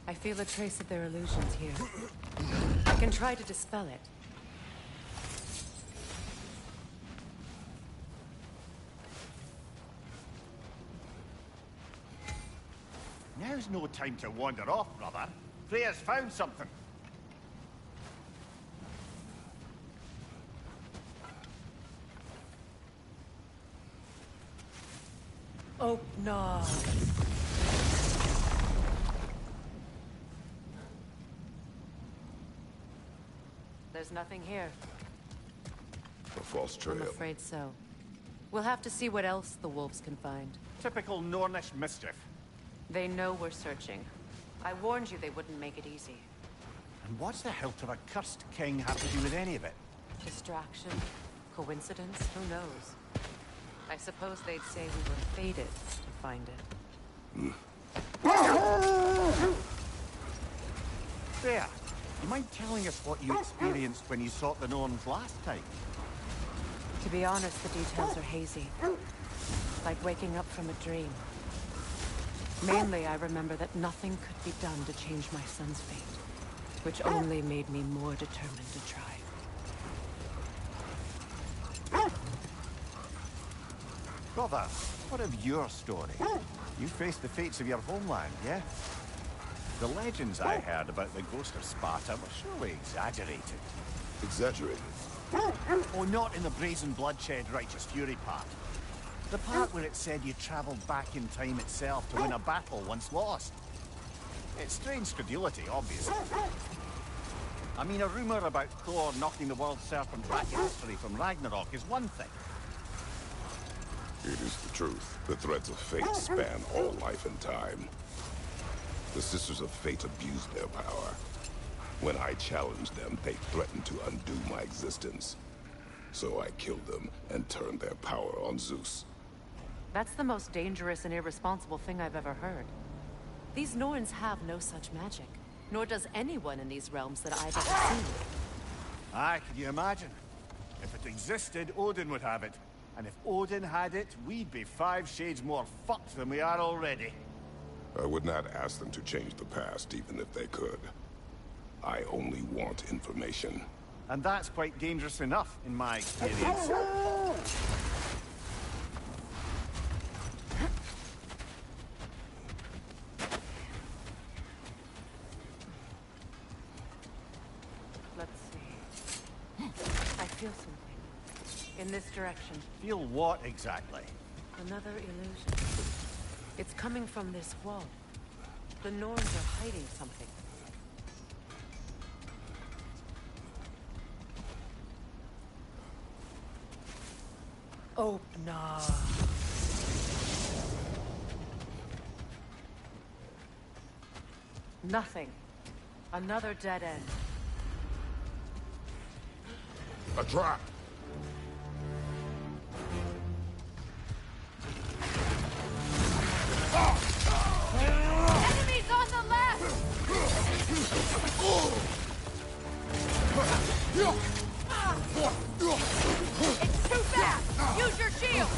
I feel a trace of their illusions here. I can try to dispel it. Now's no time to wander off, brother. Freya's found something. Oh, no. There's nothing here. A false trail. I'm afraid so. We'll have to see what else the wolves can find. Typical Nornish mischief. They know we're searching. I warned you they wouldn't make it easy. And what's the hilt of a cursed king have to do with any of it? Distraction? Coincidence? Who knows? I suppose they'd say we were fated to find it. Freya, you mind telling us what you experienced when you sought the Norns last time? To be honest, the details are hazy. Like waking up from a dream. Mainly, I remember that nothing could be done to change my son's fate, which only made me more determined to try. Brother, what of your story? You faced the fates of your homeland, yeah? The legends I heard about the ghost of Sparta were surely exaggerated. Exaggerated? Oh, not in the brazen bloodshed righteous fury part. The part where it said you travelled back in time itself to win a battle once lost. It's strange credulity, obviously. I mean, a rumour about Thor knocking the world serpent back in history from Ragnarok is one thing. It is the truth. The threads of fate span all life and time. The Sisters of Fate abused their power. When I challenged them, they threatened to undo my existence. So I killed them and turned their power on Zeus. That's the most dangerous and irresponsible thing I've ever heard. These Norns have no such magic, nor does anyone in these realms that I've ever seen. Aye, can you imagine? If it existed, Odin would have it. And if Odin had it, we'd be 5 shades more fucked than we are already. I would not ask them to change the past, even if they could. I only want information. And that's quite dangerous enough, in my experience. In this direction. Feel what exactly? Another illusion. It's coming from this wall. The Norns are hiding something. Opener. Nothing. Another dead end. A trap! Enemies on the left! It's too fast! Use your shield!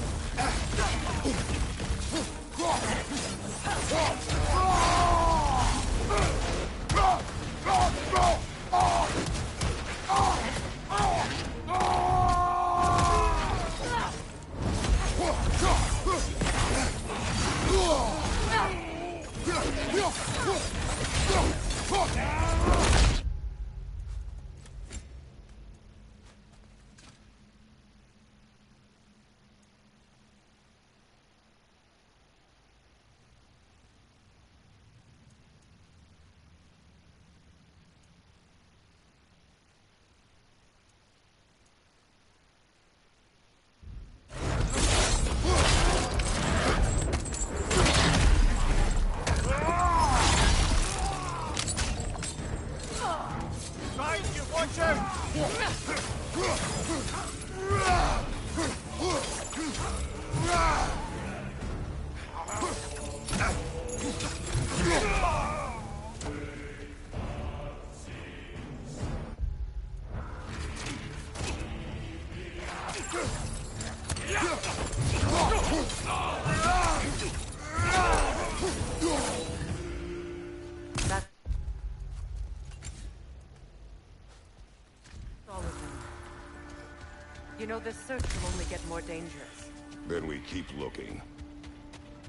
You know, this search will only get more dangerous. Then we keep looking.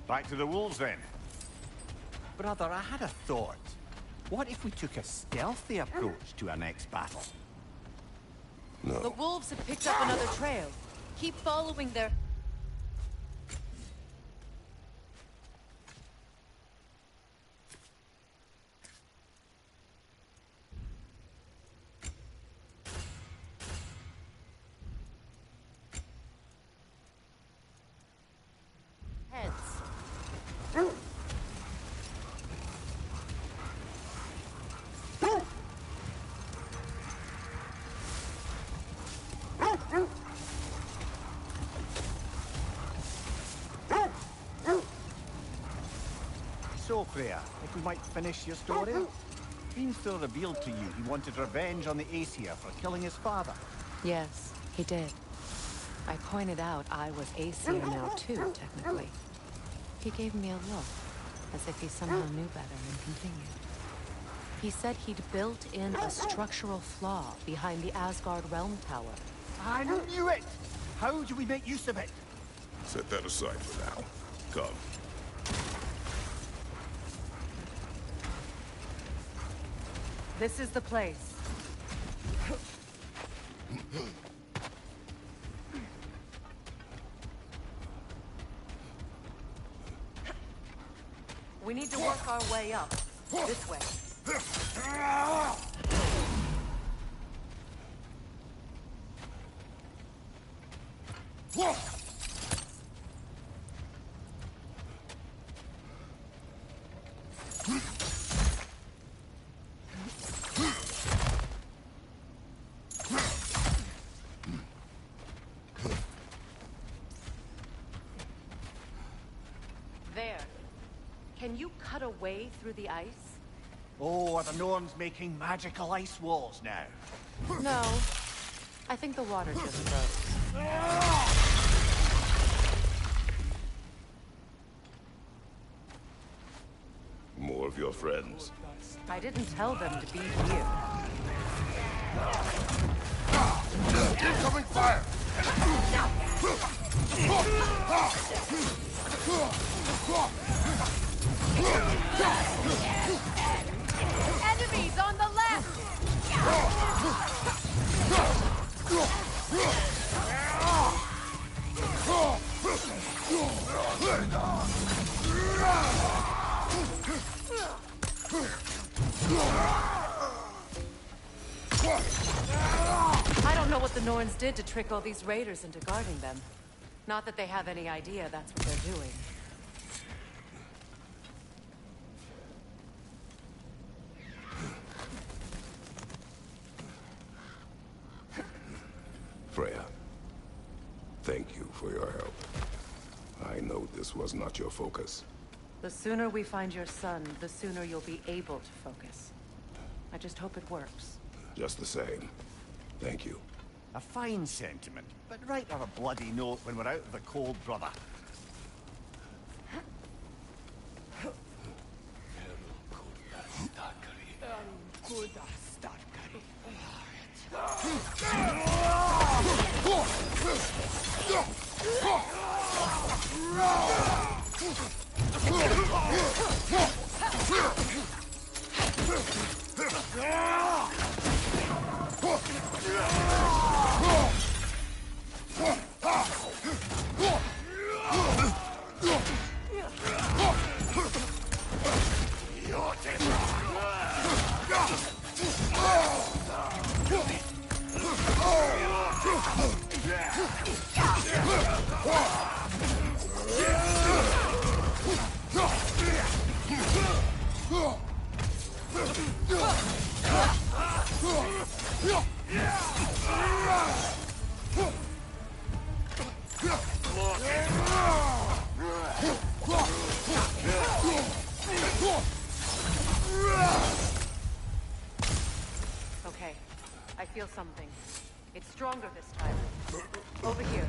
Back to the wolves, then. Brother, I had a thought. What if we took a stealthy approach to our next battle? No. The wolves have picked up another trail. Keep following their... So, Freya, if we might finish your story? Hrimthur revealed to you he wanted revenge on the Aesir for killing his father. Yes, he did. I pointed out I was Aesir now too, technically. He gave me a look, as if he somehow knew better and continued. He said he'd built in a structural flaw behind the Asgard Realm Tower. I knew it! How do we make use of it? Set that aside for now. Come. This is the place. We need to work our way up. This way. There. Can you cut a way through the ice? Oh, are the Norns making magical ice walls now? No. I think the water just froze. More of your friends. I didn't tell them to be here. Incoming fire! Enemies on the left! I don't know what the Norns did to trick all these raiders into guarding them. Not that they have any idea that's what they're doing. Freya, thank you for your help. I know this was not your focus. The sooner we find your son, the sooner you'll be able to focus. I just hope it works. Just the same. Thank you. A fine sentiment, but write her a bloody note when we're out of the cold, brother. Okay, I feel something. It's stronger this time. Over here.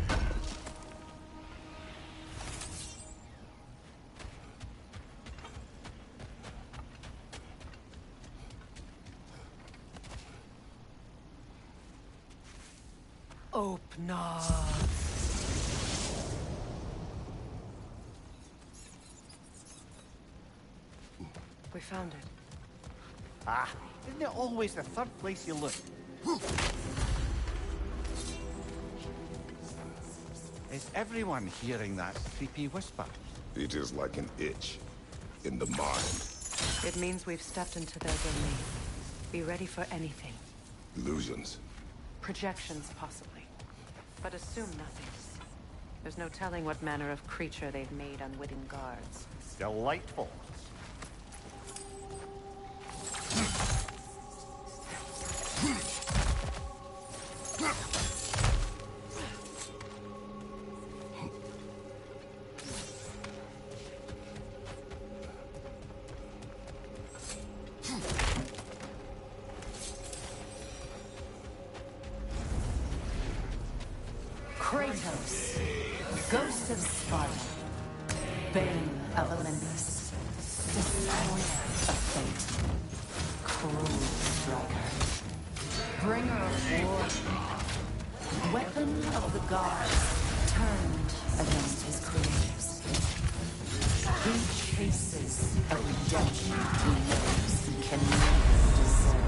Open up. We found it. Ah, isn't it always the third place you look? Is everyone hearing that creepy whisper? It is like an itch in the mind. It means we've stepped into their domain. Be ready for anything. Illusions. Projections, possibly. But assume nothing. There's no telling what manner of creature they've made unwitting guards. Delightful. Kratos, Ghost of Sparta, Bane of Olympus, Destroyer of Fate, Cruel Striker, Bringer of War, Weapon of the Gods, turned against his creators. He chases a redemption he knows he can never deserve.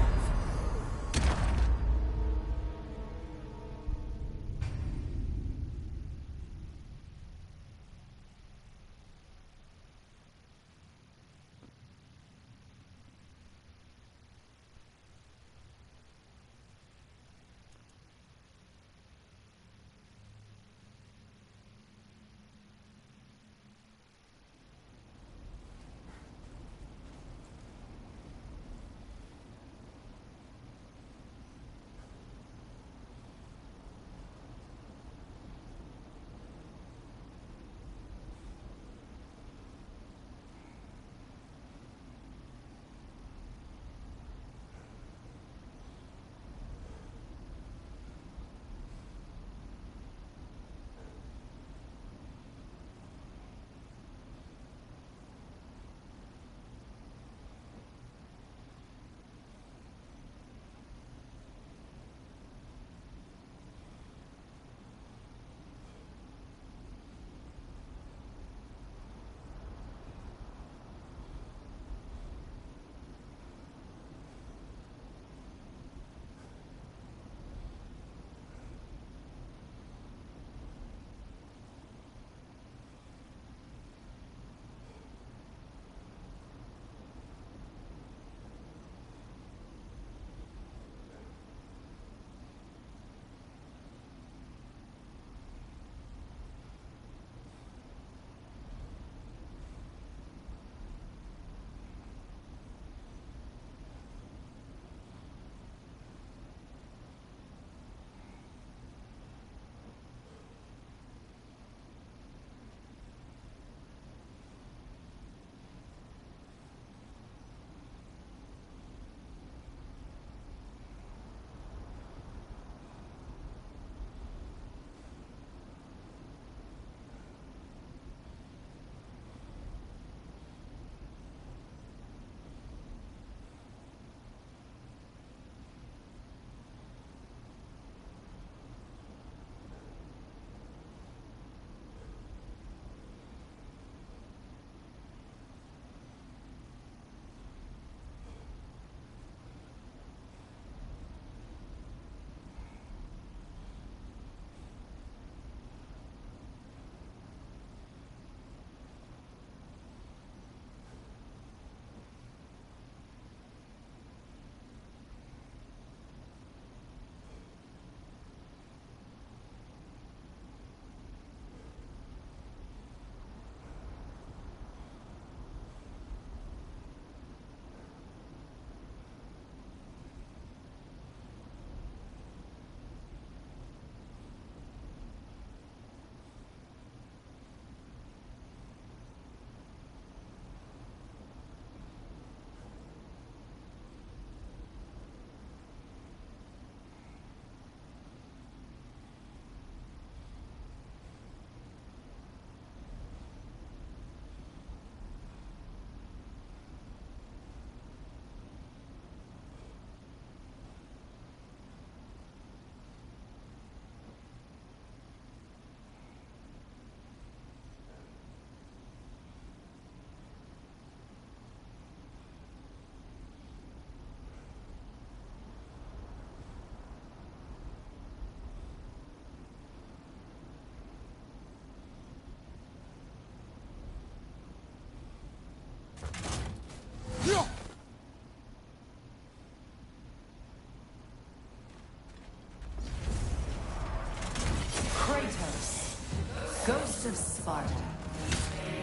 Sparta,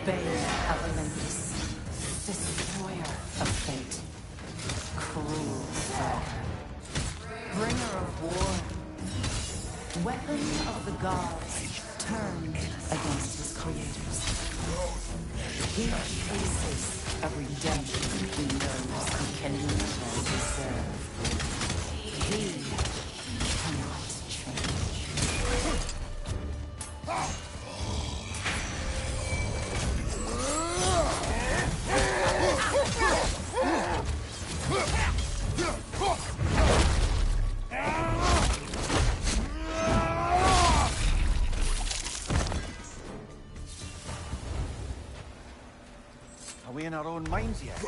Bane of Olympus, Destroyer of Fate, Cruel Freyr, Bringer of War, Weapon of the Gods, turned against his creators. He faces a redemption he knows he can never deserve. He cannot change. Are we in our own minds yet?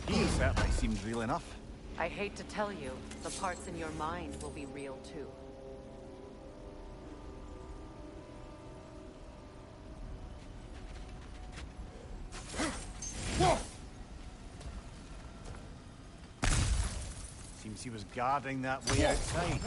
He certainly seems real enough. I hate to tell you, the parts in your mind will be real too. Seems he was guarding that way outside.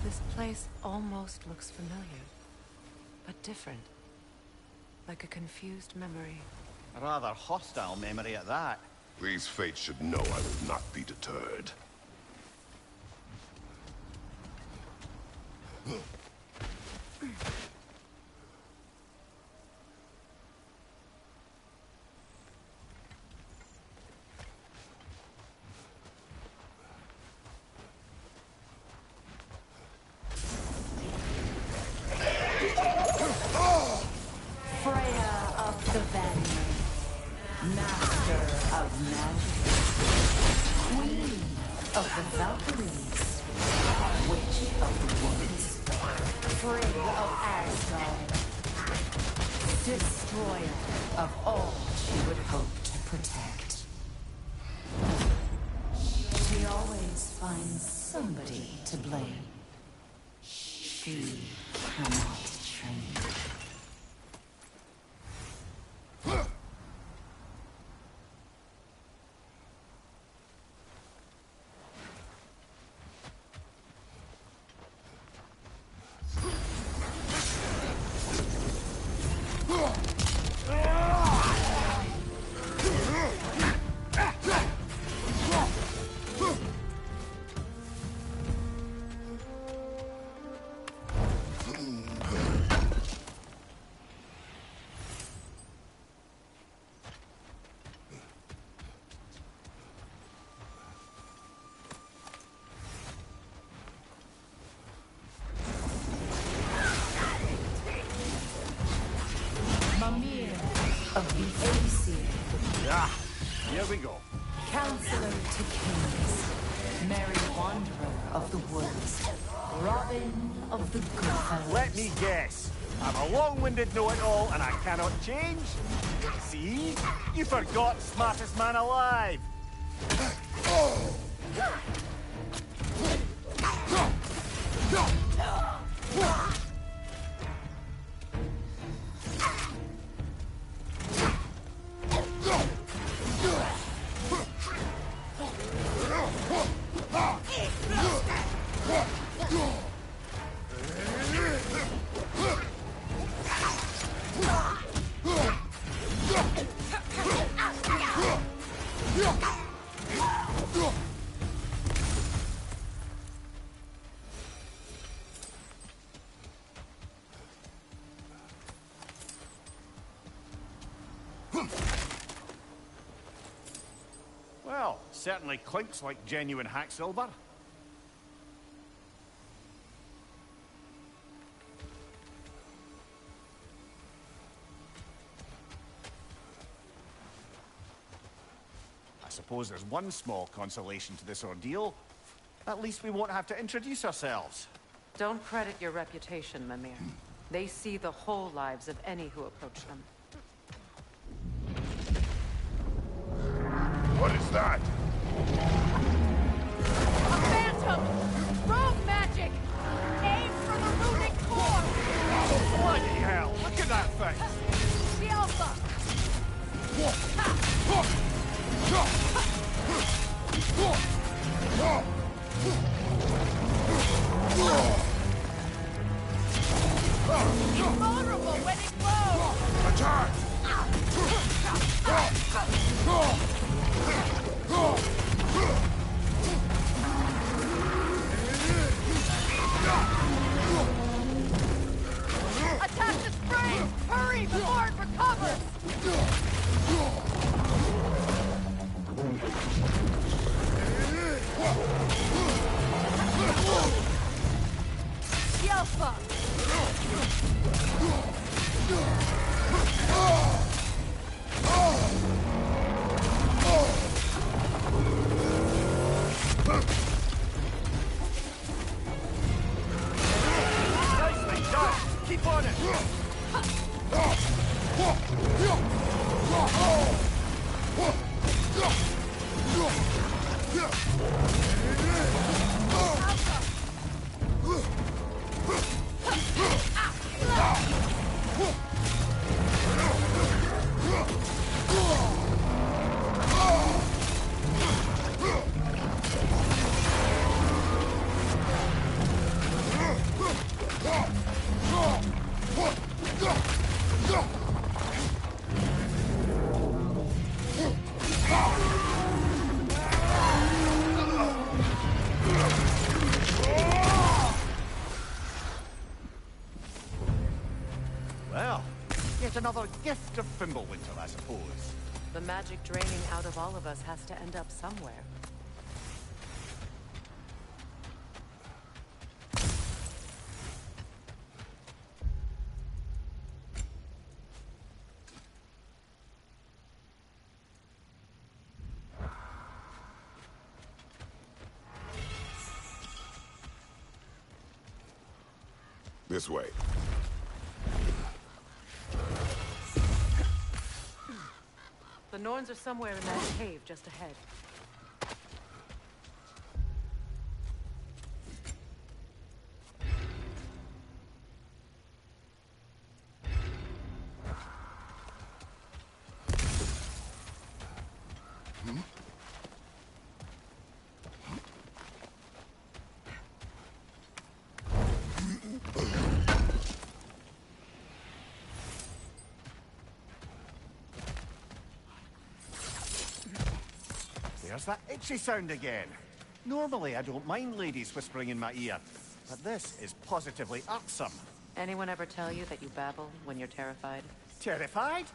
This place almost looks familiar, but different. Like a confused memory. A rather hostile memory at that. These fates should know I will not be deterred. Freya of the Vanguard, Master of Magic, Queen of the Valkyries, Witch of the Woods, Frigg of Asgard, Destroyer of all she would hope to protect. She always finds somebody to blame. She cannot change. Mimir of the Aesir. Ah, here we go. Counselor to kings, Merry Wanderer of the woods, Robin of the good fellows. Let me guess. I'm a long-winded know-it-all and I cannot change? See? You forgot smartest man alive. Certainly clinks like genuine hack silver. I suppose there's one small consolation to this ordeal. At least we won't have to introduce ourselves. Don't credit your reputation, Mimir. They see the whole lives of any who approach them. What is that? A phantom! Rogue magic! Aim for the runic core! Oh, bloody hell! Look at that thing! The Alpha! Invulnerable when it glows! Attack! Attack the spring! Hurry before it recovers! The Alpha! Nicely done! Keep on it! Well, yet another gift of Fimbulwinter, I suppose. The magic draining out of all of us has to end up somewhere. This way. The Norns are somewhere in that cave just ahead. There's that itchy sound again. Normally, I don't mind ladies whispering in my ear, but this is positively irksome. Anyone ever tell you that you babble when you're terrified? Terrified?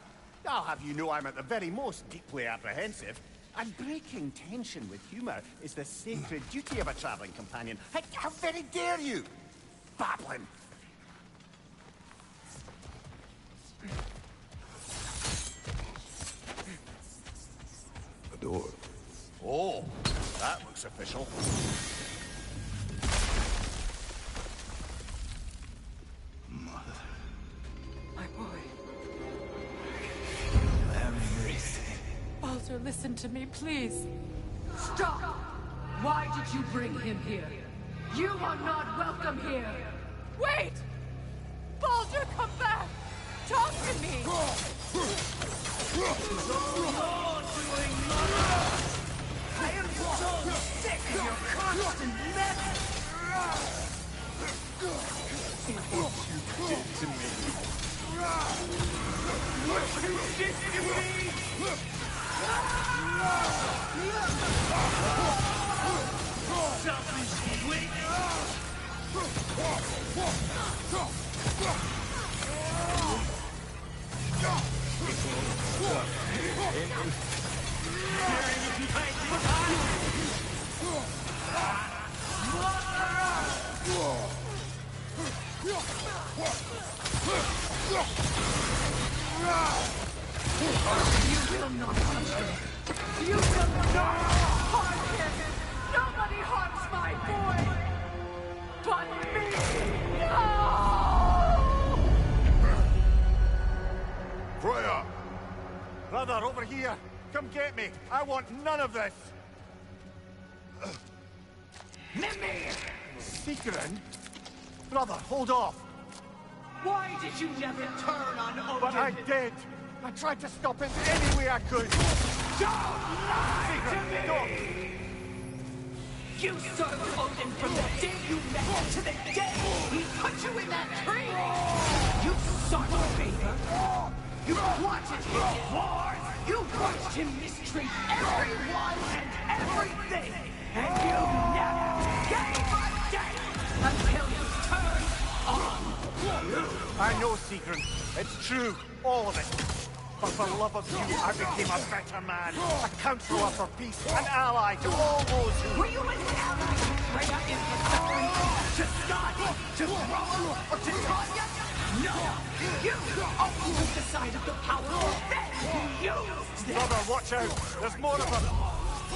I'll have you know I'm at the very most deeply apprehensive. And breaking tension with humor is the sacred duty of a traveling companion. How very dare you! Babbling! A door. Oh, that looks official. Mother. My boy. Baldur, listen to me, please. Stop! Why did you bring him here? You are not welcome here! Wait! Baldur, come back! Talk to me! I am so sick of your constant mess! What you did to me. What you did to me! Selfish witch! It's all stuck in You will not touch her. You will not harm him. Nobody harms my boy. But me. No! Freya! Brother, over here! Come get me! I want none of this! Mimir! Secret? Brother, hold off! Why did you never turn on Odin? But I did! I tried to stop it any way I could! Don't lie to me! Don't. You served Odin from the day you met him to the day he put you in that tree! You sought favor! You wanted his wars! You watched him mistreat everyone and everything! And you never gave a damn until you turned on you! I know, Secret. It's true. All of it. But for love of you, I became a better man. A counselor for peace. An ally to all those who... Were you an ally to Freya in the suffering? To Skadi? To Thrall? Or to Tanya? No! You always took the side of the powerful, then you used them! Brother, watch out! There's more of them!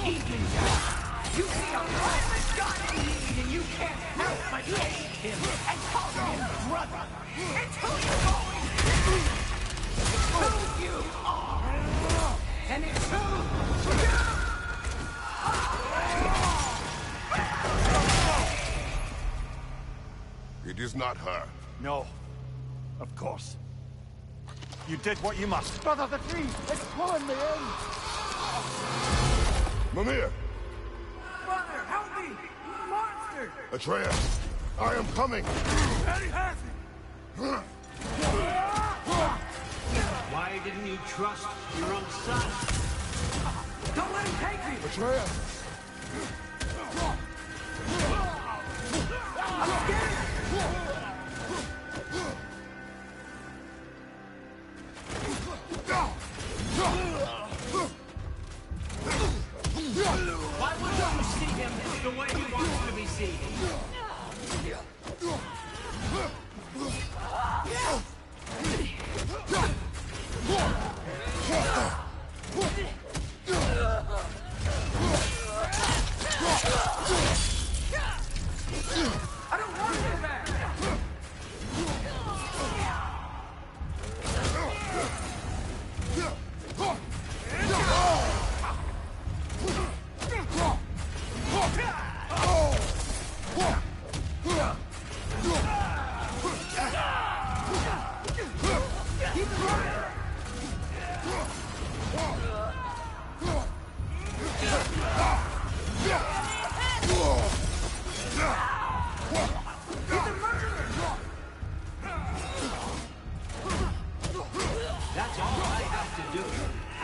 Even now, you see a violent god in need and you can't help but hate him and call him brother! It's who you've always been! It's who you are! And it's who you are! It is not her. No. Of course. You did what you must. Brother, the tree! It's pulling me in! Mimir! Brother, help me! Monster! Atreus! I am coming! Eddie has it! Why didn't you trust your own son? Don't let him take me! Atreus! I'm scared! Why wouldn't you see him the way he wants to be seen? I don't want him back! That's all I have to do.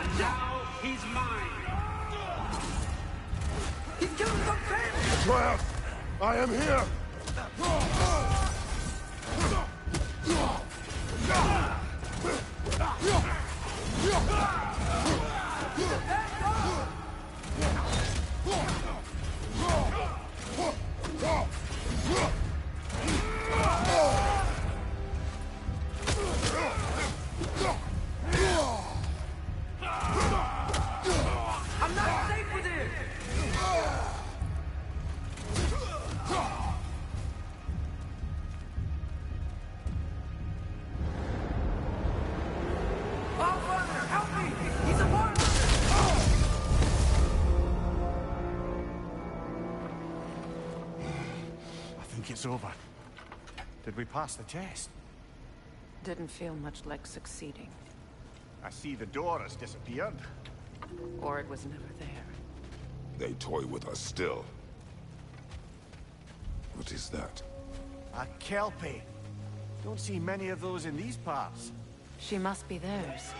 And now he's mine. He's killing some family! Atreus! I am here! I'm not safe with him! Oh, Father, help me! He's a monster! I think it's over. Did we pass the test? Didn't feel much like succeeding. I see the door has disappeared. Or it was never there. They toy with us still. What is that? A Kelpie. Don't see many of those in these parts. She must be theirs.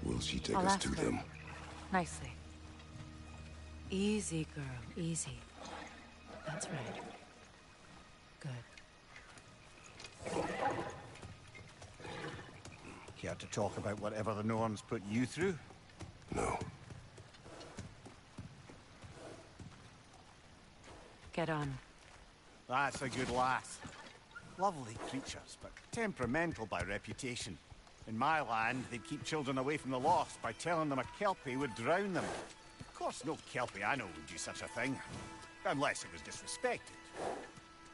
Will she take I'll us ask to her. them? Nicely. Easy, girl, easy. That's right. Good. Care to talk about whatever the Norns put you through? No. Get on. That's a good lass. Lovely creatures, but temperamental by reputation. In my land, they'd keep children away from the lost by telling them a Kelpie would drown them. Of course, no Kelpie I know would do such a thing. Unless it was disrespected.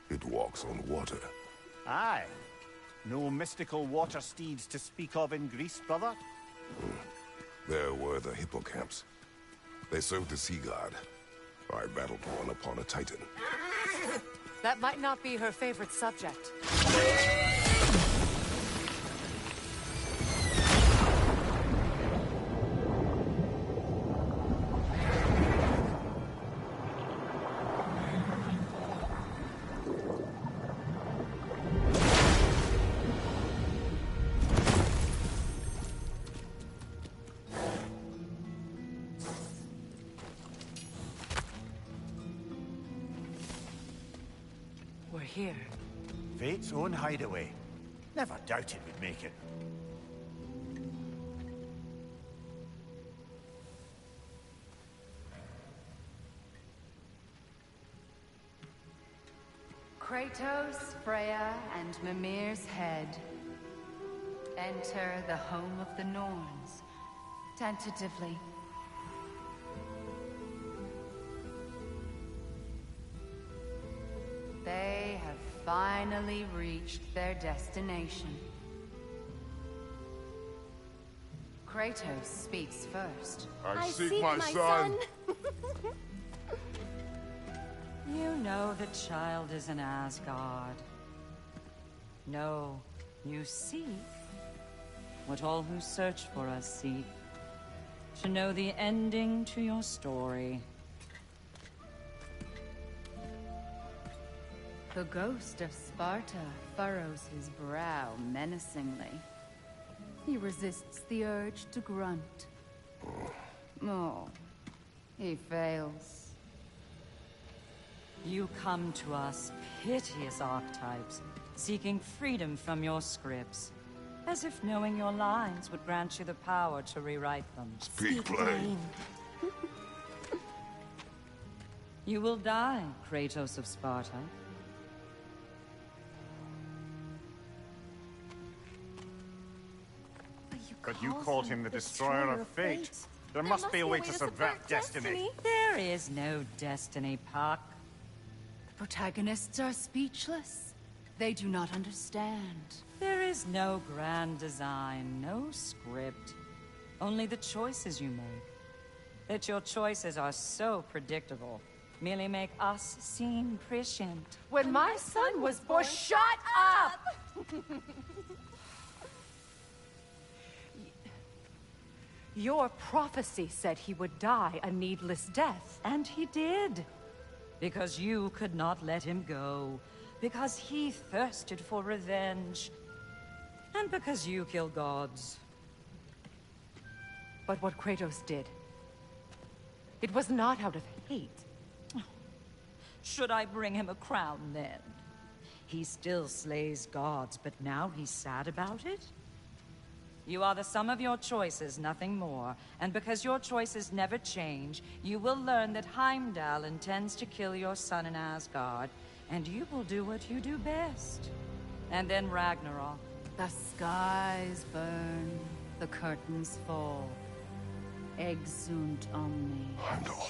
It walks on water. Aye. No mystical water steeds to speak of in Greece, brother? There were the hippocamps. They served the sea god. I battled one upon a titan. That might not be her favorite subject. We're here. Fate's own hideaway. Never doubted we'd make it. Kratos, Freya, and Mimir's head. Enter the home of the Norns. Tentatively. They have finally reached their destination. Kratos speaks first. I seek my son. You know the child is in Asgard. No, you seek what all who search for us seek. To know the ending to your story. The ghost of Sparta furrows his brow menacingly. He resists the urge to grunt. Oh, he fails. You come to us, piteous archetypes, seeking freedom from your scripts. As if knowing your lines would grant you the power to rewrite them. Speak plain. You will die, Kratos of Sparta. But you called him the Destroyer of Fate. There must be a way to subvert destiny. There is no destiny, Puck. The protagonists are speechless. They do not understand. There is no grand design, no script. Only the choices you make. That your choices are so predictable, merely make us seem prescient. When my son was born, shut up! Your prophecy said he would die a needless death. And he did. Because you could not let him go. Because he thirsted for revenge. And because you kill gods. But what Kratos did, it was not out of hate. Should I bring him a crown, then? He still slays gods, but now he's sad about it? You are the sum of your choices, nothing more. And because your choices never change, you will learn that Heimdall intends to kill your son in Asgard, and you will do what you do best. And then Ragnarok. The skies burn, the curtains fall. Exunt omnes. Heimdall.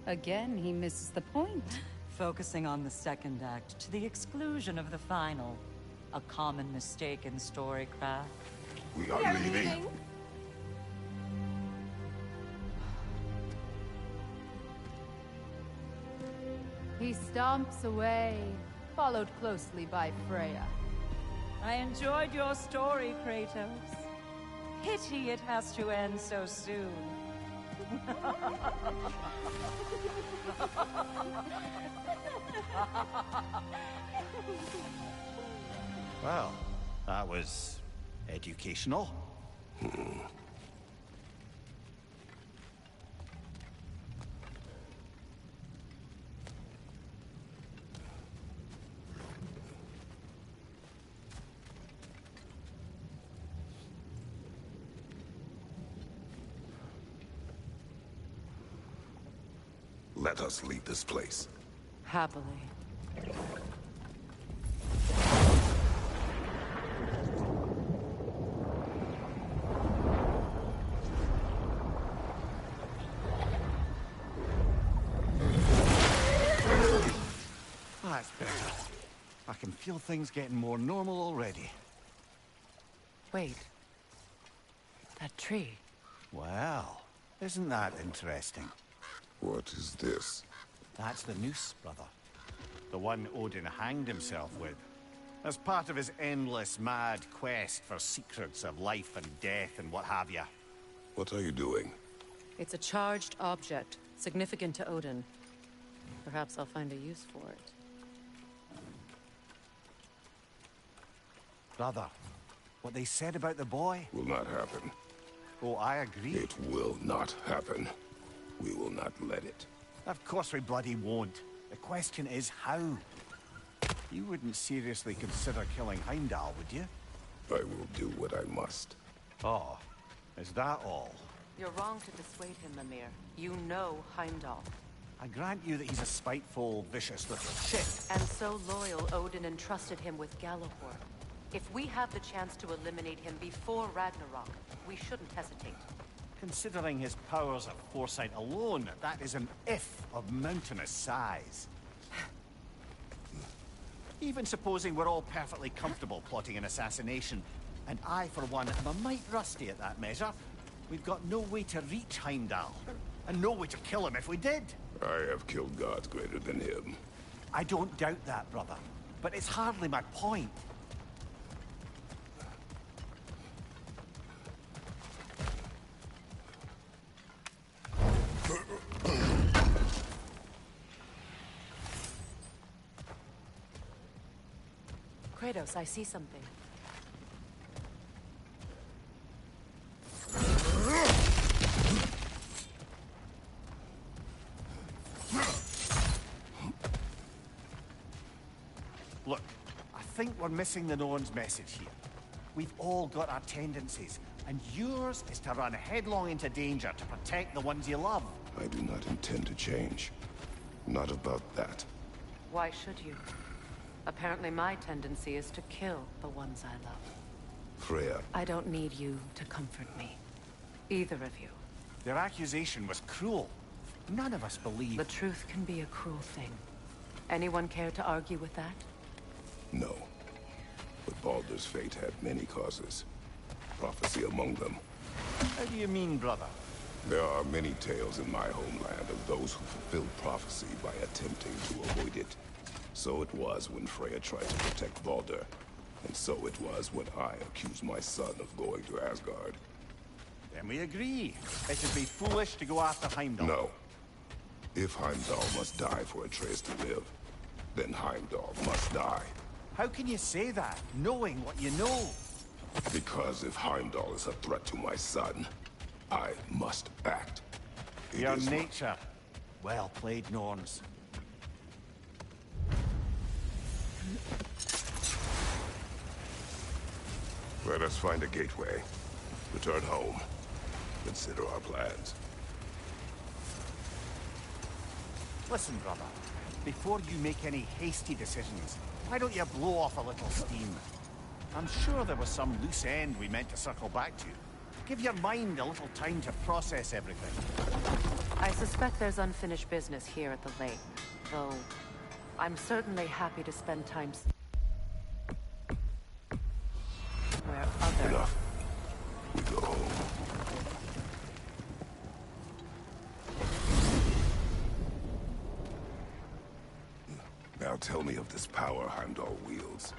Again, he misses the point. Focusing on the second act to the exclusion of the final. A common mistake in storycraft. We are leaving. He stomps away, followed closely by Freya. I enjoyed your story, Kratos. Pity it has to end so soon. Well, that was educational. Let us leave this place. Happily. feel things getting more normal already. Wait. That tree. Well, isn't that interesting? What is this? That's the noose, brother. The one Odin hanged himself with. As part of his endless, mad quest for secrets of life and death and what have you. What are you doing? It's a charged object, significant to Odin. Perhaps I'll find a use for it. Brother, what they said about the boy? Will not happen. Oh, I agree. It will not happen. We will not let it. Of course we bloody won't. The question is how. You wouldn't seriously consider killing Heimdall, would you? I will do what I must. Oh, is that all? You're wrong to dissuade him, Mimir. You know Heimdall. I grant you that he's a spiteful, vicious little shit. And so loyal, Odin entrusted him with Gjallarhorn. If we have the chance to eliminate him before Ragnarok, we shouldn't hesitate. Considering his powers of foresight alone, that is an if of mountainous size. Even supposing we're all perfectly comfortable plotting an assassination, and I, for one, am a mite rusty at that measure, we've got no way to reach Heimdall, and no way to kill him if we did. I have killed gods greater than him. I don't doubt that, brother, but it's hardly my point. Kratos, I see something. Look, I think we're missing the Norn's message here. We've all got our tendencies, and yours is to run headlong into danger to protect the ones you love. I do not intend to change. Not about that. Why should you? Apparently my tendency is to kill the ones I love. Freya. I don't need you to comfort me. Either of you. Their accusation was cruel. None of us believe... The truth can be a cruel thing. Anyone care to argue with that? No. But Baldur's fate had many causes. Prophecy among them. How do you mean, brother? There are many tales in my homeland of those who fulfilled prophecy by attempting to avoid it. So it was when Freya tried to protect Baldur. And so it was when I accused my son of going to Asgard. Then we agree. It'd be foolish to go after Heimdall. No. If Heimdall must die for Atreus to live, then Heimdall must die. How can you say that, knowing what you know? Because if Heimdall is a threat to my son, I must act. Your nature. Well played, Norns. Let us find a gateway. Return home. Consider our plans. Listen, brother. Before you make any hasty decisions, why don't you blow off a little steam? I'm sure there was some loose end we meant to circle back to. Give your mind a little time to process everything. I suspect there's unfinished business here at the lake, though I'm certainly happy to spend time where others... Enough. We go home. Now tell me of this power Heimdall wields.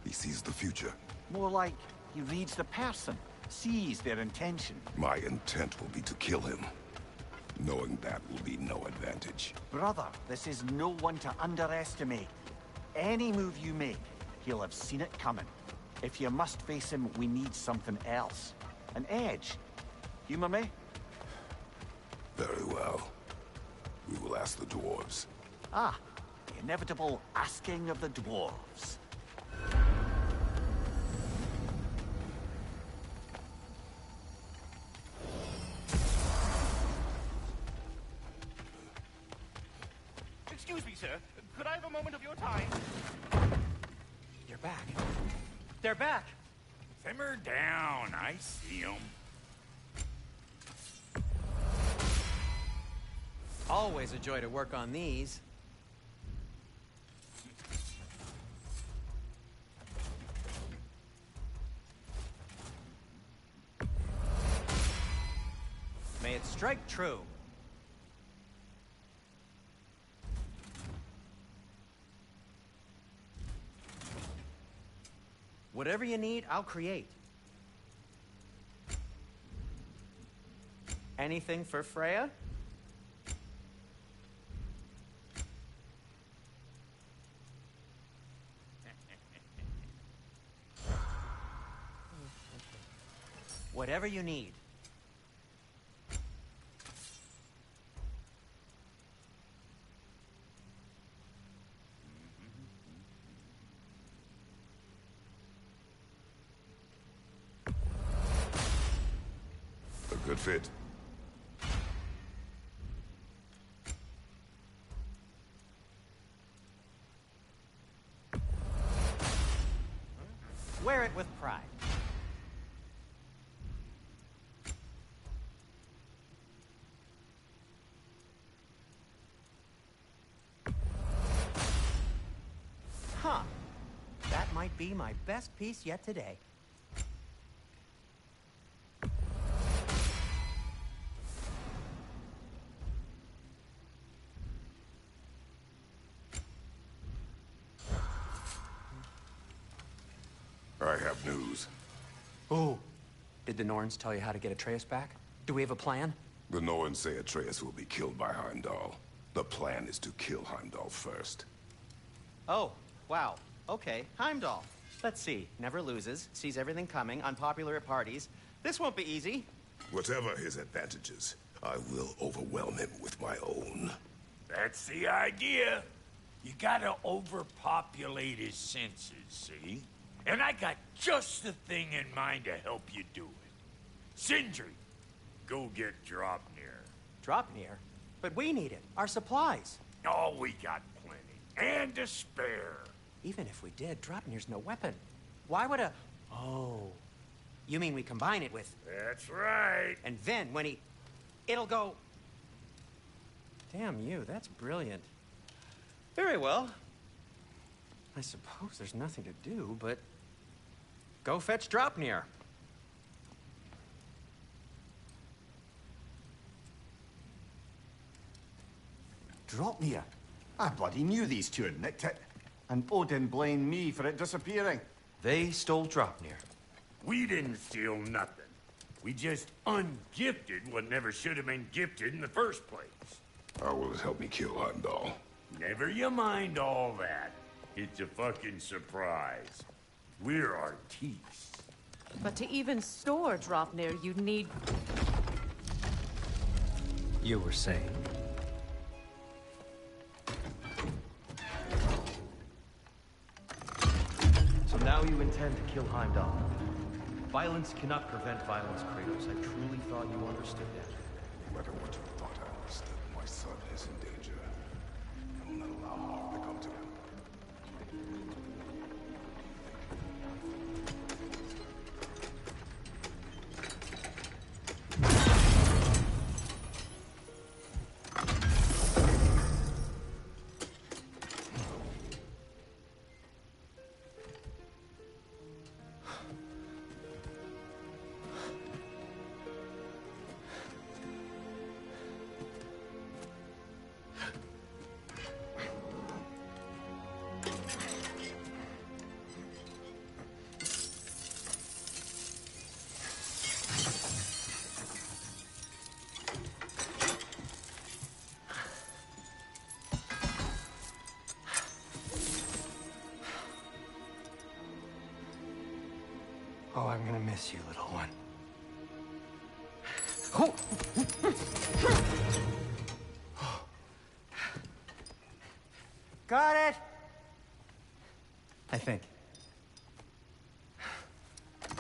He sees the future. More like he reads the person, sees their intention. My intent will be to kill him. Knowing that will be no advantage. Brother, this is no one to underestimate. Any move you make, he'll have seen it coming. If you must face him, we need something else. An edge. Humor me? Very well. We will ask the dwarves. Ah, the inevitable asking of the dwarves. Excuse me, sir. Could I have a moment of your time? You're back. They're back! Simmer down. I see them. Always a joy to work on these. May it strike true. Whatever you need, I'll create. Anything for Freya? Whatever you need. A good fit. Wear it with pride. Huh. That might be my best piece yet today. I have news. Oh. Did the Norns tell you how to get Atreus back? Do we have a plan? The Norns say Atreus will be killed by Heimdall. The plan is to kill Heimdall first. Oh, wow. Okay, Heimdall. Let's see. Never loses, sees everything coming, unpopular at parties. This won't be easy. Whatever his advantages, I will overwhelm him with my own. That's the idea. You gotta overpopulate his senses, see? And I got just the thing in mind to help you do it. Sindri, go get Draupnir. Draupnir? But we need it. Our supplies. Oh, we got plenty. And to spare. Even if we did, Draupnir's no weapon. Why would a... Oh. You mean we combine it with... That's right. And then when he... It'll go... Damn you, that's brilliant. Very well. I suppose there's nothing to do, but... Go fetch Draupnir. Draupnir? I bloody knew these two had nicked it. And Odin blamed me for it disappearing. They stole Draupnir. We didn't steal nothing. We just ungifted what never should have been gifted in the first place. How will it help me kill Heimdall? Never you mind all that. It's a fucking surprise. We're artistes. But to even store Draupnir, you'd need... You were saying? So now you intend to kill Heimdall. Violence cannot prevent violence, Kratos. I truly thought you understood that. No matter what you thought I understood, my son is in danger. I will not allow harm to come to him. Oh, I'm gonna miss you, little one. Oh. Got it! I think. I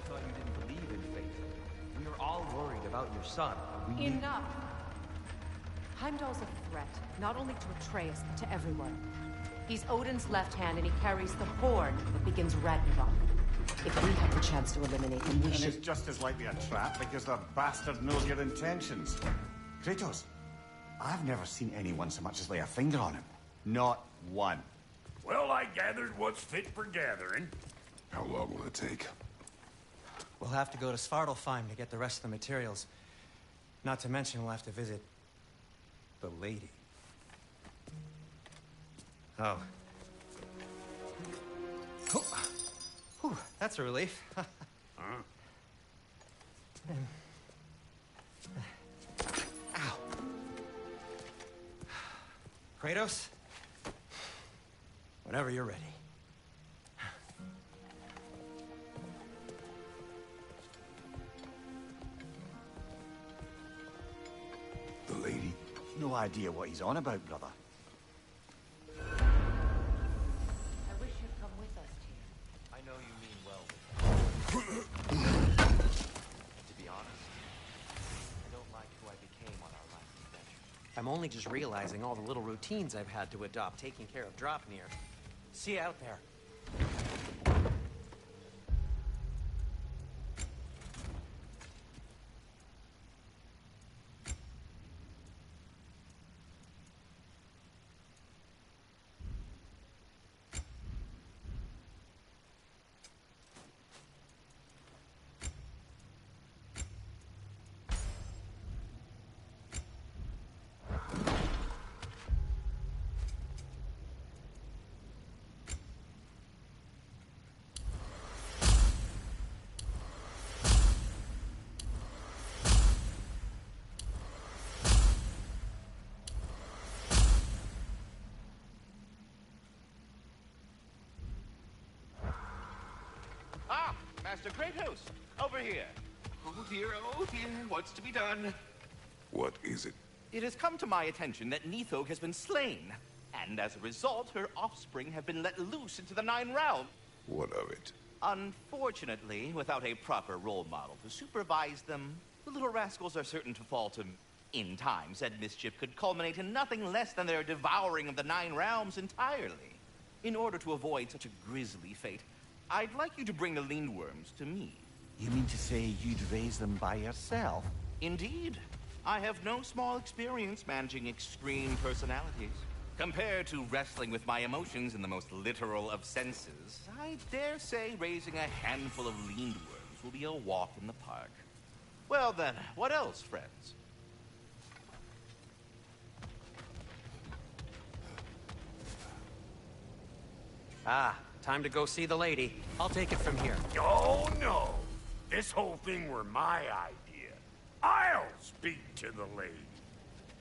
thought you didn't believe in fate. We were all worried about your son. We knew- Enough! Heimdall's a threat, not only to Atreus, but to everyone. He's Odin's left hand, and he carries the horn that begins Ragnarok. If we have the chance to eliminate him, we And should... it's just as likely a trap because the bastard knows your intentions. Kratos, I've never seen anyone so much as lay a finger on him. Not one. Well, I gathered what's fit for gathering. How long will it take? We'll have to go to Svartalfheim to get the rest of the materials. Not to mention we'll have to visit the lady. Oh. Whew, that's a relief. Huh? Ow. Kratos? Whenever you're ready. The lady? No idea what he's on about, brother. I wish you'd come with us, Tyr. I know you mean well. To be honest, I don't like who I became on our last adventure. I'm only just realizing all the little routines I've had to adopt taking care of Draupnir. See you out there. Ah, Master Kratos, over here. Oh dear, what's to be done? What is it? It has come to my attention that Nithog has been slain, and as a result, her offspring have been let loose into the Nine Realms. What of it? Unfortunately, without a proper role model to supervise them, the little rascals are certain to fall to... In time, said mischief could culminate in nothing less than their devouring of the Nine Realms entirely. In order to avoid such a grisly fate, I'd like you to bring the Lindworms to me. You mean to say you'd raise them by yourself? Indeed. I have no small experience managing extreme personalities. Compared to wrestling with my emotions in the most literal of senses, I dare say raising a handful of Lindworms will be a walk in the park. Well then, what else, friends? Ah, time to go see the lady. I'll take it from here. Oh, no. This whole thing were my idea. I'll speak to the lady.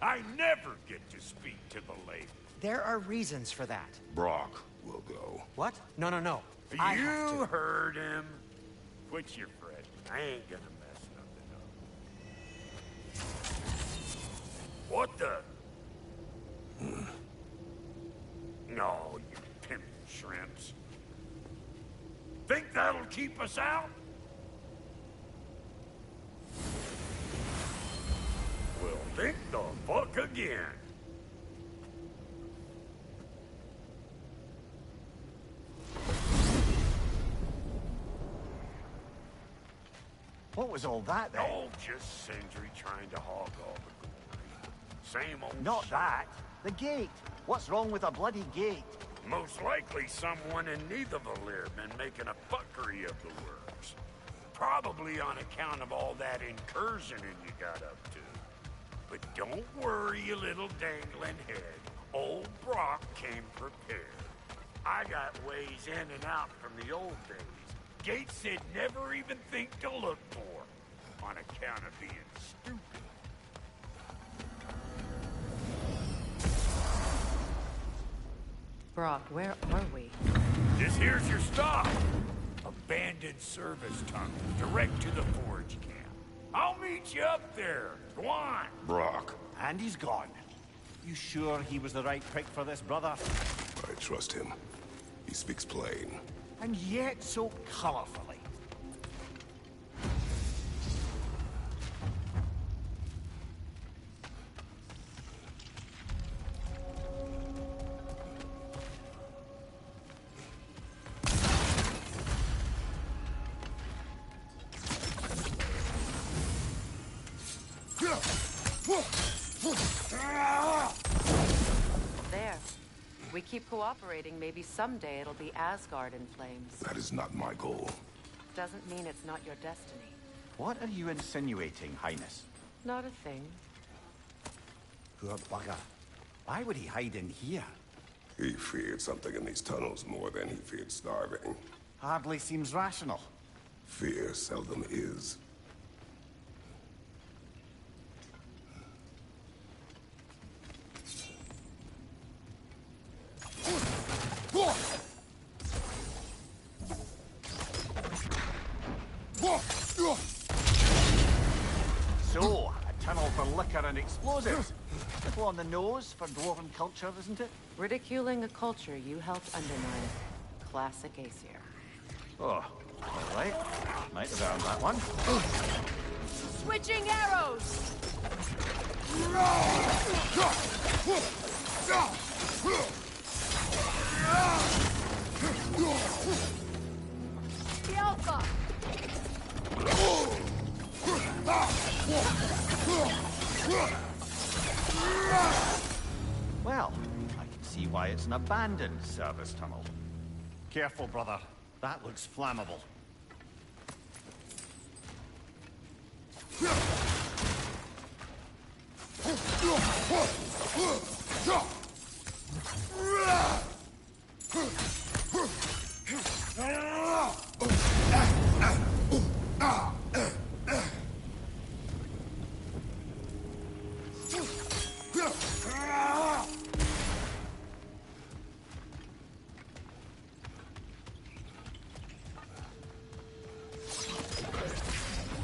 I never get to speak to the lady. There are reasons for that. Brok will go. What? No, no, no. I have You to. heard him. Quit your fretting. I ain't gonna mess nothing up. What the? No, you pimp shrimps. Think that'll keep us out? Well, think the fuck again. What was all that then? Oh, just Sindri trying to hog all the glory. Same old Not shit. that. The gate. What's wrong with a bloody gate? Most likely someone in Nidavellir been making a fuckery of the works. Probably on account of all that incursioning you got up to. But don't worry, you little dangling head. Old Brok came prepared. I got ways in and out from the old days. Gates they'd never even think to look for, on account of being stupid. Brok, where are we? This here's your stop. Abandoned service tunnel, direct to the forge camp. I'll meet you up there. Go on. Brok. And he's gone. You sure he was the right prick for this, brother? I trust him. He speaks plain. And yet so colorfully. There. We keep cooperating, maybe someday it'll be Asgard in flames. That is not my goal. Doesn't mean it's not your destiny. What are you insinuating, Highness? Not a thing. Poor bugger. Why would he hide in here? He feared something in these tunnels more than he feared starving. Hardly seems rational. Fear seldom is. So, a tunnel for liquor and explosives. Little on the nose for dwarven culture, isn't it? Ridiculing a culture you helped undermine. Classic Aesir. Oh, all right. Might have earned that one. Switching arrows! The Alpha! Well, I can see why it's an abandoned service tunnel. Careful, brother. That looks flammable.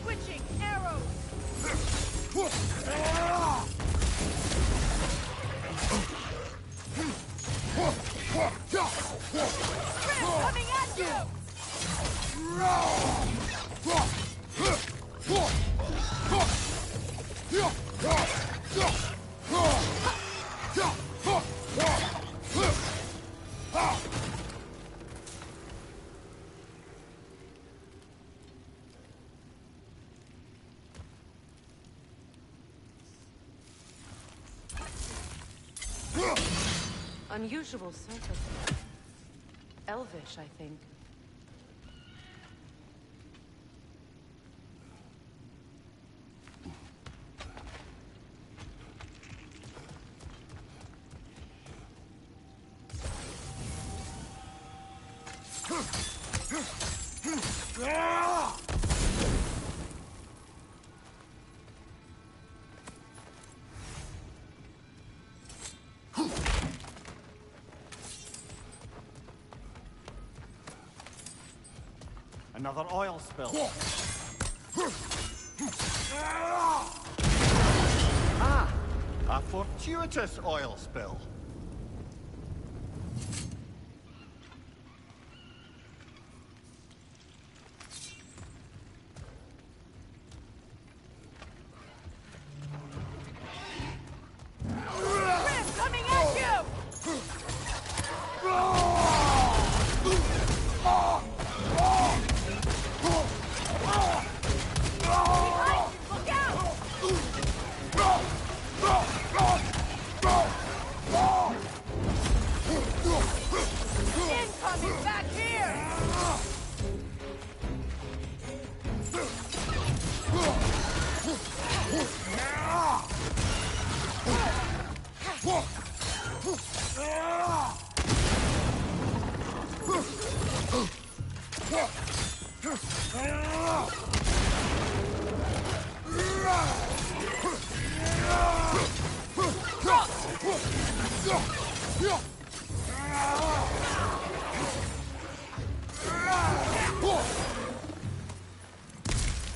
Switching arrows! Coming at you! Unusual surface. Elvish, I think. Another oil spill. Ah! A fortuitous oil spill. Coming at you! Look out! Incoming back here!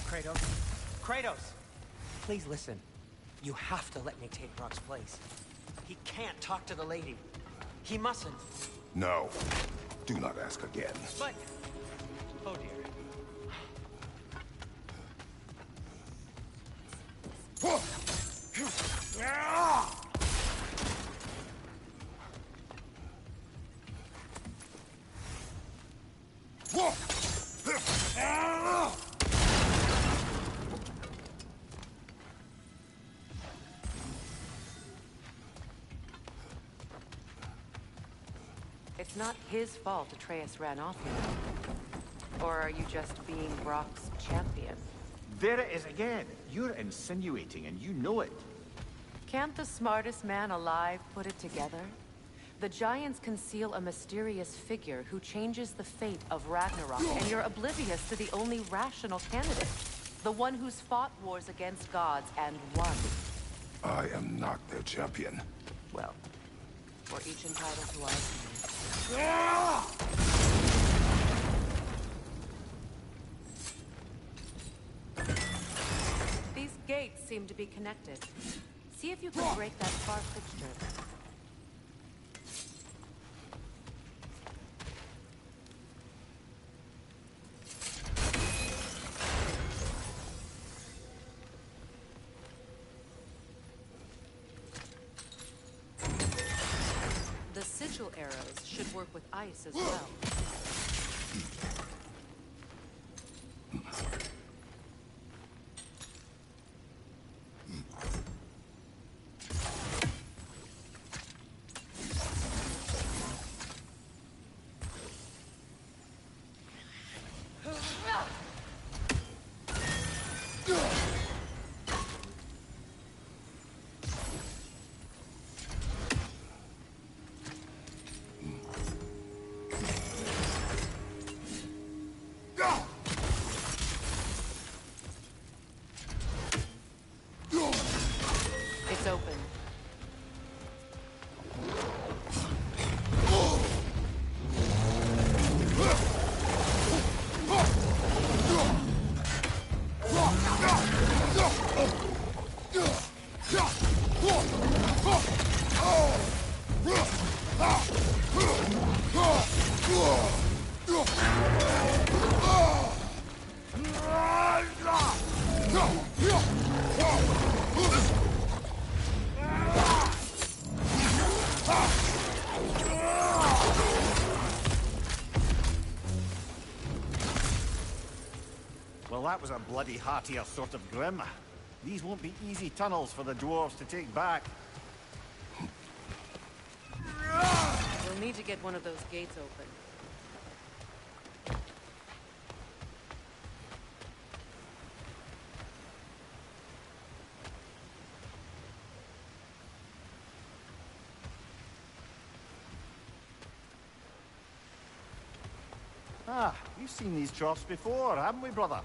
Kratos. Kratos! Please listen. You have to let me take Rock's place. He can't talk to the lady. He mustn't. No. Do not ask again. But... Oh dear. It's not his fault Atreus ran off with him. Or are you just being Brock's champion? There it is again. You're insinuating, and you know it. Can't the smartest man alive put it together? The Giants conceal a mysterious figure who changes the fate of Ragnarok, and you're oblivious to the only rational candidate. The one who's fought wars against gods and won. I am not their champion. Well, we're each entitled to our opinion. These gates seem to be connected. See if you can break that far fixture. The sigil arrows should work with ice as well. It's open. Well, that was a bloody heartier sort of grim. These won't be easy tunnels for the dwarves to take back. We'll need to get one of those gates open. Ah, we've seen these troughs before, haven't we, brother?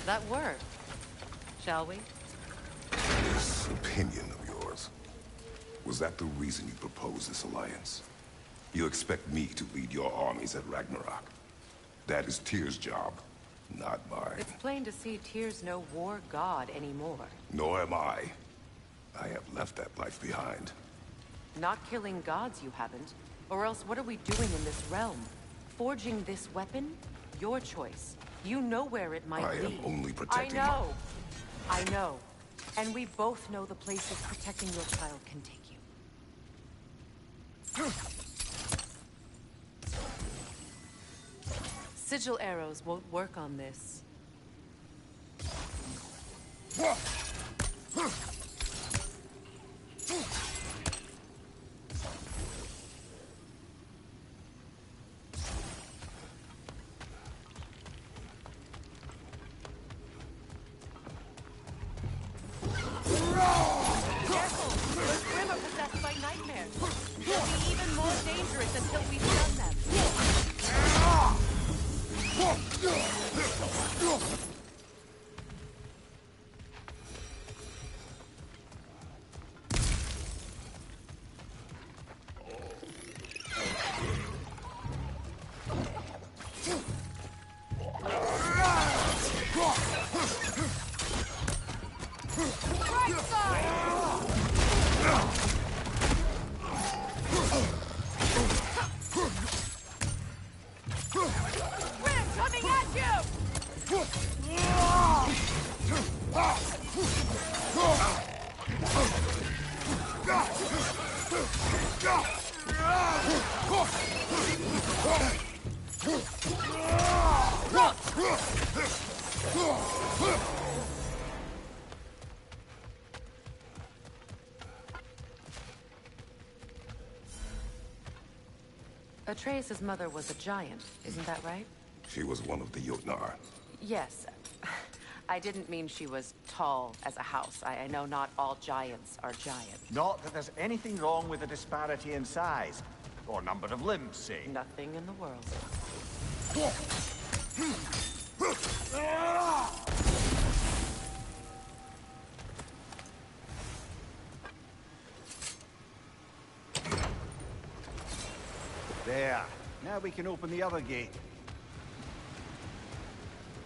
That worked. Shall we? This opinion of yours, was that the reason you proposed this alliance? You expect me to lead your armies at Ragnarok? That is Tyr's job, not mine. It's plain to see Tyr's no war god anymore. Nor am I. I have left that life behind. Not killing gods, you haven't. Or else what are we doing in this realm? Forging this weapon? Your choice. You know where it might lead. I am only protecting I know. And we both know the places protecting your child can take you. Sigil arrows won't work on this. Until we've done them. Atreus' mother was a giant, isn't that right? She was one of the Jotnar. Yes. I didn't mean she was tall as a house. I know not all giants are giants. Not that there's anything wrong with the disparity in size. Or number of limbs, say. Nothing in the world. There. Now we can open the other gate.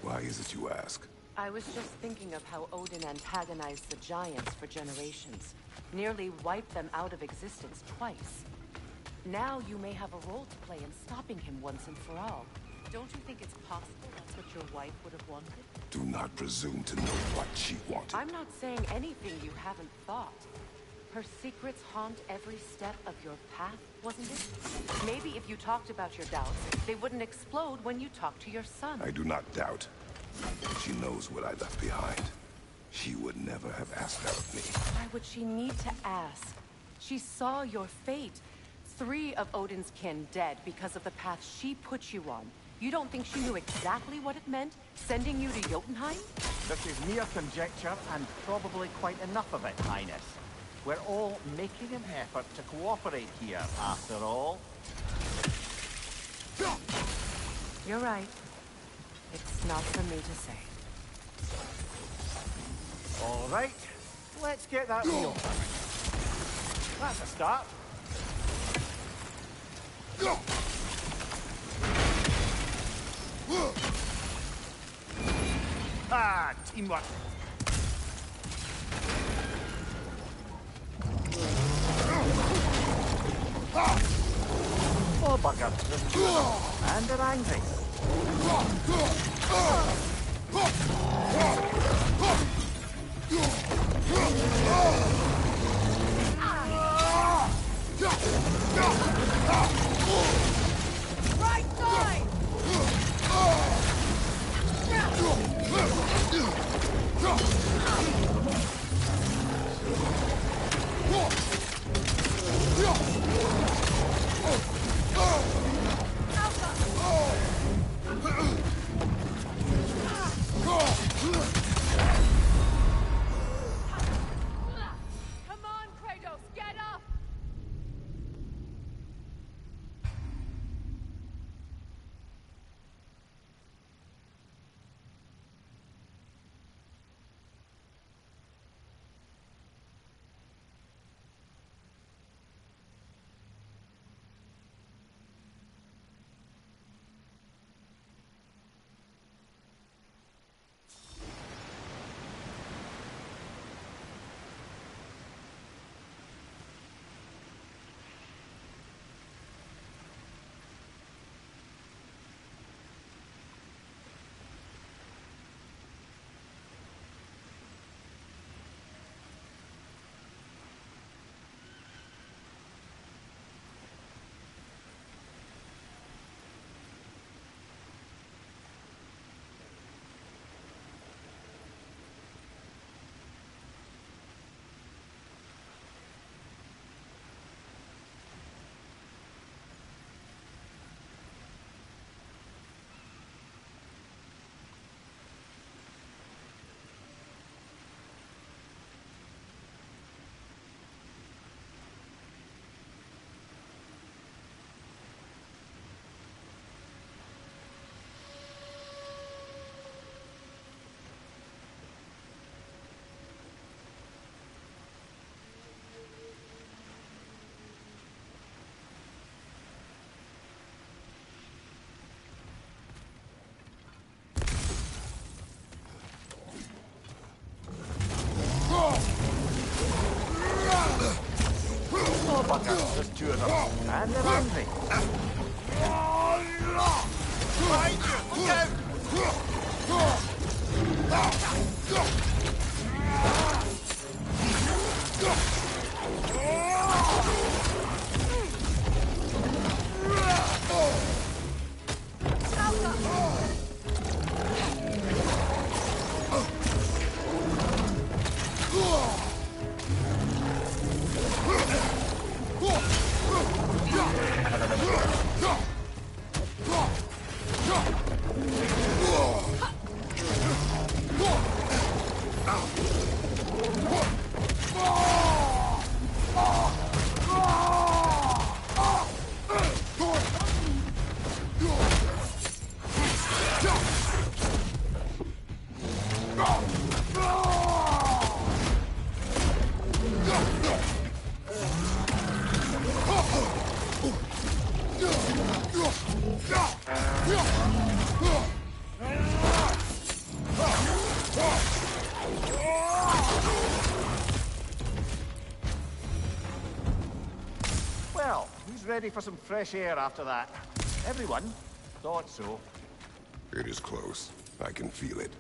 Why is it you ask? I was just thinking of how Odin antagonized the giants for generations. Nearly wiped them out of existence twice. Now you may have a role to play in stopping him once and for all. Don't you think it's possible that's what your wife would have wanted? Do not presume to know what she wanted. I'm not saying anything you haven't thought. Her secrets haunt every step of your path, wasn't it? Maybe if you talked about your doubts, they wouldn't explode when you talked to your son. I do not doubt. She knows what I left behind. She would never have asked that of me. Why would she need to ask? She saw your fate. 3 of Odin's kin dead because of the path she put you on. You don't think she knew exactly what it meant, sending you to Jotunheim? This is mere conjecture, and probably quite enough of it, Highness. We're all making an effort to cooperate here, after all. You're right. It's not for me to say. All right, let's get that wheel turning. That's a start. Ah, teamwork. Oh, bugger. There's 2 of them, and they're angry. Right side! Come on, Kratos, get up! There's 2 of them, and they're angry. Behind you! Look out! Well, who's ready for some fresh air after that? Everyone? Thought so. It is close. I can feel it.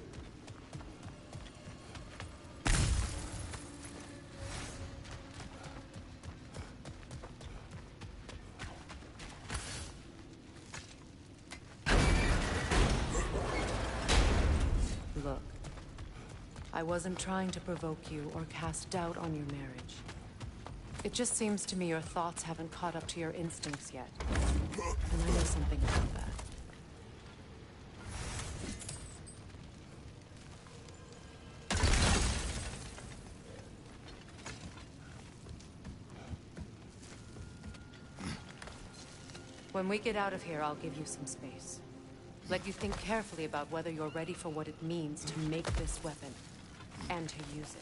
Look, I wasn't trying to provoke you or cast doubt on your marriage. It just seems to me your thoughts haven't caught up to your instincts yet. And I know something about that. When we get out of here, I'll give you some space. Let you think carefully about whether you're ready for what it means to make this weapon, and to use it.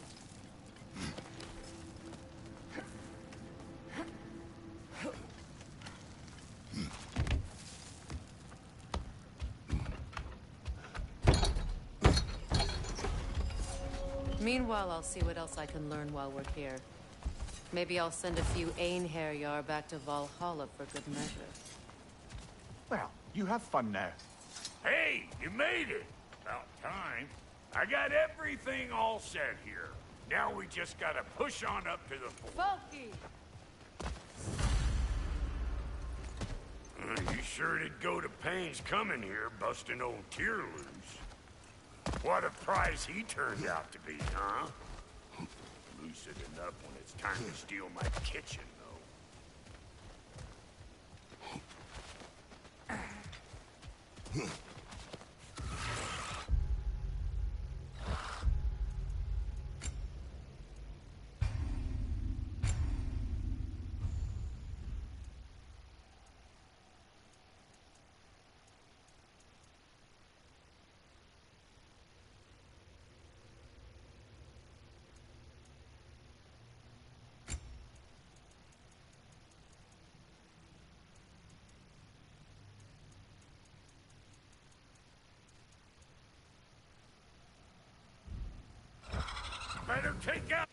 Meanwhile, I'll see what else I can learn while we're here. Maybe I'll send a few Einherjar back to Valhalla for good measure. Well, you have fun now. Hey, you made it! About time. I got everything all set here. Now we just gotta push on up to the fort. You sure did go to pains coming here, busting old Tyr loose. What a prize he turned out to be, huh? Lucid enough when it's time to steal my kitchen, though. Better take out...